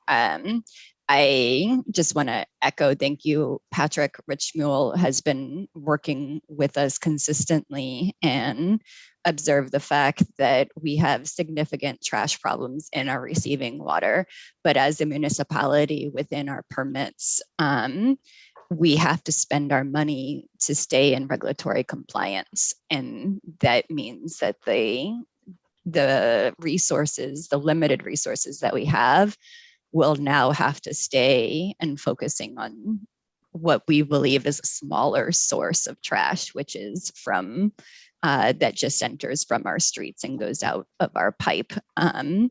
I just want to echo, thank you, Patrick. Rich Mule has been working with us consistently and observe the fact that we have significant trash problems in our receiving water. But as a municipality within our permits, we have to spend our money to stay in regulatory compliance. And that means that the resources, the limited resources that we have, will now have to stay and focusing on what we believe is a smaller source of trash, which is from that just enters from our streets and goes out of our pipe. And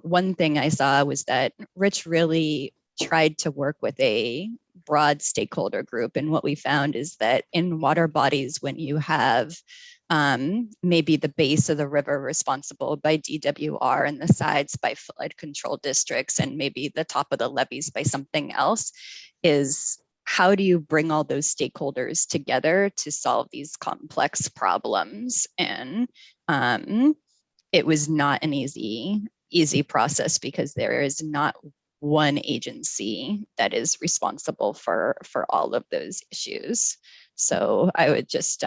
one thing I saw was that Rich really tried to work with a broad stakeholder group. And what we found is that in water bodies, when you have maybe the base of the river responsible by DWR and the sides by flood control districts, and maybe the top of the levees by something else, is how do you bring all those stakeholders together to solve these complex problems? And it was not an easy process because there is not one agency that is responsible for all of those issues. So I would just,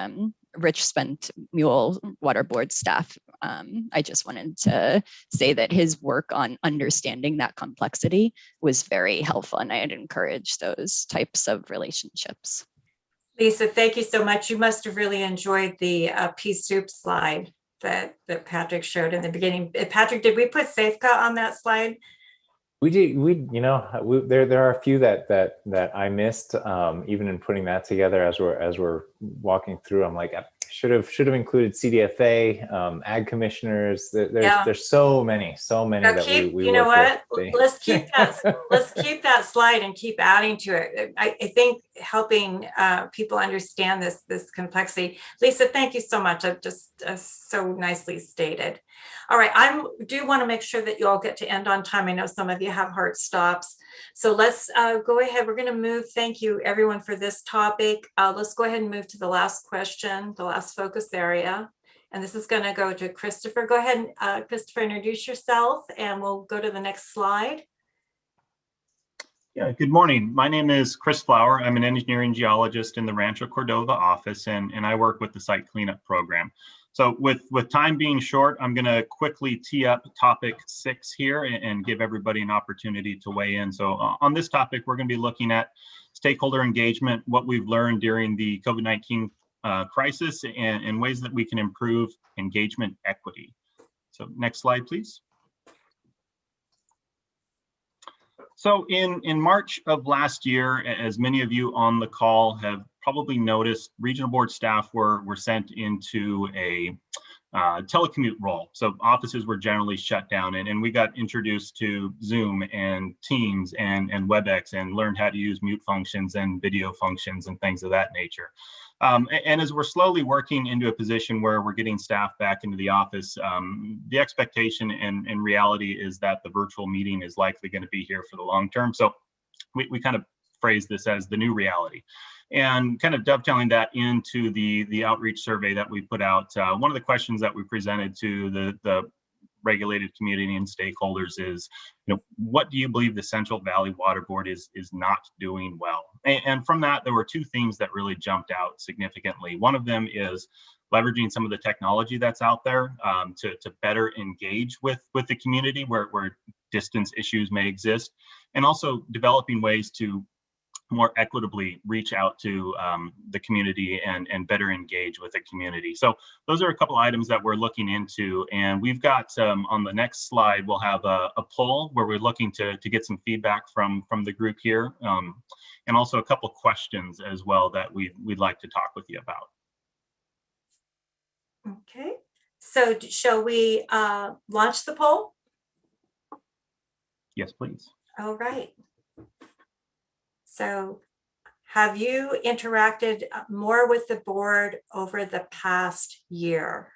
Rich spent Mule Water Board staff. I just wanted to say that his work on understanding that complexity was very helpful, and I'd encourage those types of relationships. Lisa, thank you so much. You must have really enjoyed the pea soup slide that Patrick showed in the beginning. Patrick, did we put Safeco on that slide? We did. There are a few that I missed, even in putting that together as we're walking through. I'm like, I should have included CDFA, ag commissioners. There's so many that we you know work what? with. Let's keep that slide and keep adding to it. I think helping people understand this complexity. Lisa, thank you so much. I've just so nicely stated. All right, I do want to make sure that you all get to end on time. I know some of you have hard stops. So let's go ahead. We're going to move. Thank you, everyone, for this topic. Let's go ahead and move to the last question, the last focus area. And this is going to go to Christopher. Go ahead, Christopher, introduce yourself, and we'll go to the next slide. Yeah, good morning. My name is Chris Flower. I'm an engineering geologist in the Rancho Cordova office, and I work with the site cleanup program. So with time being short, I'm going to quickly tee up topic 6 here and give everybody an opportunity to weigh in. So on this topic, we're going to be looking at stakeholder engagement, what we've learned during the COVID-19 crisis, and ways that we can improve engagement equity. So next slide, please. So in March of last year, as many of you on the call have probably noticed, regional board staff were sent into a telecommute role. So offices were generally shut down, and we got introduced to Zoom and Teams and WebEx and learned how to use mute functions and video functions and things of that nature. And as we're slowly working into a position where we're getting staff back into the office, the expectation and reality is that the virtual meeting is likely going to be here for the long term. So we kind of phrase this as the new reality. And kind of dovetailing that into the outreach survey that we put out, one of the questions that we presented to the regulated community and stakeholders is, what do you believe the Central Valley Water Board is not doing well? And from that, there were 2 themes that really jumped out significantly. One of them is leveraging some of the technology that's out there to better engage with the community where distance issues may exist, and also developing ways to more equitably reach out to the community and better engage with the community. So those are a couple items that we're looking into, and we've got on the next slide, we'll have a poll where we're looking to get some feedback from the group here, and also a couple questions as well that we'd like to talk with you about. Okay, so shall we launch the poll? Yes, please. All right. So have you interacted more with the board over the past year?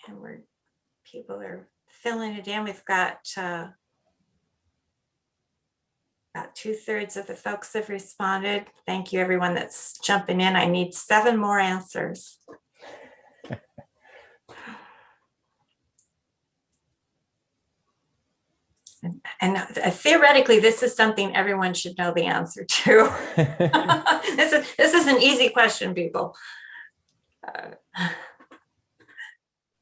And people are filling it in. We've got about 2/3 of the folks have responded. Thank you, everyone that's jumping in. I need 7 more answers. And theoretically, this is something everyone should know the answer to. This is an easy question, people.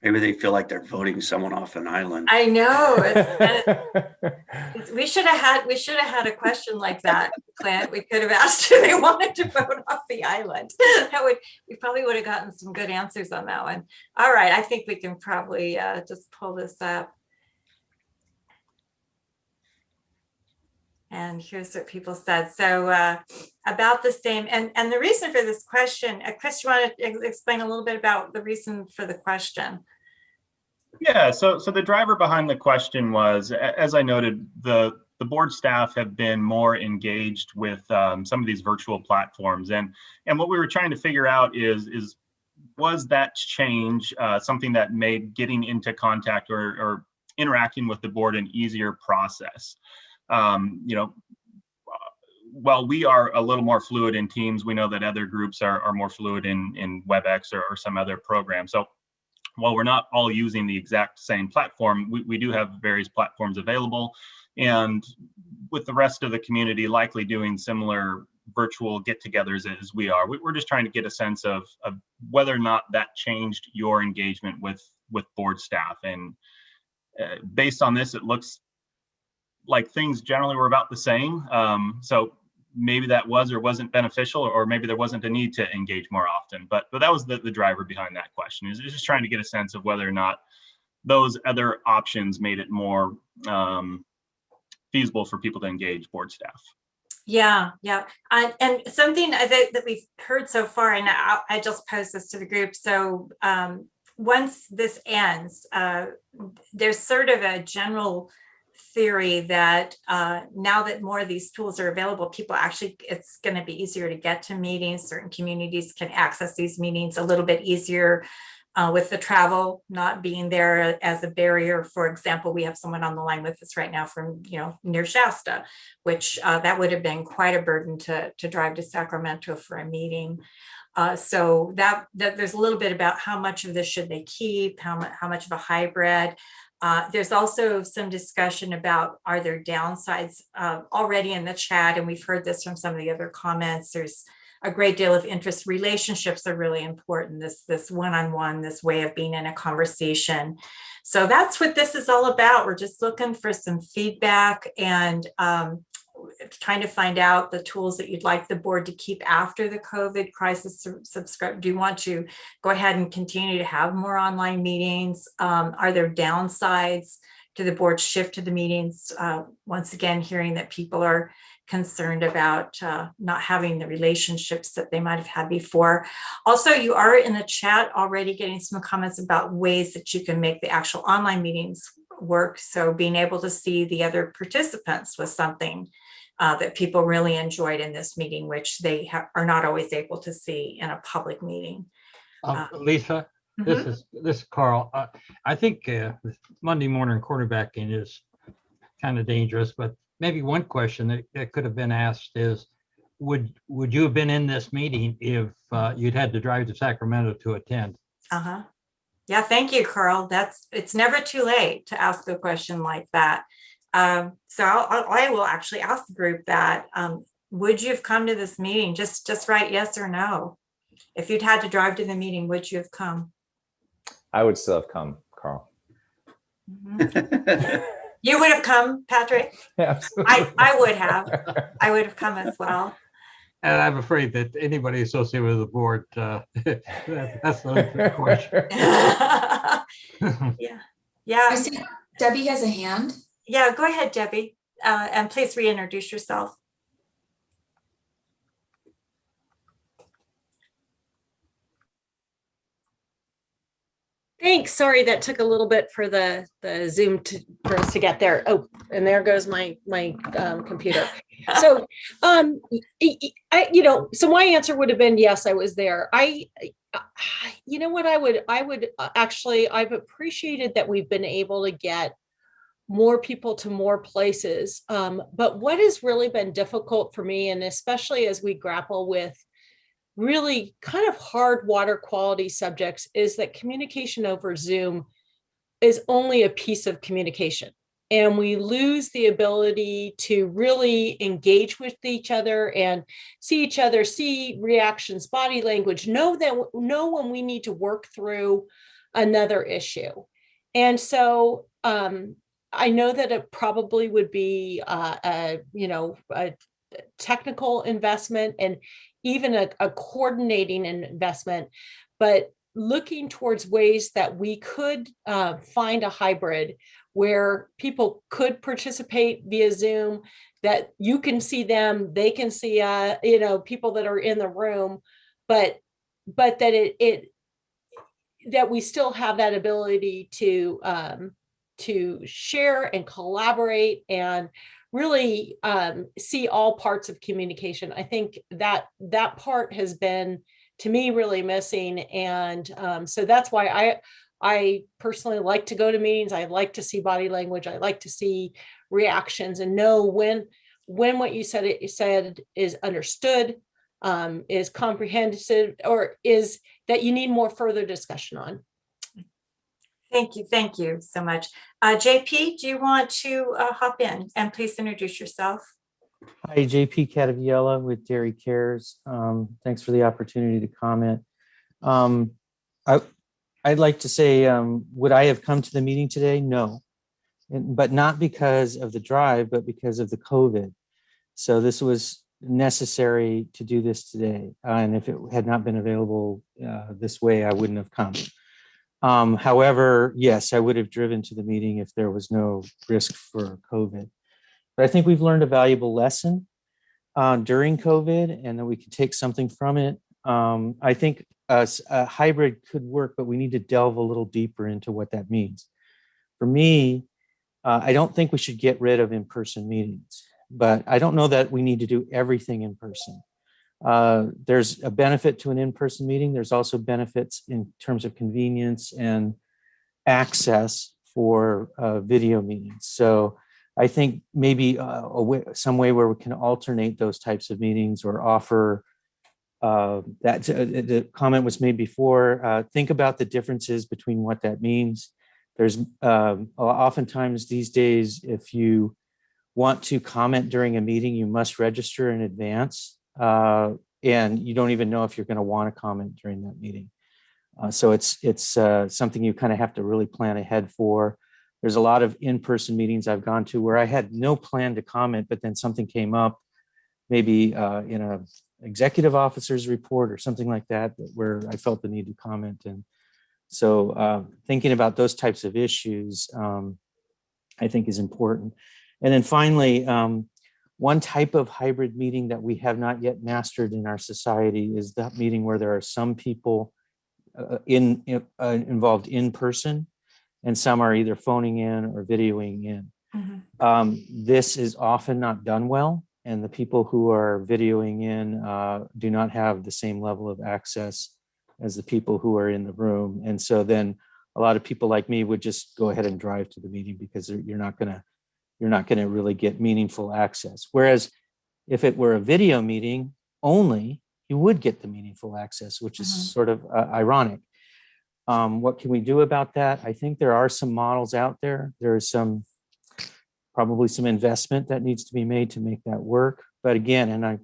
Maybe they feel like they're voting someone off an island. I know. We should have had a question like that, Clint. We could have asked who they wanted to vote off the island. We probably would have gotten some good answers on that one. All right, I think we can probably just pull this up. And here's what people said. So about the same, and the reason for this question, Chris, you want to explain a little bit about the reason for the question? Yeah, so the driver behind the question was, as I noted, the board staff have been more engaged with some of these virtual platforms. And what we were trying to figure out is was that change something that made getting into contact or interacting with the board an easier process? You know, while we are a little more fluid in Teams, we know that other groups are more fluid in WebEx or some other program. So while we're not all using the exact same platform, we do have various platforms available. And with the rest of the community likely doing similar virtual get-togethers as we are, we're just trying to get a sense of whether or not that changed your engagement with board staff. And based on this, it looks like things generally were about the same. So maybe that was or wasn't beneficial, or maybe there wasn't a need to engage more often. But that was the driver behind that question, is just trying to get a sense of whether or not those other options made it more feasible for people to engage board staff. Yeah. And something that we've heard so far, and I just posed this to the group. So once this ends, there's sort of a general theory that now that more of these tools are available, people actually, it's going to be easier to get to meetings. Certain communities can access these meetings a little bit easier with the travel not being there as a barrier. For example, we have someone on the line with us right now from, near Shasta, which that would have been quite a burden to drive to Sacramento for a meeting. So that there's a little bit about how much of this should they keep, how much of a hybrid. There's also some discussion about, are there downsides already in the chat? And we've heard this from some of the other comments. There's a great deal of interest. Relationships are really important. This one-on-one, this way of being in a conversation. So that's what this is all about. We're just looking for some feedback and trying to find out the tools that you'd like the board to keep after the COVID crisis. Do you want to go ahead and continue to have more online meetings? Are there downsides to the board shift to the meetings? Once again, hearing that people are concerned about not having the relationships that they might have had before. Also, you are in the chat already getting some comments about ways that you can make the actual online meetings work. So being able to see the other participants was something that people really enjoyed in this meeting, which they are not always able to see in a public meeting. Lisa, this is Carl. I think Monday morning quarterbacking is kind of dangerous, but maybe one question that could have been asked is, would you have been in this meeting if you'd had to drive to Sacramento to attend? Yeah, thank you, Carl. It's never too late to ask a question like that. So I will actually ask the group that, would you have come to this meeting? Just write yes or no. If you'd had to drive to the meeting, would you have come? I would still have come, Carl. You would have come, Patrick? Absolutely. I would have. I would have come as well. And I'm afraid that anybody associated with the board, that's the question. Yeah. I see Debbie has a hand. Yeah, go ahead, Debbie. and please reintroduce yourself. Thanks. Sorry, that took a little bit for the Zoom for us to get there. Oh, and there goes my computer. So, so my answer would have been yes, I was there. You know what, I would actually, I've appreciated that we've been able to get more people to more places. But what has really been difficult for me, and especially as we grapple with really kind of hard water quality subjects, is that communication over Zoom is only a piece of communication. And we lose the ability to really engage with each other and see each other, see reactions, body language, know when we need to work through another issue. And so I know that it probably would be a technical investment and even a coordinating investment, but looking towards ways that we could find a hybrid where people could participate via Zoom, that you can see them, they can see people that are in the room, but that that we still have that ability to share and collaborate and really see all parts of communication. I think that part has been, to me, really missing. And so that's why I personally like to go to meetings. I like to see body language. I like to see reactions and know when what you said is understood, is comprehensive, or is that you need more further discussion on. Thank you so much. JP, do you want to hop in and please introduce yourself? Hi, JP Cataviella with Dairy Cares. Thanks for the opportunity to comment. I'd like to say, would I have come to the meeting today? No, but not because of the drive, but because of the COVID. So this was necessary to do this today. And if it had not been available this way, I wouldn't have come. However, yes, I would have driven to the meeting if there was no risk for COVID. But I think we've learned a valuable lesson during COVID, and that we can take something from it. I think a hybrid could work, but we need to delve a little deeper into what that means. For me, I don't think we should get rid of in-person meetings, but I don't know that we need to do everything in person. There's a benefit to an in-person meeting. There's also benefits in terms of convenience and access for video meetings. So I think maybe some way where we can alternate those types of meetings, or offer that. The comment was made before, think about the differences between what that means. There's oftentimes these days, if you want to comment during a meeting, you must register in advance. And you don't even know if you're going to want to comment during that meeting. So it's something you kind of have to really plan ahead for. There's a lot of in-person meetings I've gone to where I had no plan to comment, but then something came up, maybe in a executive officer's report or something like that, where I felt the need to comment. And so thinking about those types of issues, I think is important. And then finally, one type of hybrid meeting that we have not yet mastered in our society is that meeting where there are some people involved in person, and some are either phoning in or videoing in. Mm-hmm. This is often not done well, and the people who are videoing in do not have the same level of access as the people who are in the room. And so then a lot of people like me would just go ahead and drive to the meeting, because you're not going to really get meaningful access. Whereas if it were a video meeting only, you would get the meaningful access, which is sort of ironic. What can we do about that? I think there are some models out there. There's probably some investment that needs to be made to make that work. But again, and I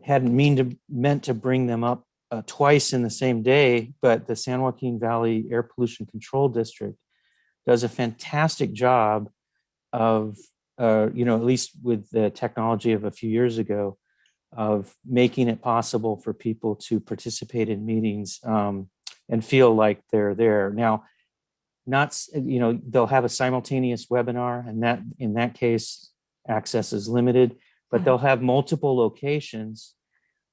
hadn't meant to bring them up twice in the same day, but the San Joaquin Valley Air Pollution Control District does a fantastic job of, at least with the technology of a few years ago, of making it possible for people to participate in meetings and feel like they're there. Now, they'll have a simultaneous webinar, and that in that case, access is limited, but they'll have multiple locations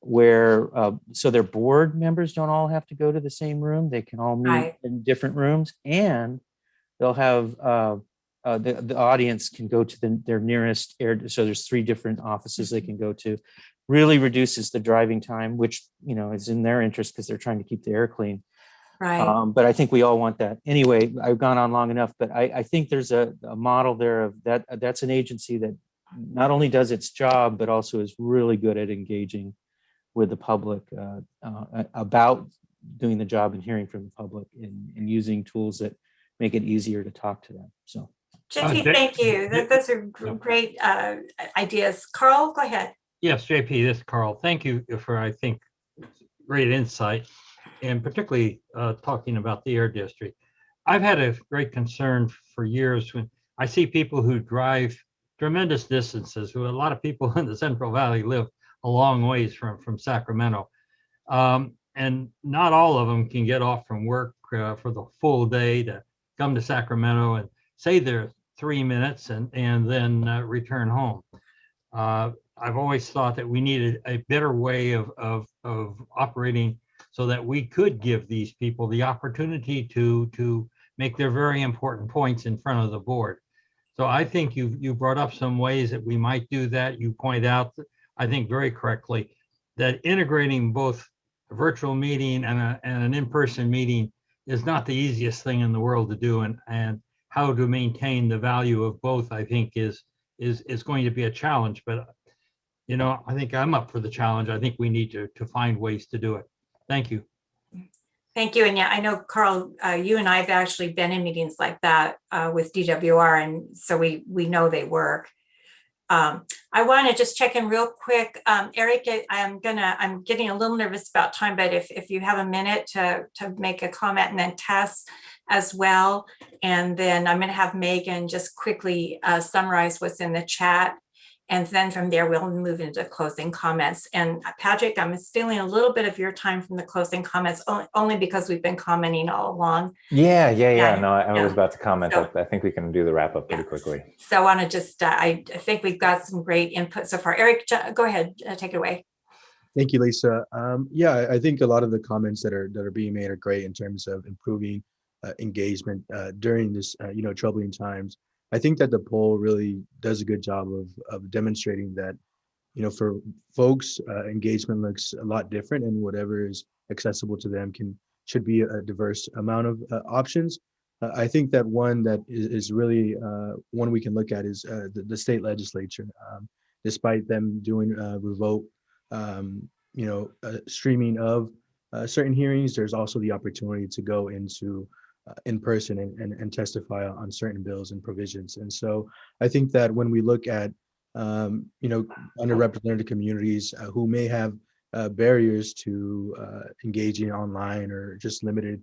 where, so their board members don't all have to go to the same room. They can all meet in different rooms, and they'll have, the audience can go to their nearest air. So there's 3 different offices they can go to. Really reduces the driving time, which, you know, is in their interest because they're trying to keep the air clean. Right. But I think we all want that. Anyway, I've gone on long enough, but I think there's a model there of that. That's an agency that not only does its job, but also is really good at engaging with the public about doing the job and hearing from the public and using tools that make it easier to talk to them. So, JP, thank you. Those are great ideas. Carl, go ahead. Yes, JP, this is Carl. Thank you for, I think, great insight, and particularly talking about the Air District. I've had a great concern for years when I see people who drive tremendous distances, who a lot of people in the Central Valley live a long ways from Sacramento. And not all of them can get off from work for the full day to come to Sacramento and stay there 3 minutes and then return home. I've always thought that we needed a better way of operating so that we could give these people the opportunity to make their very important points in front of the board. So I think you brought up some ways that we might do that. You point out, I think very correctly, that integrating both a virtual meeting and an in-person meeting is not the easiest thing in the world to do, and how to maintain the value of both, I think, is going to be a challenge. But you know, I think I'm up for the challenge. I think we need to find ways to do it. Thank you. Thank you. And yeah, I know, Carl, you and I have actually been in meetings like that with DWR, and so we know they work. I want to just check in real quick. Eric, I'm getting a little nervous about time, but if you have a minute to make a comment, and then Tess as well. And then I'm going to have Megan just quickly summarize what's in the chat. And then from there, we'll move into closing comments. And Patrick, I'm stealing a little bit of your time from the closing comments, only because we've been commenting all along. Yeah. No, I was about to comment. So, I think we can do the wrap up pretty quickly. So I want to just, I think we've got some great input so far. Eric, go ahead, take it away. Thank you, Lisa. Yeah, I think a lot of the comments that are being made are great in terms of improving engagement during this, troubling times. I think that the poll really does a good job of demonstrating that, for folks, engagement looks a lot different, and whatever is accessible to them should be a diverse amount of options. I think that one that is really one we can look at is the state legislature. Despite them doing remote, streaming of certain hearings, there's also the opportunity to go into in person and testify on certain bills and provisions. And so I think that when we look at, underrepresented communities who may have barriers to engaging online or just limited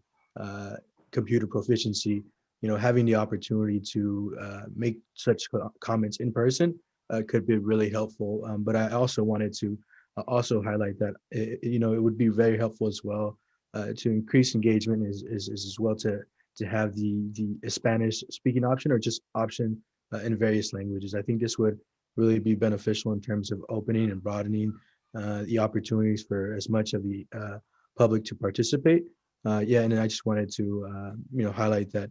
computer proficiency, having the opportunity to make such comments in person could be really helpful. But I also wanted to also highlight that, it would be very helpful as well to increase engagement is as well to have the Spanish speaking option, or just option in various languages. I think this would really be beneficial in terms of opening and broadening the opportunities for as much of the public to participate. And I just wanted to highlight that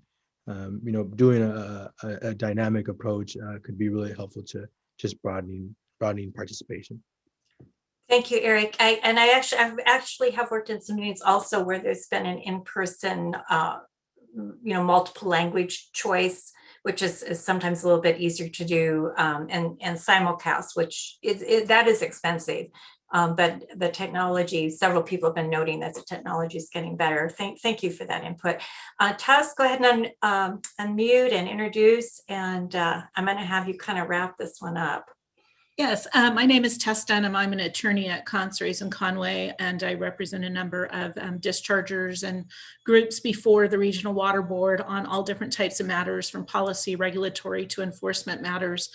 doing a dynamic approach could be really helpful to just broadening participation. Thank you, Eric. I actually have worked in some meetings also where there's been an in-person multiple language choice, which is sometimes a little bit easier to do, and simulcast, which that is expensive. But the technology, several people have been noting that the technology is getting better. Thank you for that input. Tess, go ahead and unmute and introduce, and I'm going to have you kind of wrap this one up. Yes, my name is Tess Dunham. I'm an attorney at Constrays and Conway, and I represent a number of dischargers and groups before the Regional Water Board on all different types of matters, from policy, regulatory to enforcement matters.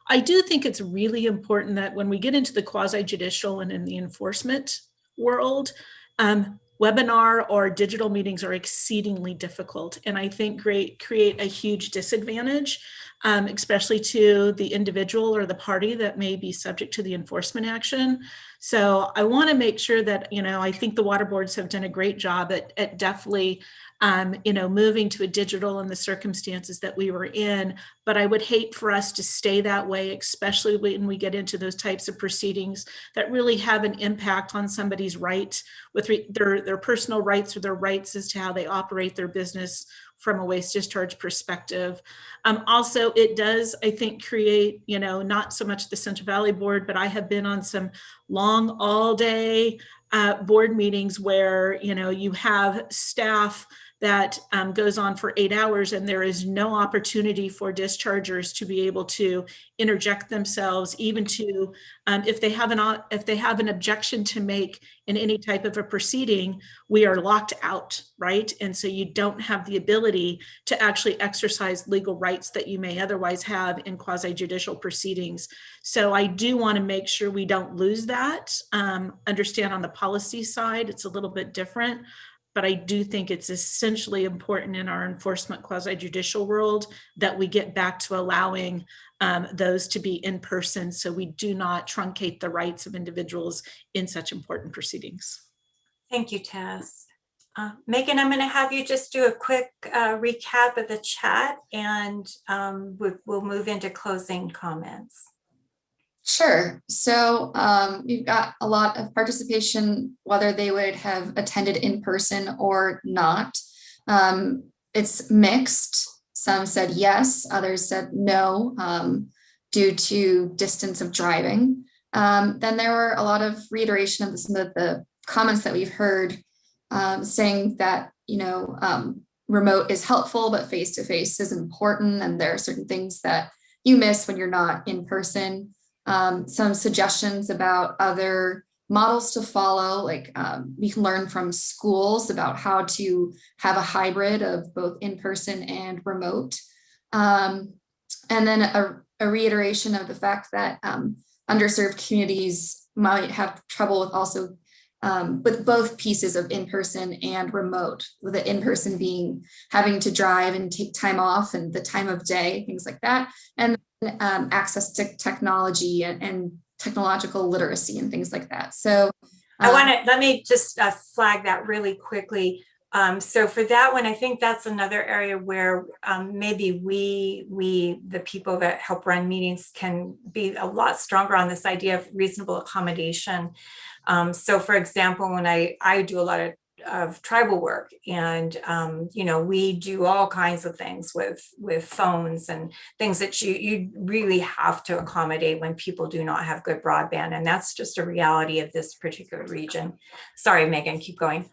I do think it's really important that when we get into the quasi-judicial and in the enforcement world, webinar or digital meetings are exceedingly difficult, and I think create a huge disadvantage especially to the individual or the party that may be subject to the enforcement action. So I want to make sure that, I think the water boards have done a great job at definitely, moving to a digital in the circumstances that we were in. But I would hate for us to stay that way, especially when we get into those types of proceedings that really have an impact on somebody's right with their personal rights or their rights as to how they operate their business from a waste discharge perspective. Also, it does, I think, create, not so much the Central Valley Board, but I have been on some long all day board meetings where, you have staff that goes on for 8 hours and there is no opportunity for dischargers to be able to interject themselves, even to if they have an objection to make in any type of a proceeding, we are locked out, right? And so you don't have the ability to actually exercise legal rights that you may otherwise have in quasi-judicial proceedings. So I do want to make sure we don't lose that. Understand on the policy side, it's a little bit different, but I do think it's essentially important in our enforcement quasi-judicial world that we get back to allowing those to be in person, so we do not truncate the rights of individuals in such important proceedings. Thank you, Tess. Megan, I'm going to have you just do a quick recap of the chat, and we'll move into closing comments. Sure. So we've got a lot of participation, whether they would have attended in person or not. It's mixed. Some said yes, others said no, due to distance of driving. Then there were a lot of reiteration of some of the comments that we've heard, saying that, remote is helpful, but face-to-face is important. And there are certain things that you miss when you're not in person. Some suggestions about other models to follow, like we can learn from schools about how to have a hybrid of both in-person and remote. And then a reiteration of the fact that underserved communities might have trouble with also with both pieces of in-person and remote, with the in-person being having to drive and take time off and the time of day, things like that. And access to technology and technological literacy and things like that. So let me just flag that really quickly. So for that one, I think that's another area where maybe we, the people that help run meetings, can be a lot stronger on this idea of reasonable accommodation. So for example, when I do a lot of tribal work, and we do all kinds of things with phones and things that you really have to accommodate when people do not have good broadband, and that's just a reality of this particular region. Sorry, Megan, keep going.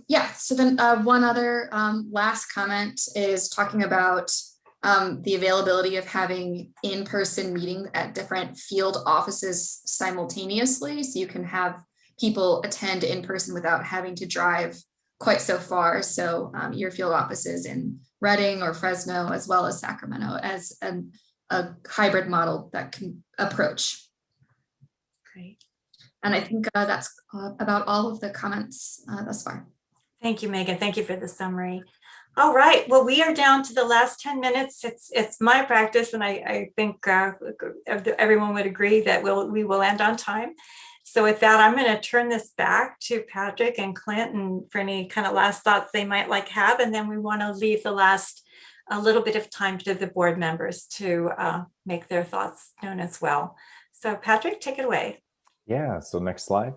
Yeah, so then one other last comment is talking about the availability of having in-person meetings at different field offices simultaneously, so you can have people attend in person without having to drive quite so far. So your field offices in Reading or Fresno, as well as Sacramento, as a hybrid model that can approach. Great. And I think that's about all of the comments thus far. Thank you, Megan. Thank you for the summary. All right. Well, we are down to the last 10 minutes. It's my practice, and I think everyone would agree that we will end on time. So with that, I'm going to turn this back to Patrick and Clint, and for any kind of last thoughts they might have, and then we want to leave a little bit of time to the board members to make their thoughts known as well. So Patrick, take it away. Yeah. So next slide.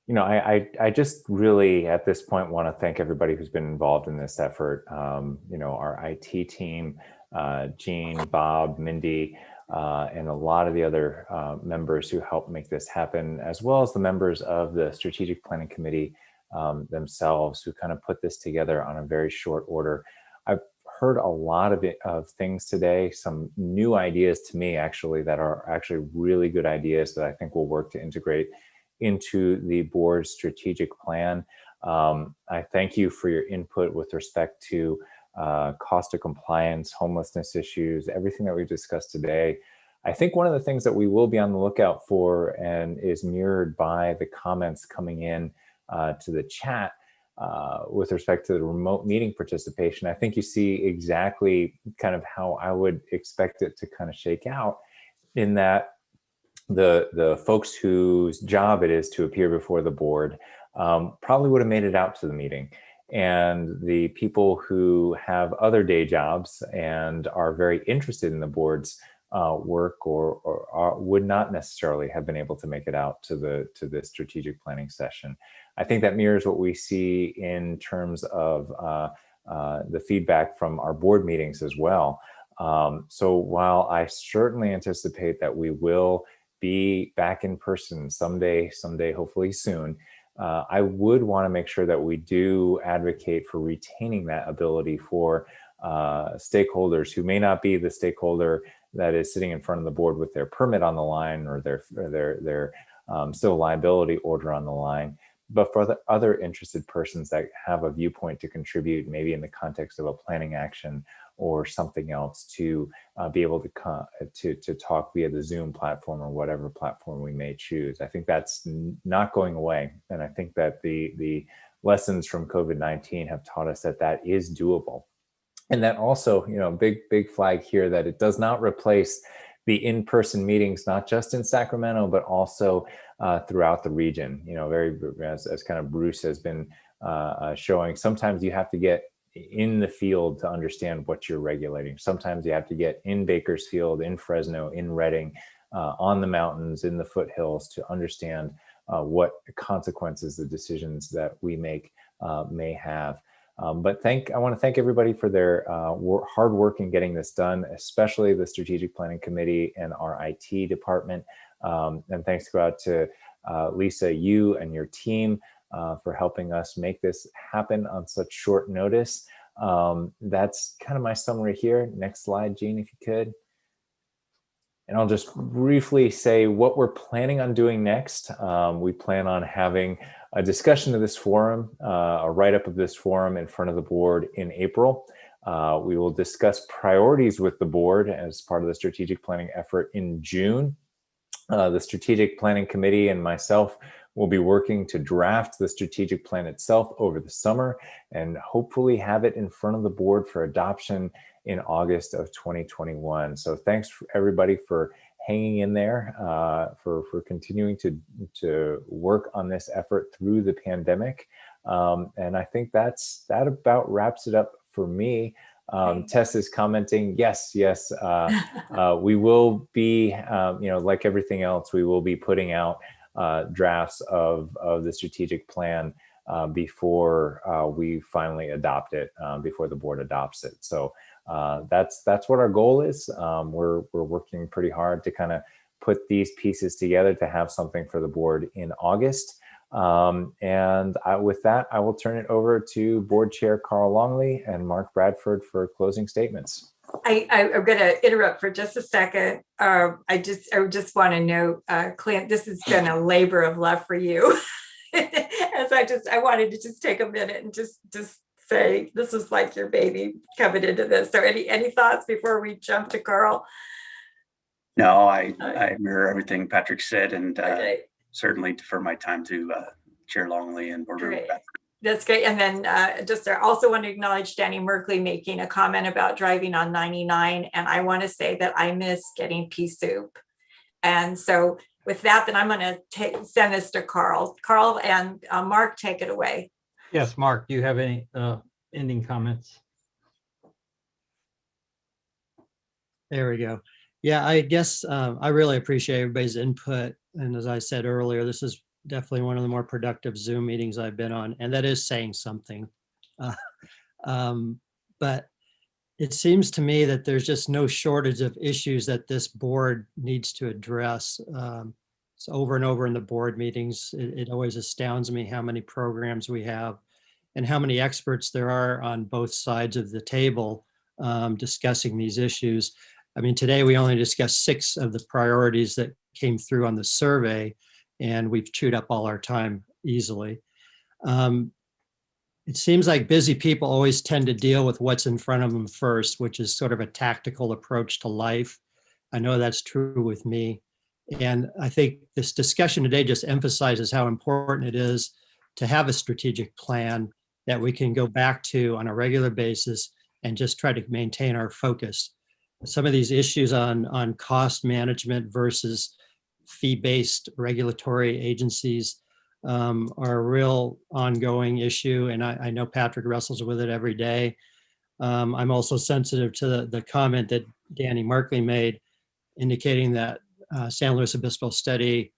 I just really at this point want to thank everybody who's been involved in this effort. Our IT team, Jean, Bob, Mindy, and a lot of the other members who helped make this happen, as well as the members of the Strategic Planning Committee themselves, who kind of put this together on a very short order. I've heard a lot of things today, some new ideas to me actually that are actually really good ideas that I think will work to integrate into the board's strategic plan. I thank you for your input with respect to cost of compliance, homelessness issues, everything that we've discussed today. I think one of the things that we will be on the lookout for, and is mirrored by the comments coming in to the chat, with respect to the remote meeting participation, I think you see exactly kind of how I would expect it to kind of shake out, in that the folks whose job it is to appear before the board probably would have made it out to the meeting. And the people who have other day jobs and are very interested in the board's work or would not necessarily have been able to make it out to the strategic planning session. I think that mirrors what we see in terms of the feedback from our board meetings as well. So while I certainly anticipate that we will be back in person someday, hopefully soon, I would want to make sure that we do advocate for retaining that ability for stakeholders who may not be the stakeholder that is sitting in front of the board with their permit on the line or their civil liability order on the line, but for the other interested persons that have a viewpoint to contribute, maybe in the context of a planning action or something else, to be able to talk via the Zoom platform or whatever platform we may choose. I think that's not going away, and I think that the lessons from COVID-19 have taught us that that is doable. And that also, you know, big flag here, that it does not replace the in-person meetings, not just in Sacramento, but also throughout the region. You know, as kind of Bruce has been showing, sometimes you have to get in the field to understand what you're regulating. Sometimes you have to get in Bakersfield, in Fresno, in Redding, on the mountains, in the foothills, to understand what consequences the decisions that we make may have. But I want to thank everybody for their hard work in getting this done, especially the Strategic Planning Committee and our IT department. And thanks go out to Lisa, you and your team for helping us make this happen on such short notice. That's kind of my summary here. Next slide, Jean, if you could. And I'll just briefly say what we're planning on doing next. We plan on having a discussion of this forum, a write-up of this forum in front of the board in April. We will discuss priorities with the board as part of the strategic planning effort in June. The Strategic Planning Committee and myself will be working to draft the strategic plan itself over the summer and hopefully have it in front of the board for adoption in August of 2021. So thanks everybody for hanging in there, for continuing to work on this effort through the pandemic. And I think that about wraps it up for me. Tess is commenting, yes, we will be, like everything else, we will be putting out drafts of the strategic plan before we finally adopt it, before the board adopts it. So that's what our goal is. We're working pretty hard to kind of put these pieces together to have something for the board in August. With that, I will turn it over to Board Chair Carl Longley and Mark Bradford for closing statements. I'm going to interrupt for just a second. I just want to note, Clint, this has been a labor of love for you. As I wanted to just take a minute and just say this was like your baby coming into this. So any thoughts before we jump to Carl? No, I mirror everything Patrick said, and certainly defer my time to Chair Longley and Board Member Bradford. That's great. And then I also want to acknowledge Danny Merkley making a comment about driving on 99. And I want to say that I miss getting pea soup. And so with that, then I'm going to send this to Carl. Carl and Mark, take it away. Yes, Mark, do you have any ending comments? There we go. Yeah, I guess I really appreciate everybody's input. And as I said earlier, this is definitely one of the more productive Zoom meetings I've been on, and that is saying something. But it seems to me that there's just no shortage of issues that this board needs to address. So over and over in the board meetings, it always astounds me how many programs we have and how many experts there are on both sides of the table discussing these issues. I mean, today we only discussed 6 of the priorities that came through on the survey, and we've chewed up all our time easily. It seems like busy people always tend to deal with what's in front of them first, which is sort of a tactical approach to life. I know that's true with me. And I think this discussion today just emphasizes how important it is to have a strategic plan that we can go back to on a regular basis and just try to maintain our focus. Some of these issues on cost management versus fee-based regulatory agencies are a real ongoing issue. And I know Patrick wrestles with it every day. I'm also sensitive to the comment that Danny Markley made, indicating that San Luis Obispo study,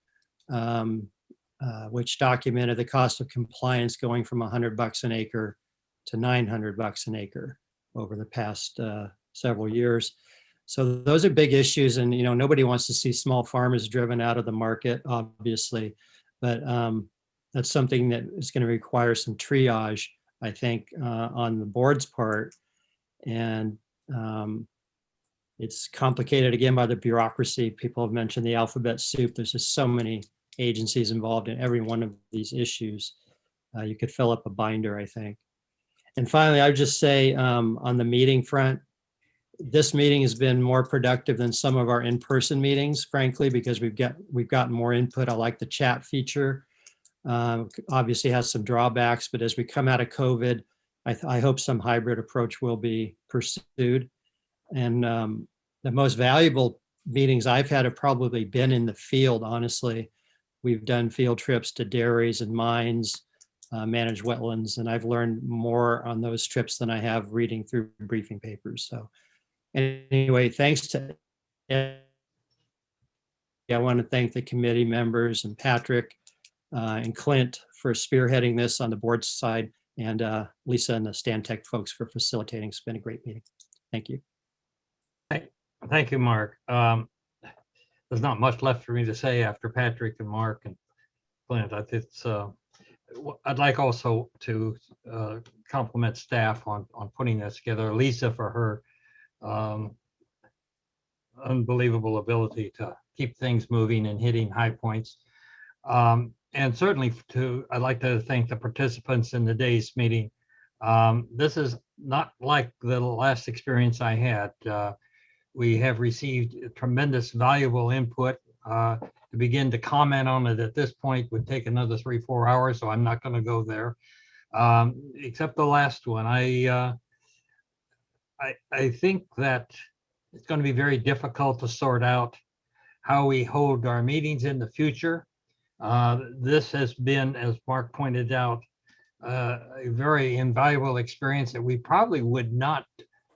which documented the cost of compliance going from $100 an acre to $900 an acre over the past several years. So those are big issues, and nobody wants to see small farmers driven out of the market, obviously, but that's something that is going to require some triage, I think, on the board's part. And it's complicated again by the bureaucracy. People have mentioned the alphabet soup. There's just so many agencies involved in every one of these issues. You could fill up a binder, I think. And finally, I would just say on the meeting front, this meeting has been more productive than some of our in-person meetings, frankly, because we've gotten more input. I like the chat feature. Obviously has some drawbacks, but as we come out of COVID, I hope some hybrid approach will be pursued. And the most valuable meetings I've had have probably been in the field, honestly. We've done field trips to dairies and mines, managed wetlands, and I've learned more on those trips than I have reading through briefing papers. So anyway, thanks to, I want to thank the committee members and Patrick and Clint for spearheading this on the board side, and Lisa and the Stantec folks for facilitating. It's been a great meeting. Thank you. Thank you, Mark. There's not much left for me to say after Patrick and Mark and Clint. I'd like also to compliment staff on putting this together. Lisa for her unbelievable ability to keep things moving and hitting high points. And certainly I'd like to thank the participants in the day's meeting. This is not like the last experience I had. We have received tremendous valuable input. To begin to comment on it at this point would take another 3-4 hours, so I'm not going to go there. Except the last one. I think that it's going to be very difficult to sort out how we hold our meetings in the future. This has been, as Mark pointed out, a very invaluable experience that we probably would not,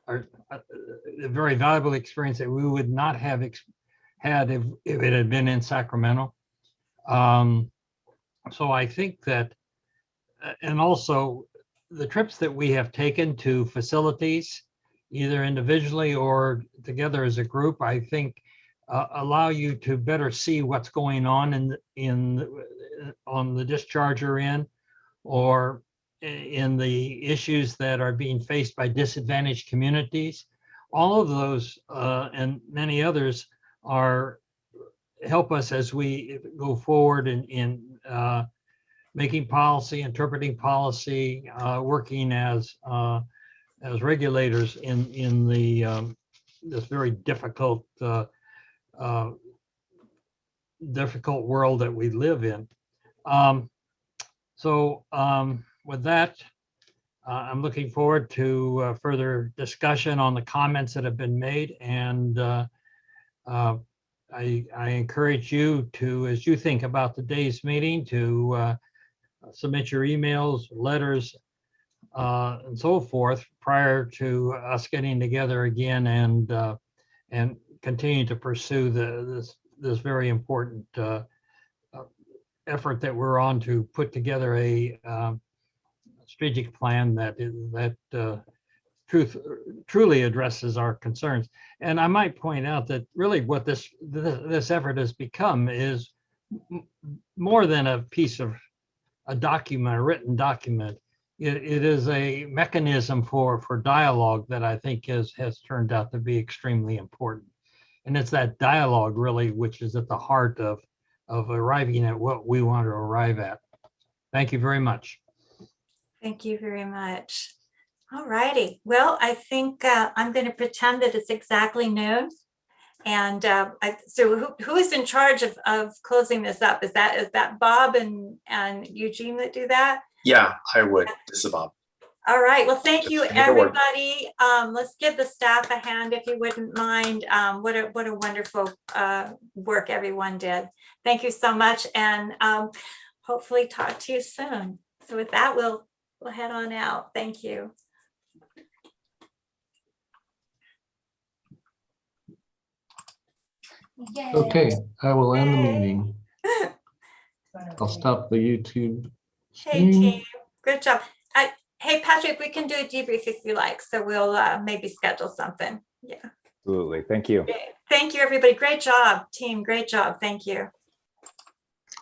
or a very valuable experience that we would not have had if it had been in Sacramento. So I think that, and also the trips that we have taken to facilities, either individually or together as a group, I think allow you to better see what's going on on the discharger end, or in the issues that are being faced by disadvantaged communities. All of those and many others help us as we go forward in making policy, interpreting policy, working as regulators in this very difficult world that we live in. With that, I'm looking forward to further discussion on the comments that have been made, and I encourage you to, as you think about the day's meeting, to submit your emails, letters, and so forth prior to us getting together again and continue to pursue this very important effort that we're on to put together a strategic plan that truly addresses our concerns. And I might point out that really what this effort has become is more than a piece of a document, a written document. It is a mechanism for dialogue that I think has turned out to be extremely important. And it's that dialogue really which is at the heart of arriving at what we want to arrive at. Thank you very much. Thank you very much. All righty. Well, I think I'm going to pretend that it's exactly noon. And so who is in charge of closing this up? Is that Bob and Eugene that do that? Yeah, I would. This is Bob. All right. Well, thank you, Spread the word. everybody. Let's give the staff a hand if you wouldn't mind. What a wonderful work everyone did. Thank you so much, and hopefully talk to you soon. So with that, we'll head on out. Thank you. Yay. Okay, I will end the meeting. I'll stop the YouTube Hey, stream. team. Good job. Hey, Patrick, we can do a debrief if you like. So we'll maybe schedule something. Yeah. Absolutely. Thank you. Thank you, everybody. Great job, team. Great job. Thank you.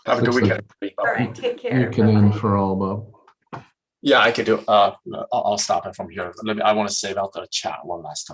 Have a good weekend. All right. Take care. You can end for all, Bob. Yeah, I could do. I'll stop it from here. I want to save out the chat one last time.